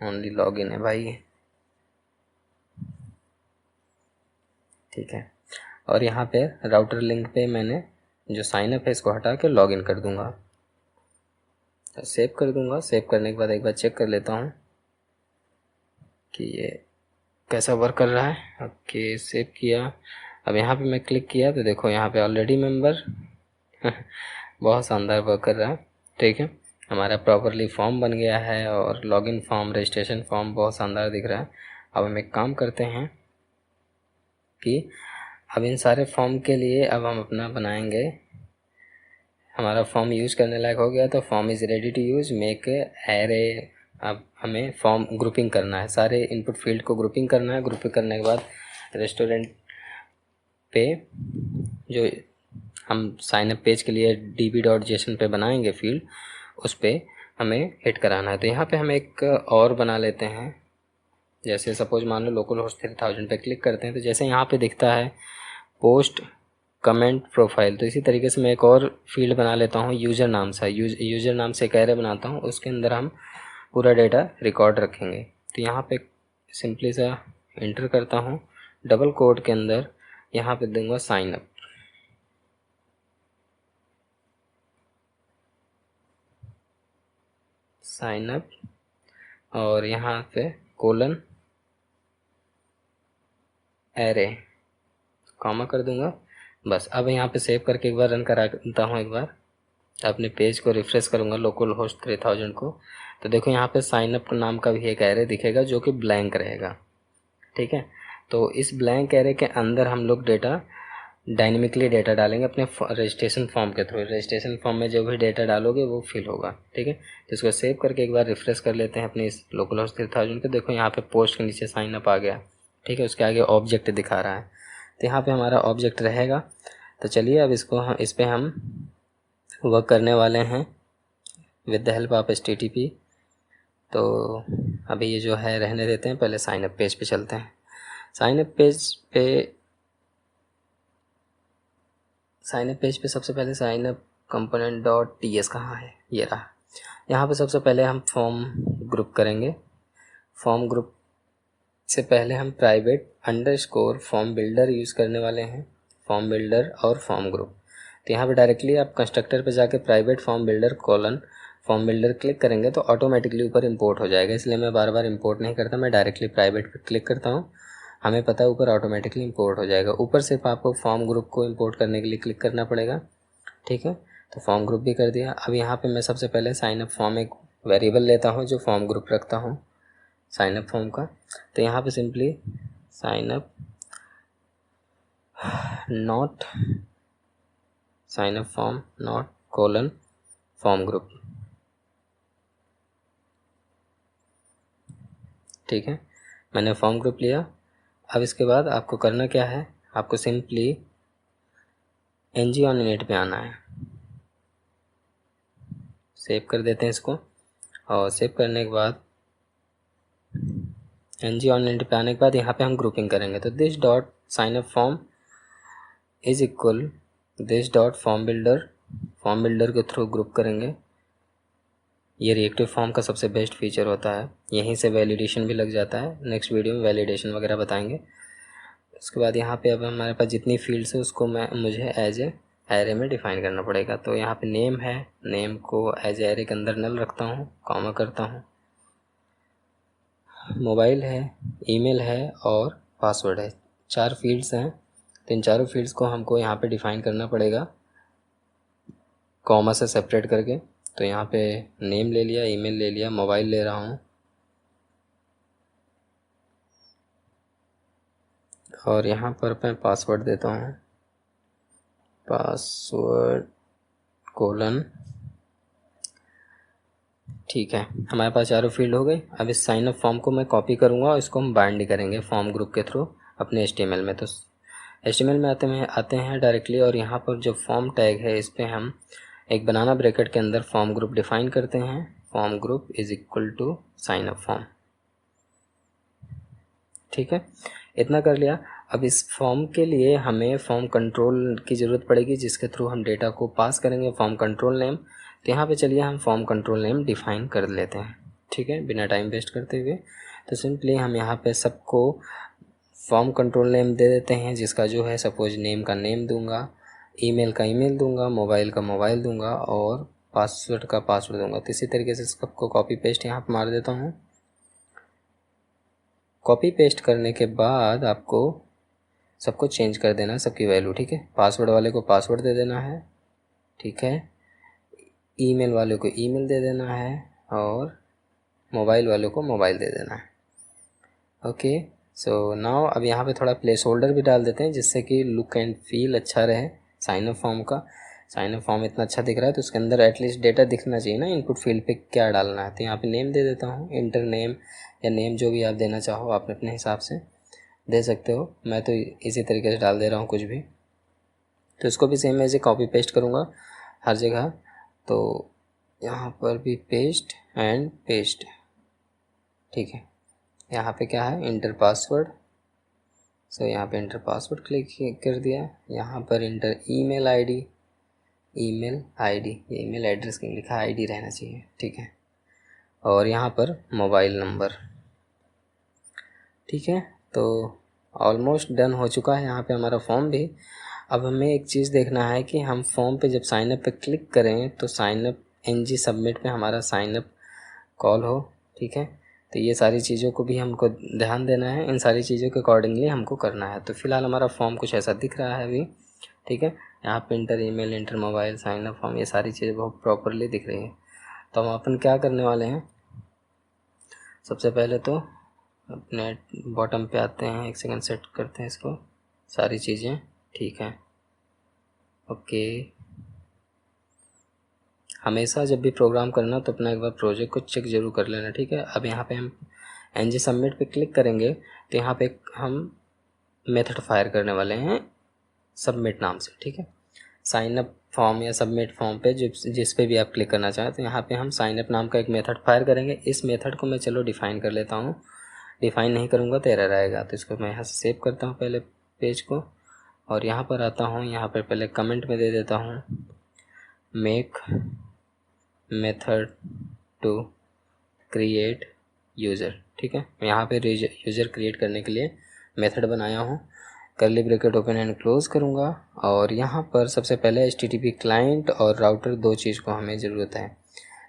ओनली लॉगिन है भाई। ठीक है, और यहाँ पे राउटर लिंक पे मैंने जो साइन अप है इसको हटा के लॉगिन कर दूंगा, तो सेव कर दूंगा। सेव करने के बाद एक बार चेक कर लेता हूँ कि ये कैसा वर्क कर रहा है। ओके, सेव किया। अब यहाँ पे मैं क्लिक किया तो देखो यहाँ पे ऑलरेडी मेंबर बहुत शानदार वर्क कर रहा है। ठीक है, हमारा प्रॉपरली फॉर्म बन गया है और लॉगिन फॉर्म, रजिस्ट्रेशन फॉर्म बहुत शानदार दिख रहा है। अब हम एक काम करते हैं कि अब इन सारे फॉर्म के लिए अब हम अपना बनाएंगे, हमारा फॉर्म यूज़ करने लायक हो गया तो form is ready to use, make array. अब हमें फॉर्म ग्रुपिंग करना है, सारे इनपुट फील्ड को ग्रुपिंग करना है। ग्रुपिंग करने के बाद रेस्टोरेंट पे जो हम साइन अप पेज के लिए db.json पे बनाएंगे फील्ड, उस पर हमें हिट कराना है। तो यहाँ पे हम एक और बना लेते हैं, जैसे सपोज मान लो लोकल होस्ट 3000 पे क्लिक करते हैं तो जैसे यहाँ पे दिखता है पोस्ट कमेंट प्रोफाइल, तो इसी तरीके से मैं एक और फील्ड बना लेता हूँ यूज़र नाम से। यूज़र नाम से एक एरे बनाता हूँ, उसके अंदर हम पूरा डेटा रिकॉर्ड रखेंगे। तो यहाँ पे सिंपली सा इंटर करता हूँ, डबल कोड के अंदर यहाँ पे दूंगा साइन अप, साइन अप, और यहाँ पे कोलन एरे कॉमा कर दूंगा बस। अब यहाँ पे सेव करके एक बार रन कराता हूँ, एक बार अपने पेज को रिफ्रेश करूँगा लोकल होस्ट 3000 को, तो देखो यहाँ पे साइन अप नाम का भी एक एरे दिखेगा जो कि ब्लैंक रहेगा। ठीक है, तो इस ब्लैंक एरे के अंदर हम लोग डेटा डायनेमिकली डेटा डालेंगे अपने रजिस्ट्रेशन फॉर्म के थ्रू। रजिस्ट्रेशन फॉर्म में जो भी डेटा डालोगे वो फिल होगा। ठीक है, तो इसको सेव करके एक बार रिफ्रेश कर लेते हैं अपने इस लोकल होस्ट 3000 को। देखो यहाँ पे पोस्ट के नीचे साइन अप आ गया। ठीक है, उसके आगे ऑब्जेक्ट दिखा रहा है, तो यहाँ पे हमारा ऑब्जेक्ट रहेगा। तो चलिए अब इस पर हम वर्क करने वाले हैं with the help of HTTP। तो अभी ये जो है रहने देते हैं, पहले साइन अप पेज पे चलते हैं। साइन अप पेज पे सबसे पहले sign up component dot ts कहाँ है, ये रहा। यहाँ पे सबसे पहले हम फॉर्म ग्रुप करेंगे। फॉर्म ग्रुप से पहले हम private underscore form builder use करने वाले हैं, फॉर्म बिल्डर और फॉर्म ग्रुप। तो यहाँ पे डायरेक्टली आप कंस्ट्रक्टर पे जाके private form builder colon form builder click करेंगे तो ऑटोमेटिकली ऊपर इंपोर्ट हो जाएगा, इसलिए मैं बार बार इंपोर्ट नहीं करता, मैं डायरेक्टली प्राइवेट पे क्लिक करता हूँ। हमें पता है ऊपर ऑटोमेटिकली इंपोर्ट हो जाएगा। ऊपर सिर्फ आपको फॉर्म ग्रुप को इंपोर्ट करने के लिए क्लिक करना पड़ेगा। ठीक है, तो फॉर्म ग्रुप भी कर दिया। अब यहाँ पे मैं सबसे पहले साइन अप फॉर्म एक वेरिएबल लेता हूँ जो फॉर्म ग्रुप रखता हूँ साइन अप फॉर्म का। तो यहाँ पे simply sign up not sign up form not colon form group. ठीक है, मैंने फॉर्म ग्रुप लिया। अब इसके बाद आपको करना क्या है, आपको सिंपली ng on init पे आना है। सेव कर देते हैं इसको, और सेव करने के बाद ng on init पे आने के बाद यहाँ पे हम ग्रुपिंग करेंगे। तो this dot sign up form is equal this dot form builder के थ्रू ग्रुप करेंगे। ये रिएक्टिव फॉर्म का सबसे बेस्ट फीचर होता है, यहीं से वैलिडेशन भी लग जाता है। नेक्स्ट वीडियो में वैलिडेशन वगैरह बताएंगे। उसके बाद यहाँ पे अब हमारे पास जितनी फील्ड्स है उसको मुझे एज ए एरे में डिफ़ाइन करना पड़ेगा। तो यहाँ पे नेम है, नेम को एज एरे के अंदर नल रखता हूँ, कॉमा करता हूँ। मोबाइल है, ईमेल है और पासवर्ड है, 4 फील्ड्स हैं। तो इन चारों फील्ड्स को हमको यहाँ पे डिफ़ाइन करना पड़ेगा कॉमा से सेपरेट करके। तो यहाँ पे नेम ले लिया, ईमेल ले लिया, मोबाइल ले रहा हूँ, और यहाँ पर मैं पासवर्ड देता हूँ, पासवर्ड कोलन। ठीक है, हमारे पास चारों फील्ड हो गए। अब इस साइन अप फॉर्म को मैं कॉपी करूँगा और इसको हम बाइंड करेंगे फॉर्म ग्रुप के थ्रू अपने HTML में। तो HTML में आते हैं डायरेक्टली, और यहाँ पर जो फॉर्म टैग है इस पर हम एक बनाना ब्रैकेट के अंदर फॉर्म ग्रुप डिफ़ाइन करते हैं। Form group is equal to sign up form. ठीक है, इतना कर लिया। अब इस फॉर्म के लिए हमें फॉर्म कंट्रोल की ज़रूरत पड़ेगी जिसके थ्रू हम डेटा को पास करेंगे, फॉर्म कंट्रोल नेम। तो यहाँ पे चलिए हम फॉर्म कंट्रोल नेम डिफ़ाइन कर लेते हैं। ठीक है, बिना टाइम वेस्ट करते हुए। तो सिंपली हम यहाँ पे सबको फॉर्म कंट्रोल नेम दे देते हैं, जिसका जो है सपोज नेम का नेम दूंगा, ईमेल का ईमेल दूंगा, मोबाइल का मोबाइल दूंगा और पासवर्ड का पासवर्ड दूंगा। तो इसी तरीके से सबको कॉपी पेस्ट यहाँ पर मार देता हूँ। कॉपी पेस्ट करने के बाद आपको सबको चेंज कर देना है, सबकी वैल्यू। ठीक है, पासवर्ड वाले को पासवर्ड दे देना है। ठीक है, ईमेल वाले को ईमेल दे देना है और मोबाइल वाले को मोबाइल दे देना है। ओके, सो नाउ अब यहाँ पे थोड़ा प्लेस होल्डर भी डाल देते हैं जिससे कि लुक एंड फील अच्छा रहे साइन अप फॉर्म का। साइन अप फॉर्म इतना अच्छा दिख रहा है तो उसके अंदर एटलीस्ट डेटा दिखना चाहिए ना, इनपुट फील्ड पे क्या डालना है। तो यहाँ पे नेम दे देता हूँ, इंटर नेम या नेम जो भी आप देना चाहो आप अपने हिसाब से दे सकते हो। मैं तो इसी तरीके से डाल दे रहा हूँ कुछ भी। तो इसको भी सेम ऐसे कॉपी पेस्ट करूँगा हर जगह। तो यहाँ पर भी पेस्ट एंड पेस्ट, ठीक है। यहाँ पे क्या है, इंटर पासवर्ड, सो यहाँ पे इंटर पासवर्ड क्लिक कर दिया। यहाँ पर inter email ID, email ID, email address क्यों लिखा, आईडी रहना चाहिए, ठीक है। और यहाँ पर मोबाइल नंबर, ठीक है। तो ऑलमोस्ट डन हो चुका है यहाँ पे हमारा फॉर्म भी। अब हमें एक चीज़ देखना है कि हम फॉर्म पे जब साइनअप पे क्लिक करें तो साइनअप NG सबमिट पे हमारा साइनअप कॉल हो, ठीक है। तो ये सारी चीज़ों को भी हमको ध्यान देना है, इन सारी चीज़ों के अकॉर्डिंगली हमको करना है। तो फिलहाल हमारा फॉर्म कुछ ऐसा दिख रहा है अभी, ठीक है। यहाँ पे enter email, enter mobile, sign up form, ये सारी चीज़ें बहुत प्रॉपरली दिख रही है। तो हम अपन क्या करने वाले हैं, सबसे पहले तो अपने बॉटम पे आते हैं, एक सेकंड सेट करते हैं इसको, सारी चीज़ें ठीक है, ओके। हमेशा जब भी प्रोग्राम करना तो अपना एक बार प्रोजेक्ट को चेक जरूर कर लेना, ठीक है। अब यहाँ पे हम NG सबमिट पे क्लिक करेंगे तो यहाँ पे हम मेथड फायर करने वाले हैं सबमिट नाम से, ठीक है। साइन अप फॉर्म या सबमिट फॉर्म पे जिस पे भी आप क्लिक करना चाहें तो यहाँ पे हम साइन अप नाम का एक मेथड फायर करेंगे। इस मेथड को मैं चलो डिफ़ाइन कर लेता हूँ, डिफ़ाइन नहीं करूँगा तो एरर आएगा। तो इसको मैं यहाँ से सेव करता हूँ पहले पेज को, और यहाँ पर आता हूँ, यहाँ पर पहले कमेंट में दे देता हूँ make method to create user, ठीक है। मैं यहाँ पे यूज़र क्रिएट करने के लिए मेथड बनाया हूँ, curly bracket open and close करूँगा। और यहाँ पर सबसे पहले HTTP क्लाइंट और राउटर, दो चीज़ को हमें ज़रूरत है।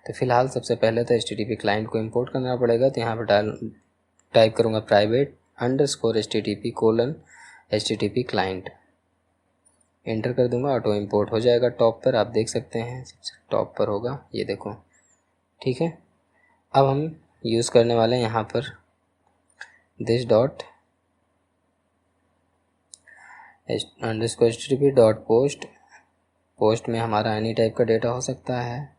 तो फिलहाल सबसे पहले तो HTTP क्लाइंट को इंपोर्ट करना पड़ेगा। तो यहाँ पर टाइप करूँगा private_HTTP:/HTTP क्लाइंट, एंटर कर दूँगा, ऑटो इंपोर्ट हो जाएगा। टॉप पर आप देख सकते हैं, सबसे टॉप पर होगा, ये देखो, ठीक है। अब हम यूज़ करने वाले हैं यहाँ पर this dot HTTP dot post, post में हमारा एनी टाइप का डेटा हो सकता है,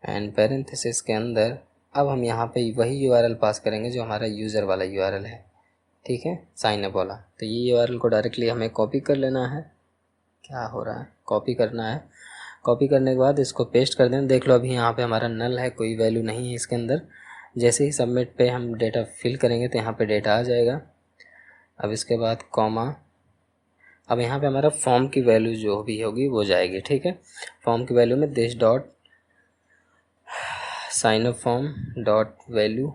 एंड पैरेंथेसिस के अंदर अब हम यहाँ पे वही URL पास करेंगे जो हमारा यूज़र वाला URL है, ठीक है, साइन अप वाला। तो ये URL को डायरेक्टली हमें कॉपी कर लेना है, क्या हो रहा है, कॉपी करना है। कॉपी करने के बाद इसको पेस्ट कर दें। देख लो अभी यहाँ पे हमारा नल है, कोई वैल्यू नहीं है इसके अंदर। जैसे ही सबमिट पे हम डेटा फिल करेंगे तो यहाँ पे डेटा आ जाएगा। अब इसके बाद कॉमा, अब यहाँ पे हमारा फॉर्म की वैल्यू जो भी होगी वो जाएगी, ठीक है। फॉर्म की वैल्यू में this dot sign up form dot value,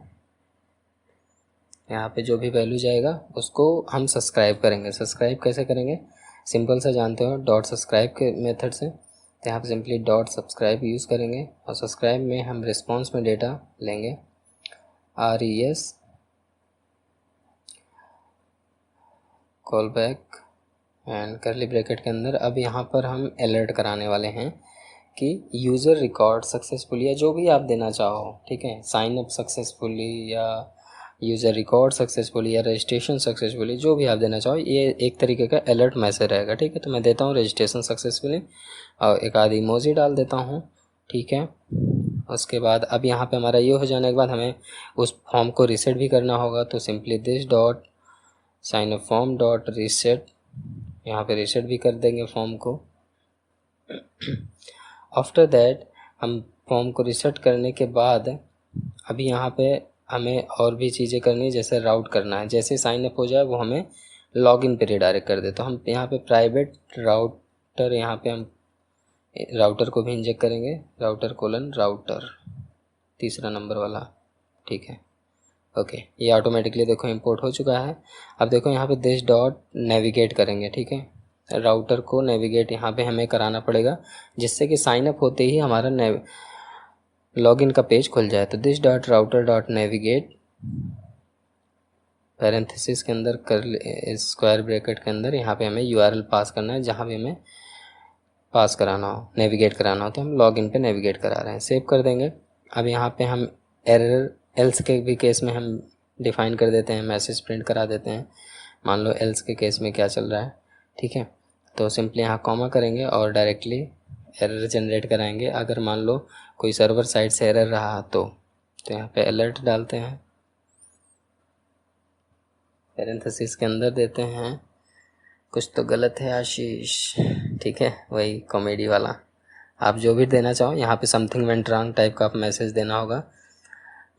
यहाँ पे जो भी वैल्यू जाएगा उसको हम सब्सक्राइब करेंगे। सब्सक्राइब कैसे करेंगे, सिंपल सा जानते हो, डॉट सब्सक्राइब के मेथड से। तो यहाँ पे सिंपली डॉट सब्सक्राइब यूज़ करेंगे, और सब्सक्राइब में हम रिस्पॉन्स में डेटा लेंगे RES कॉल बैक एंड करली ब्रैकेट के अंदर। अब यहाँ पर हम अलर्ट कराने वाले हैं कि यूज़र रिकॉर्ड सक्सेसफुली, या जो भी आप देना चाहो, ठीक है, साइन अप सक्सेसफुली या यूज़र रिकॉर्ड सक्सेसफुली या रजिस्ट्रेशन सक्सेसफुली, जो भी आप देना चाहो, ये एक तरीके का अलर्ट मैसेज रहेगा, ठीक है। तो मैं देता हूँ रजिस्ट्रेशन सक्सेसफुली और एक आधी इमोजी डाल देता हूँ, ठीक है। उसके बाद अब यहाँ पे हमारा ये हो जाने के बाद हमें उस फॉर्म को रीसेट भी करना होगा। तो simply this dot sign up form dot reset, यहाँ पे रीसेट भी कर देंगे फॉर्म को। आफ्टर दैट हम फॉर्म को रीसेट करने के बाद अभी यहाँ पे हमें और भी चीज़ें करनी है, जैसे राउट करना है। जैसे साइन अप हो जाए वो हमें लॉगिन पे रिडायरेक्ट कर दे। तो हम यहाँ पे प्राइवेट राउटर, यहाँ पे हम राउटर को भी इंजेक्ट करेंगे, राउटर:राउटर, तीसरा नंबर वाला, ठीक है, ओके। ये ऑटोमेटिकली देखो इंपोर्ट हो चुका है। अब देखो यहाँ पे दिस डॉट नेविगेट करेंगे, ठीक है, राउटर को नेविगेट यहाँ पे हमें कराना पड़ेगा, जिससे कि साइन अप होते ही हमारा लॉगिन का पेज खुल जाए। तो this dot router dot navigate, parenthesis के अंदर कर स्क्वायर ब्रैकेट के अंदर यहाँ पे हमें URL पास करना है, जहाँ भी हमें पास कराना हो, नेविगेट कराना हो। तो हम लॉगिन पे नेविगेट करा रहे हैं, सेव कर देंगे। अब यहाँ पे हम एरर एल्स के भी केस में हम डिफ़ाइन कर देते हैं, मैसेज प्रिंट करा देते हैं। मान लो एल्स के केस में क्या चल रहा है, ठीक है। तो सिंपली यहाँ कॉमा करेंगे और डायरेक्टली एरर जनरेट कराएंगे। अगर मान लो कोई सर्वर साइड से एरर रहा तो यहाँ पे अलर्ट डालते हैं, पैरेंथेसिस के अंदर देते हैं कुछ तो गलत है आशीष, ठीक है, वही कॉमेडी वाला, आप जो भी देना चाहो, यहाँ पे समथिंग वेंट रॉन्ग टाइप का आप मैसेज देना होगा।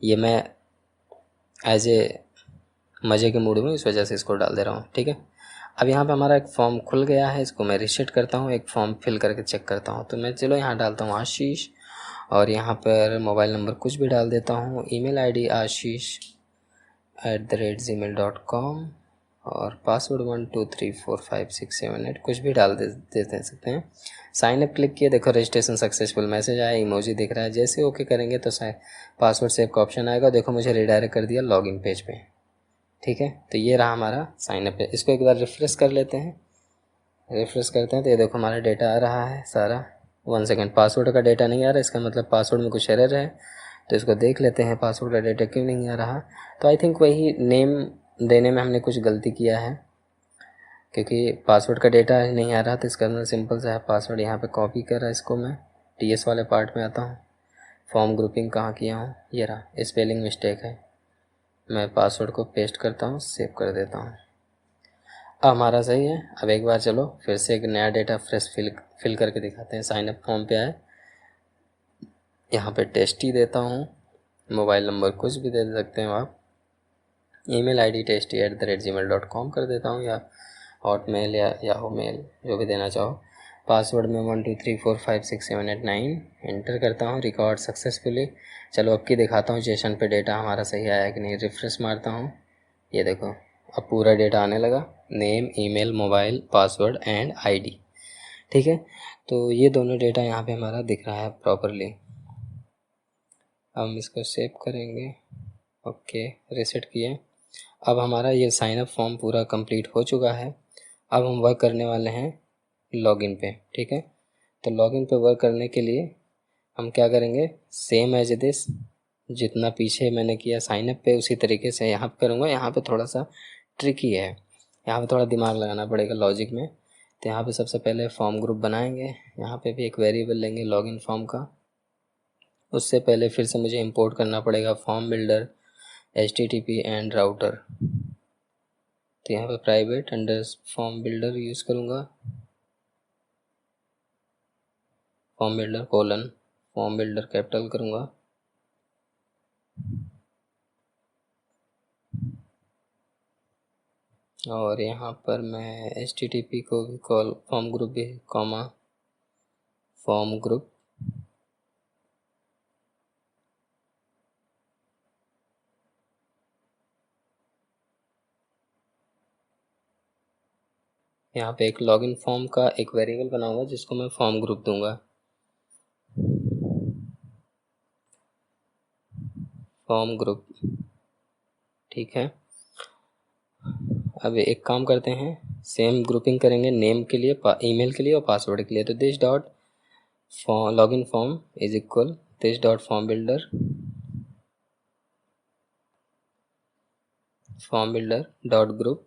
ये मैं एज ए मज़े के मूड में इस वजह से इसको डाल दे रहा हूँ, ठीक है। अब यहाँ पे हमारा एक फॉर्म खुल गया है, इसको मैं रीसेट करता हूँ, एक फॉर्म फिल करके चेक करता हूँ। तो मैं चलो यहाँ डालता हूँ आशीष, और यहाँ पर मोबाइल नंबर कुछ भी डाल देता हूँ, ईमेल आईडी ashish@gmail.com, और पासवर्ड 12345678 कुछ भी डाल दे सकते हैं। साइन अप क्लिक किए, देखो रजिस्ट्रेशन सक्सेसफुल मैसेज आया, इमोजी दिख रहा है। जैसे ओके करेंगे तो पासवर्ड सेव का ऑप्शन आएगा, देखो मुझे रिडायरेक्ट कर दिया लॉगिन पेज पे, ठीक है। तो ये रहा हमारा साइन अप है। इसको एक बार रिफ्रेश कर लेते हैं, रिफ्रेश करते हैं तो ये देखो हमारा डेटा आ रहा है सारा। 1 सेकेंड, पासवर्ड का डेटा नहीं आ रहा, इसका मतलब पासवर्ड में कुछ एरर है। तो इसको देख लेते हैं पासवर्ड का डेटा क्यों नहीं आ रहा। तो आई थिंक वही नेम देने में हमने कुछ गलती किया है, क्योंकि पासवर्ड का डेटा नहीं आ रहा। तो इसका अंदर सिंपल सा है पासवर्ड, यहाँ पे कॉपी करा, इसको मैं TS वाले पार्ट में आता हूँ। फॉर्म ग्रुपिंग कहाँ किया हूँ, ये रहा, स्पेलिंग मिस्टेक है। मैं पासवर्ड को पेस्ट करता हूँ, सेव कर देता हूँ। अब हमारा सही है। अब एक बार चलो फिर से एक नया डेटा फ्रेश फिल करके दिखाते हैं। साइन अप फॉर्म पे आए, यहाँ पे टेस्टी देता हूँ, मोबाइल नंबर कुछ भी दे सकते हो आप, ईमेल आईडी tasty@gmail.com कर देता हूँ, या हॉटमेल या याहू मेल जो भी देना चाहो। पासवर्ड में 12345678 एंटर करता हूँ, रिकॉर्ड सक्सेसफुली। चलो अब की दिखाता हूँ सेशन पे डेटा हमारा सही आया कि नहीं। रिफ्रेश मारता हूँ, ये देखो अब पूरा डेटा आने लगा, name, email, mobile, password and ID, ठीक है। तो ये दोनों डेटा यहाँ पे हमारा दिख रहा है प्रॉपरली। हम इसको सेव करेंगे, ओके, रीसेट किए। अब हमारा ये साइन अप फॉर्म पूरा कंप्लीट हो चुका है। अब हम वर्क करने वाले हैं लॉगिन पे, ठीक है। तो लॉगिन पे वर्क करने के लिए हम क्या करेंगे, सेम एज दिस, जितना पीछे मैंने किया साइन अप पे उसी तरीके से यहाँ पे करूँगा। यहाँ पे थोड़ा सा ट्रिकी है, यहाँ पे थोड़ा दिमाग लगाना पड़ेगा लॉजिक में। तो यहाँ पे सबसे पहले फॉर्म ग्रुप बनाएंगे, यहाँ पे भी एक वेरिएबल लेंगे लॉगिन फॉर्म का। उससे पहले फिर से मुझे इंपोर्ट करना पड़ेगा form builder, HTTP and router. तो यहाँ पे private under form builder use करूँगा, form builder colon form builder capital करूँगा, और यहाँ पर मैं HTTP को भी कॉल फॉर्म ग्रुप भी कॉमा फॉर्म ग्रुप, यहाँ पे एक लॉगिन फॉर्म का एक वेरिएबल बनाऊंगा जिसको मैं फॉर्म ग्रुप दूंगा, फॉर्म ग्रुप, ठीक है। अब एक काम करते हैं, सेम ग्रुपिंग करेंगे नेम के लिए, ईमेल के लिए और पासवर्ड के लिए। तो this dot login form is equal this dot form builder dot group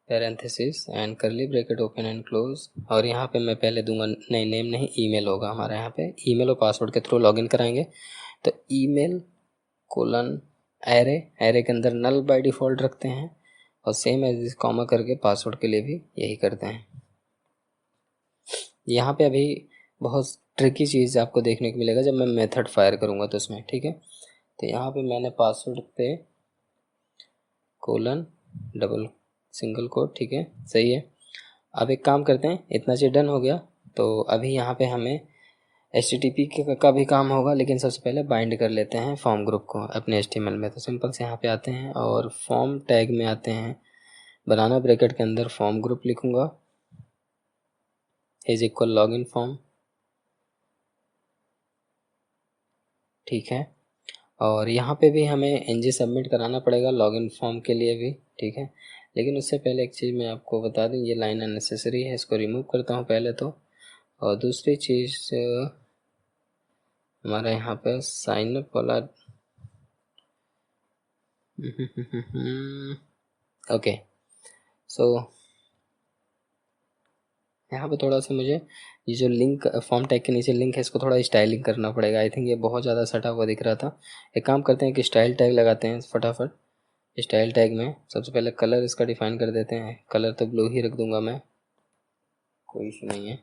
parenthesis and करली ब्रैकेट ओपन एंड क्लोज। और यहाँ पे मैं पहले दूंगा, नहीं नेम नहीं, ईमेल होगा हमारा। यहाँ पे ईमेल और पासवर्ड के थ्रू लॉगिन कराएंगे। तो ईमेल कोलन एरे, एरे के अंदर नल बाय डिफ़ॉल्ट रखते हैं, और सेम एज कॉमा करके पासवर्ड के लिए भी यही करते हैं। यहाँ पे अभी बहुत ट्रिकी चीज़ आपको देखने को मिलेगा जब मैं मेथड फायर करूँगा तो उसमें, ठीक है। तो यहाँ पे मैंने पासवर्ड पे कोलन डबल सिंगल कोट, ठीक है, सही है। अब एक काम करते हैं, इतना चीज़ डन हो गया। तो अभी यहाँ पे हमें HTTP का भी काम होगा, लेकिन सबसे पहले बाइंड कर लेते हैं फॉर्म ग्रुप को अपने HTML में। तो सिंपल से यहाँ पे आते हैं और फॉर्म टैग में आते हैं, बनाना ब्रैकेट के अंदर फॉर्म ग्रुप लिखूँगा इज इक्वल लॉगिन फॉर्म, ठीक है। और यहाँ पे भी हमें NG सबमिट कराना पड़ेगा लॉगिन फॉर्म के लिए भी, ठीक है। लेकिन उससे पहले एक चीज़ मैं आपको बता दूँ, ये लाइन अननेसेसरी है, इसको रिमूव करता हूँ पहले तो। और दूसरी चीज़ हमारा यहाँ पे साइन अप वाला ओके। सो यहाँ पे थोड़ा सा मुझे ये जो लिंक फॉर्म टैग के नीचे लिंक है इसको थोड़ा स्टाइलिंग करना पड़ेगा। आई थिंक ये बहुत ज़्यादा सटा हुआ दिख रहा था। एक काम करते हैं कि स्टाइल टैग लगाते हैं फटाफट। स्टाइल टैग में सबसे पहले कलर इसका डिफाइन कर देते हैं, कलर तो ब्लू ही रख दूंगा मैं, कोई इशू नहीं है।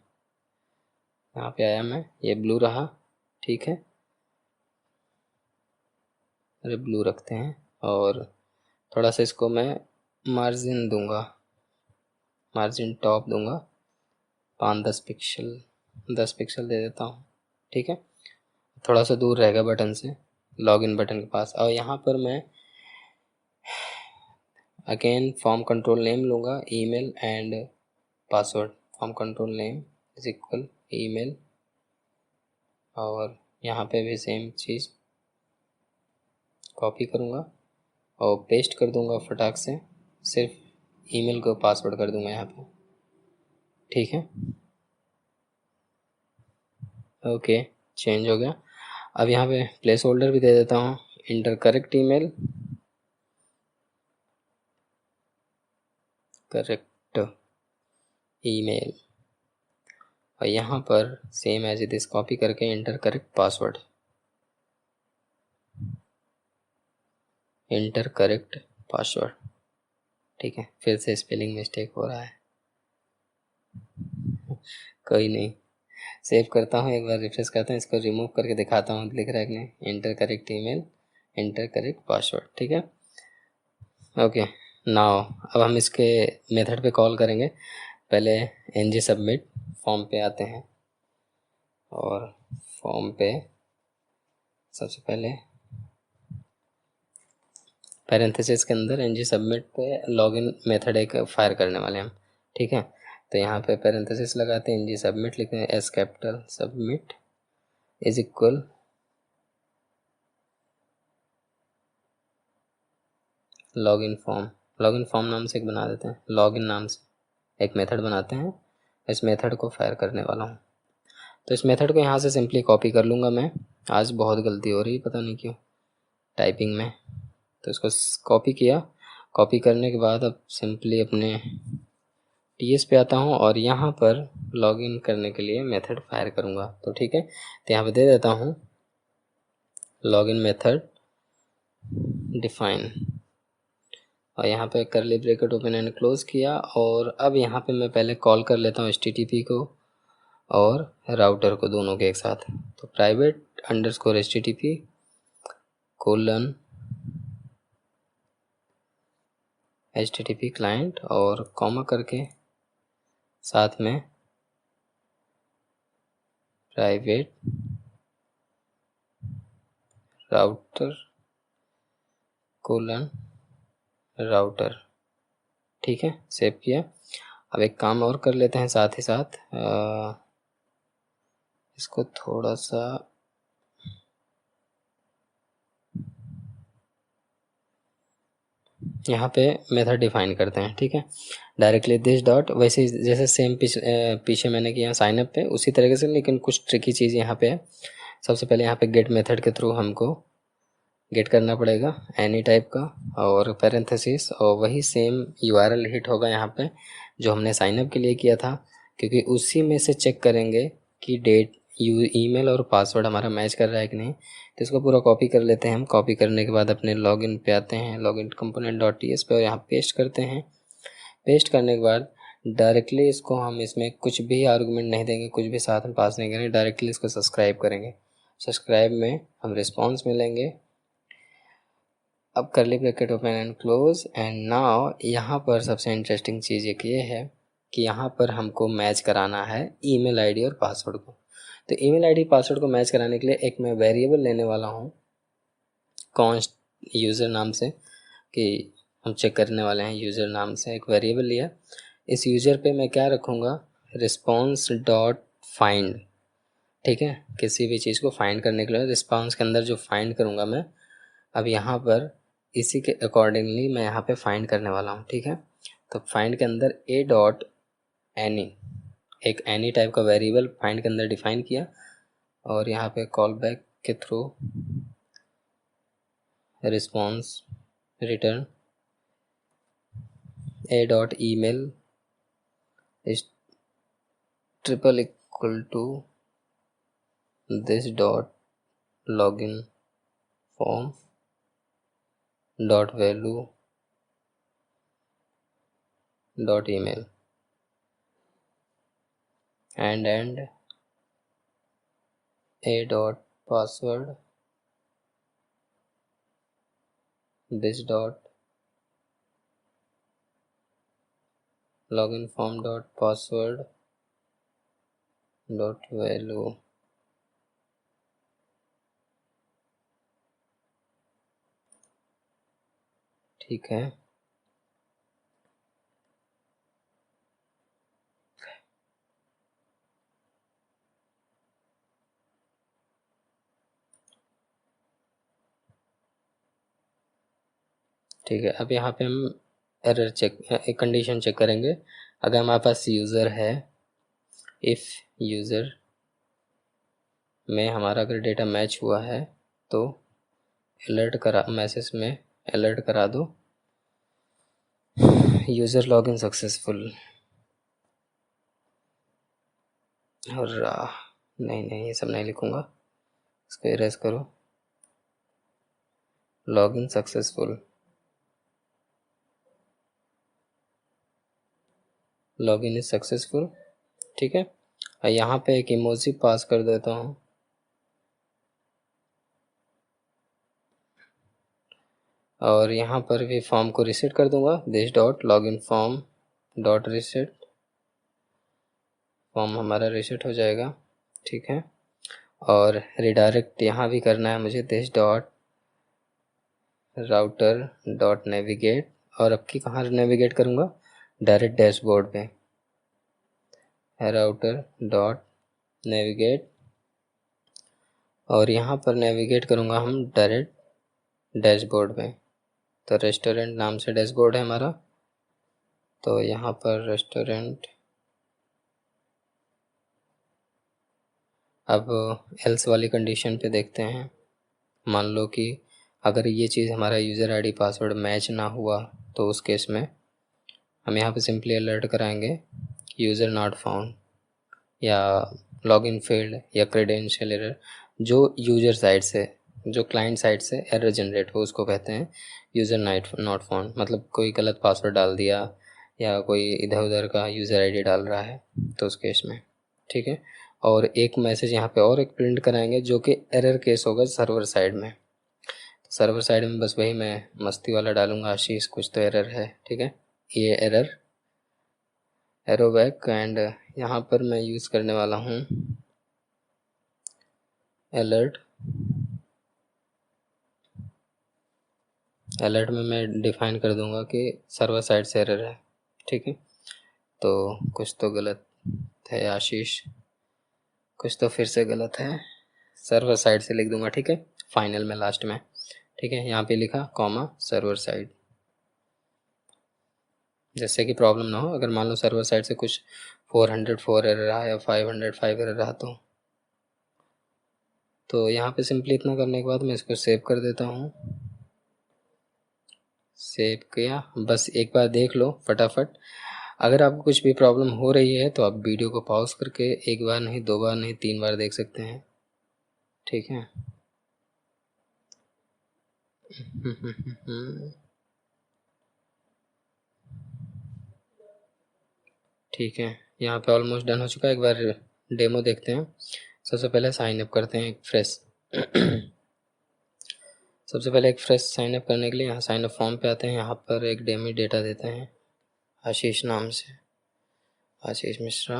यहाँ पे आया मैं, ये ब्लू रहा, ठीक है। अरे ब्लू रखते हैं और थोड़ा सा इसको मैं मार्जिन दूंगा, मार्जिन टॉप दूंगा 5-10 पिक्सल, 10 पिक्सल दे देता हूँ, ठीक है। थोड़ा सा दूर रहेगा बटन से, लॉगिन बटन के पास। और यहाँ पर मैं अगेन फॉर्म कंट्रोल नेम लूँगा, email and password. Form control name is equal email, और यहाँ पे भी सेम चीज़ कॉपी करूँगा और पेस्ट कर दूँगा फटाक से, सिर्फ ईमेल को पासवर्ड कर दूँगा यहाँ पे, ठीक है। ओके, चेंज हो गया। अब यहाँ पे प्लेस होल्डर भी दे देता हूँ, enter correct email, correct email, और यहाँ पर same as it is copy करके enter correct password, enter correct password, ठीक है। फिर से स्पेलिंग मिस्टेक हो रहा है, कोई नहीं, सेव करता हूँ, एक बार रिफ्रेश करता हूँ, इसको रिमूव करके दिखाता हूँ लिख रहा है कि नहीं। Inter correct email, inter correct password, ठीक है। ओके, नाउ अब हम इसके मेथड पे कॉल करेंगे। पहले ng सबमिट फॉर्म पे आते हैं, और फॉर्म पे सबसे पहले पैरेंथेसिस के अंदर ng सबमिट पे लॉगिन मेथड एक फायर करने वाले हम, ठीक है। तो यहाँ पे पैरेंथेसिस लगाते हैं, ng सबमिट लिखते हैं, S capital submit is equal login form. Login form नाम से एक बना देते हैं, लॉगिन नाम से एक मेथड बनाते हैं, इस मेथड को फायर करने वाला हूँ। तो इस मेथड को यहाँ से सिंपली कॉपी कर लूँगा मैं। आज बहुत गलती हो रही है, पता नहीं क्यों टाइपिंग में। तो इसको कॉपी किया, कॉपी करने के बाद अब सिंपली अपने टीएस पे आता हूँ और यहाँ पर लॉगिन करने के लिए मेथड फायर करूँगा। तो ठीक है, तो यहाँ पे दे देता हूँ लॉगिन मेथड डिफाइन, और यहाँ पे करली ब्रैकेट ओपन एंड क्लोज किया। और अब यहाँ पे मैं पहले कॉल कर लेता हूँ HTTP को और राउटर को, दोनों के एक साथ। तो private underscore HTTP colon HTTP client और कॉमा करके साथ में प्राइवेट राउटर कोलन राउटर, ठीक है, सेव किया। अब एक काम और कर लेते हैं साथ ही साथ, इसको थोड़ा सा यहाँ पे मेथड डिफाइन करते हैं, ठीक है। डायरेक्टली दिस डॉट, वैसे जैसे सेम पीछे मैंने किया साइन अप पे उसी तरीके से, लेकिन कुछ ट्रिकी चीज़ यहाँ पे है। सबसे पहले यहाँ पे गेट मेथड के थ्रू हमको गेट करना पड़ेगा एनी टाइप का, और पैरेंथेसिस, और वही सेम URL हिट होगा यहाँ पे जो हमने साइन अप के लिए किया था, क्योंकि उसी में से चेक करेंगे कि डेट ईमेल और पासवर्ड हमारा मैच कर रहा है कि नहीं। तो इसको पूरा कॉपी कर लेते हैं हम। कॉपी करने के बाद अपने लॉगिन पे आते हैं, login component dot T S पे, और यहाँ पेस्ट करते हैं। पेस्ट करने के बाद डायरेक्टली इसको हम इसमें कुछ भी आर्गुमेंट नहीं देंगे, कुछ भी साथ में पास नहीं करेंगे, डायरेक्टली इसको सब्सक्राइब करेंगे। सब्सक्राइब में हम रिस्पॉन्स मिलेंगे। अब करली bracket open and close, and now यहाँ पर सबसे इंटरेस्टिंग चीज़ एक ये है कि यहाँ पर हमको मैच कराना है ईमेल आईडी और पासवर्ड को। तो ईमेल आईडी पासवर्ड को मैच कराने के लिए एक मैं वेरिएबल लेने वाला हूँ कॉन्स्ट यूज़र नाम से, कि हम चेक करने वाले हैं यूज़र नाम से एक वेरिएबल लिया। इस यूज़र पे मैं क्या रखूँगा, रिस्पॉन्स डॉट फाइंड, ठीक है। किसी भी चीज़ को फाइंड करने के लिए रिस्पॉन्स के अंदर जो फाइंड करूँगा मैं, अब यहाँ पर इसी के अकॉर्डिंगली मैं यहाँ पे फाइंड करने वाला हूँ, ठीक है। तो फाइंड के अंदर ए डॉट एनी, एक एनी टाइप का वेरिएबल फाइंड के अंदर डिफाइन किया, और यहाँ पे कॉल बैक के through response return a dot email is triple equal to this dot login form dot value dot email and a dot password, this dot login form dot password dot value। ठीक है, ठीक है। अब यहाँ पे हम error check, एक condition check करेंगे। अगर हमारे पास यूज़र है, इफ़ यूज़र में हमारा अगर डेटा मैच हुआ है तो अलर्ट करा, मैसेज में अलर्ट करा दो यूज़र लॉगिन सक्सेसफुल। और नहीं ये सब नहीं लिखूँगा, इसको इरेज करो। Login successful, login is successful. ठीक है, और यहाँ पे एक इमोजी पास कर देता हूँ। और यहाँ पर भी फॉर्म को रिसेट कर दूंगा, this dot login form dot reset, form हमारा रिसेट हो जाएगा। ठीक है, और रिडायरेक्ट यहाँ भी करना है मुझे, this dot router dot navigate, और अब की कहाँ नेविगेट करूँगा, डायरेक्ट डैशबोर्ड पे, राउटर डॉट नेविगेट, और यहाँ पर नेविगेट करूँगा हम डायरेक्ट डैशबोर्ड पे। तो रेस्टोरेंट नाम से डैशबोर्ड है हमारा, तो यहाँ पर रेस्टोरेंट। अब एल्स वाली कंडीशन पे देखते हैं। मान लो कि अगर ये चीज़ हमारा यूज़र आईडी पासवर्ड मैच ना हुआ तो उस केस में हम यहाँ पे सिंपली अलर्ट कराएंगे यूज़र नॉट फाउंड, या लॉगिन फेल्ड, या क्रेडेंशियल एरर। जो यूज़र साइड से, जो क्लाइंट साइड से एरर जनरेट हो उसको कहते हैं यूज़र नॉट फाउंड। मतलब कोई गलत पासवर्ड डाल दिया या कोई इधर उधर का यूज़र आईडी डाल रहा है तो उस केस में। ठीक है, और एक मैसेज यहाँ पे और एक प्रिंट कराएंगे जो कि एरर केस होगा सर्वर साइड में। तो सर्वर साइड में बस वही मैं मस्ती वाला डालूंगा, आशीष कुछ तो एरर है। ठीक है, ये एरर एरो बैक, एंड यहाँ पर मैं यूज़ करने वाला हूँ अलर्ट। अलर्ट में मैं डिफाइन कर दूंगा कि सर्वर साइड से एरर है। ठीक है, तो कुछ तो गलत है आशीष, कुछ तो फिर से गलत है, सर्वर साइड से लिख दूंगा। ठीक है, फाइनल में लास्ट में। ठीक है, यहाँ पे लिखा कॉमा सर्वर साइड, जैसे कि प्रॉब्लम ना हो। अगर मान लो सर्वर साइड से कुछ 404 एरर रहा या 505 एरर रहा तो यहाँ पे सिंपली इतना करने के बाद मैं इसको सेव कर देता हूँ। सेव किया, बस एक बार देख लो फटाफट। अगर आपको कुछ भी प्रॉब्लम हो रही है तो आप वीडियो को पॉज करके एक बार नहीं, दो बार नहीं, 3 बार देख सकते हैं। ठीक है ठीक है, यहाँ पे ऑलमोस्ट डन हो चुका है। एक बार डेमो देखते हैं। सबसे पहले साइन अप करते हैं एक फ्रेश सबसे पहले एक फ्रेश साइन अप करने के लिए यहाँ साइन अप फॉर्म पे आते हैं। यहाँ पर एक डेमी डेटा देते हैं आशीष नाम से, Ashish Mishra,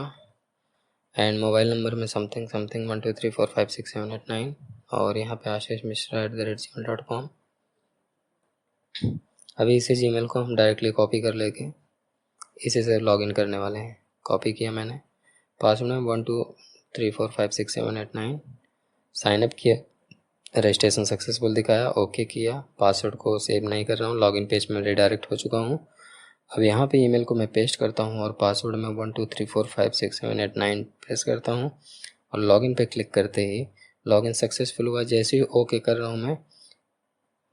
and mobile number में समथिंग समथिंग 12345678 9, और यहाँ पे आशीष मिश्रा @gmail.com। अभी इसी जीमेल को हम डायरेक्टली कॉपी कर लेके इसी से लॉगिन करने वाले हैं। कॉपी किया मैंने, पासवर्ड में 12345678 9, साइनअप किया, रजिस्ट्रेशन सक्सेसफुल दिखाया, ओके किया, पासवर्ड को सेव नहीं कर रहा हूँ, लॉगिन पेज में रिडायरेक्ट हो चुका हूँ। अब यहाँ पे ईमेल को मैं पेस्ट करता हूँ और पासवर्ड में 12345678 9 प्रेस करता हूँ, और लॉगिन पे क्लिक करते ही लॉगिन सक्सेसफुल हुआ। जैसे ही ओके कर रहा हूँ मैं,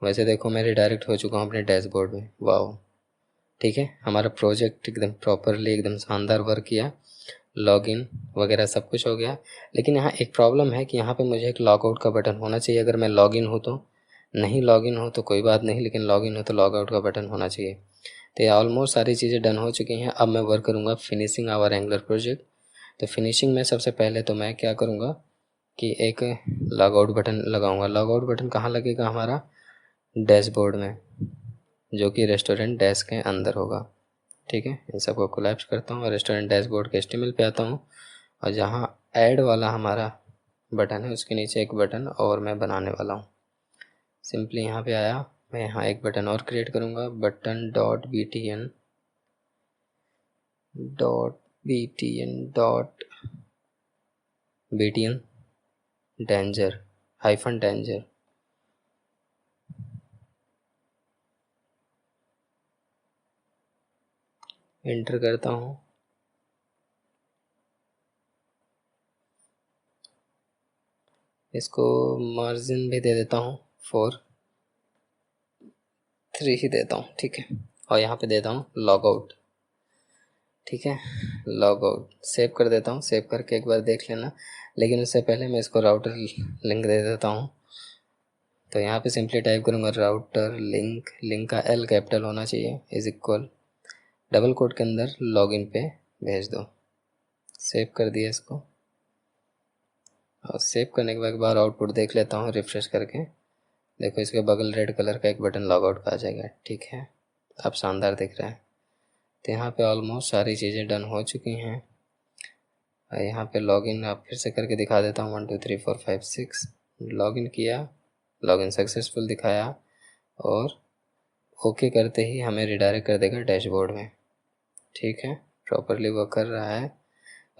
वैसे देखो मैं रिडायरेक्ट हो चुका हूँ अपने डैशबोर्ड में। वाह, ठीक है, हमारा प्रोजेक्ट एकदम प्रॉपरली, एकदम शानदार वर्क किया, लॉगिन वगैरह सब कुछ हो गया। लेकिन यहाँ एक प्रॉब्लम है कि यहाँ पे मुझे एक लॉगआउट का बटन होना चाहिए। अगर मैं लॉगिन हूँ तो, नहीं लॉगिन हो तो कोई बात नहीं, लेकिन लॉगिन हो तो लॉगआउट का बटन होना चाहिए। तो ये ऑलमोस्ट सारी चीज़ें डन हो चुकी हैं। अब मैं वर्क करूँगा फिनिशिंग आवर एंगुलर प्रोजेक्ट। तो फिनिशिंग में सबसे पहले तो मैं क्या करूँगा, कि एक लॉग आउट बटन लगाऊंगा। लॉग आउट बटन कहाँ लगेगा? हमारा डैशबोर्ड में, जो कि रेस्टोरेंट डैश के अंदर होगा। ठीक है, इन सबको कोलैप्स करता हूँ और रेस्टोरेंट डैशबोर्ड के HTML पे आता हूँ और जहाँ ऐड वाला हमारा बटन है उसके नीचे एक बटन और मैं बनाने वाला हूँ। सिंपली यहाँ पे आया, मैं यहाँ एक बटन और क्रिएट करूँगा, button dot btn danger -danger. Enter करता हूँ। इसको मार्जिन भी दे देता हूँ 4:3 ही देता हूँ। ठीक है, और यहाँ पे देता हूँ लॉग आउट। ठीक है, लॉग आउट सेव कर देता हूँ। सेव करके एक बार देख लेना, लेकिन उससे पहले मैं इसको राउटर लिंक दे देता हूँ। तो यहाँ पे सिंपली टाइप करूँगा राउटर लिंक, लिंक का L कैपिटल होना चाहिए, इज इक्वल डबल कोट के अंदर लॉगिन पे भेज दो। सेव कर दिया इसको, और सेव करने के बाद एक बार आउटपुट देख लेता हूँ रिफ्रेश करके। देखो इसके बगल रेड कलर का एक बटन लॉग आउट का आ जाएगा। ठीक है, अब शानदार दिख रहा है। तो यहाँ पे ऑलमोस्ट सारी चीज़ें डन हो चुकी हैं। यहाँ पे लॉगिन आप फिर से करके दिखा देता हूँ। 1 2 3 4 5 6 लॉगिन किया, लॉगिन सक्सेसफुल दिखाया, और ओके करते ही हमें रिडायरेक्ट कर देगा डैशबोर्ड में। ठीक है, प्रॉपरली वर्क कर रहा है।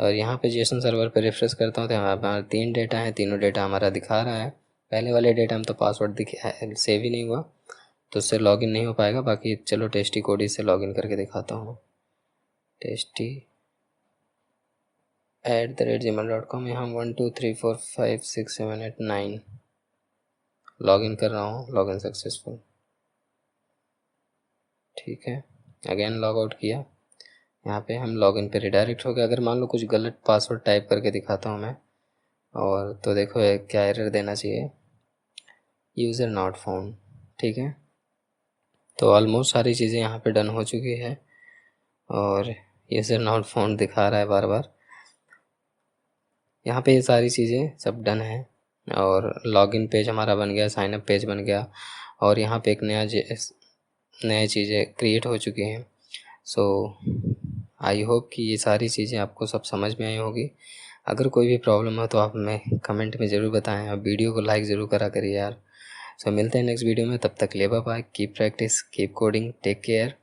और यहाँ पे जेसन सर्वर पे रिफ्रेश करता हूँ तो हमारा 3 डेटा है, तीनों डेटा हमारा दिखा रहा है। पहले वाले डेटा में तो पासवर्ड सेव ही नहीं हुआ, तो उससे लॉगिन नहीं हो पाएगा। बाकी चलो टेस्टी कोडी से लॉगिन करके दिखाता हूँ। tasty@gmail.com, यहाँ 1 2 3 4 5 6 7 8 9 लॉगिन कर रहा हूँ, लॉगिन सक्सेसफुल। ठीक है, अगेन लॉग आउट किया, यहाँ पे हम लॉगिन पे रिडायरेक्ट हो गए। अगर मान लो कुछ गलत पासवर्ड टाइप करके दिखाता हूँ मैं, और तो देखो क्या एरर देना चाहिए, यूज़र नॉट फाउंड। ठीक है, तो ऑलमोस्ट सारी चीज़ें यहाँ पे डन हो चुकी है और यूज़र नॉट फाउंड दिखा रहा है बार बार। यहाँ पे ये सारी चीज़ें सब डन है और लॉगिन पेज हमारा बन गया, साइन अप पेज बन गया, और यहाँ पे एक नया चीज़ें क्रिएट हो चुकी हैं। सो आई होप कि ये सारी चीज़ें आपको सब समझ में आई होगी। अगर कोई भी प्रॉब्लम हो तो आप हमें कमेंट में ज़रूर बताएं, और वीडियो को लाइक ज़रूर करा करिए यार। सो मिलते हैं नेक्स्ट वीडियो में, तब तक ले bye, keep practice, keep coding, take care.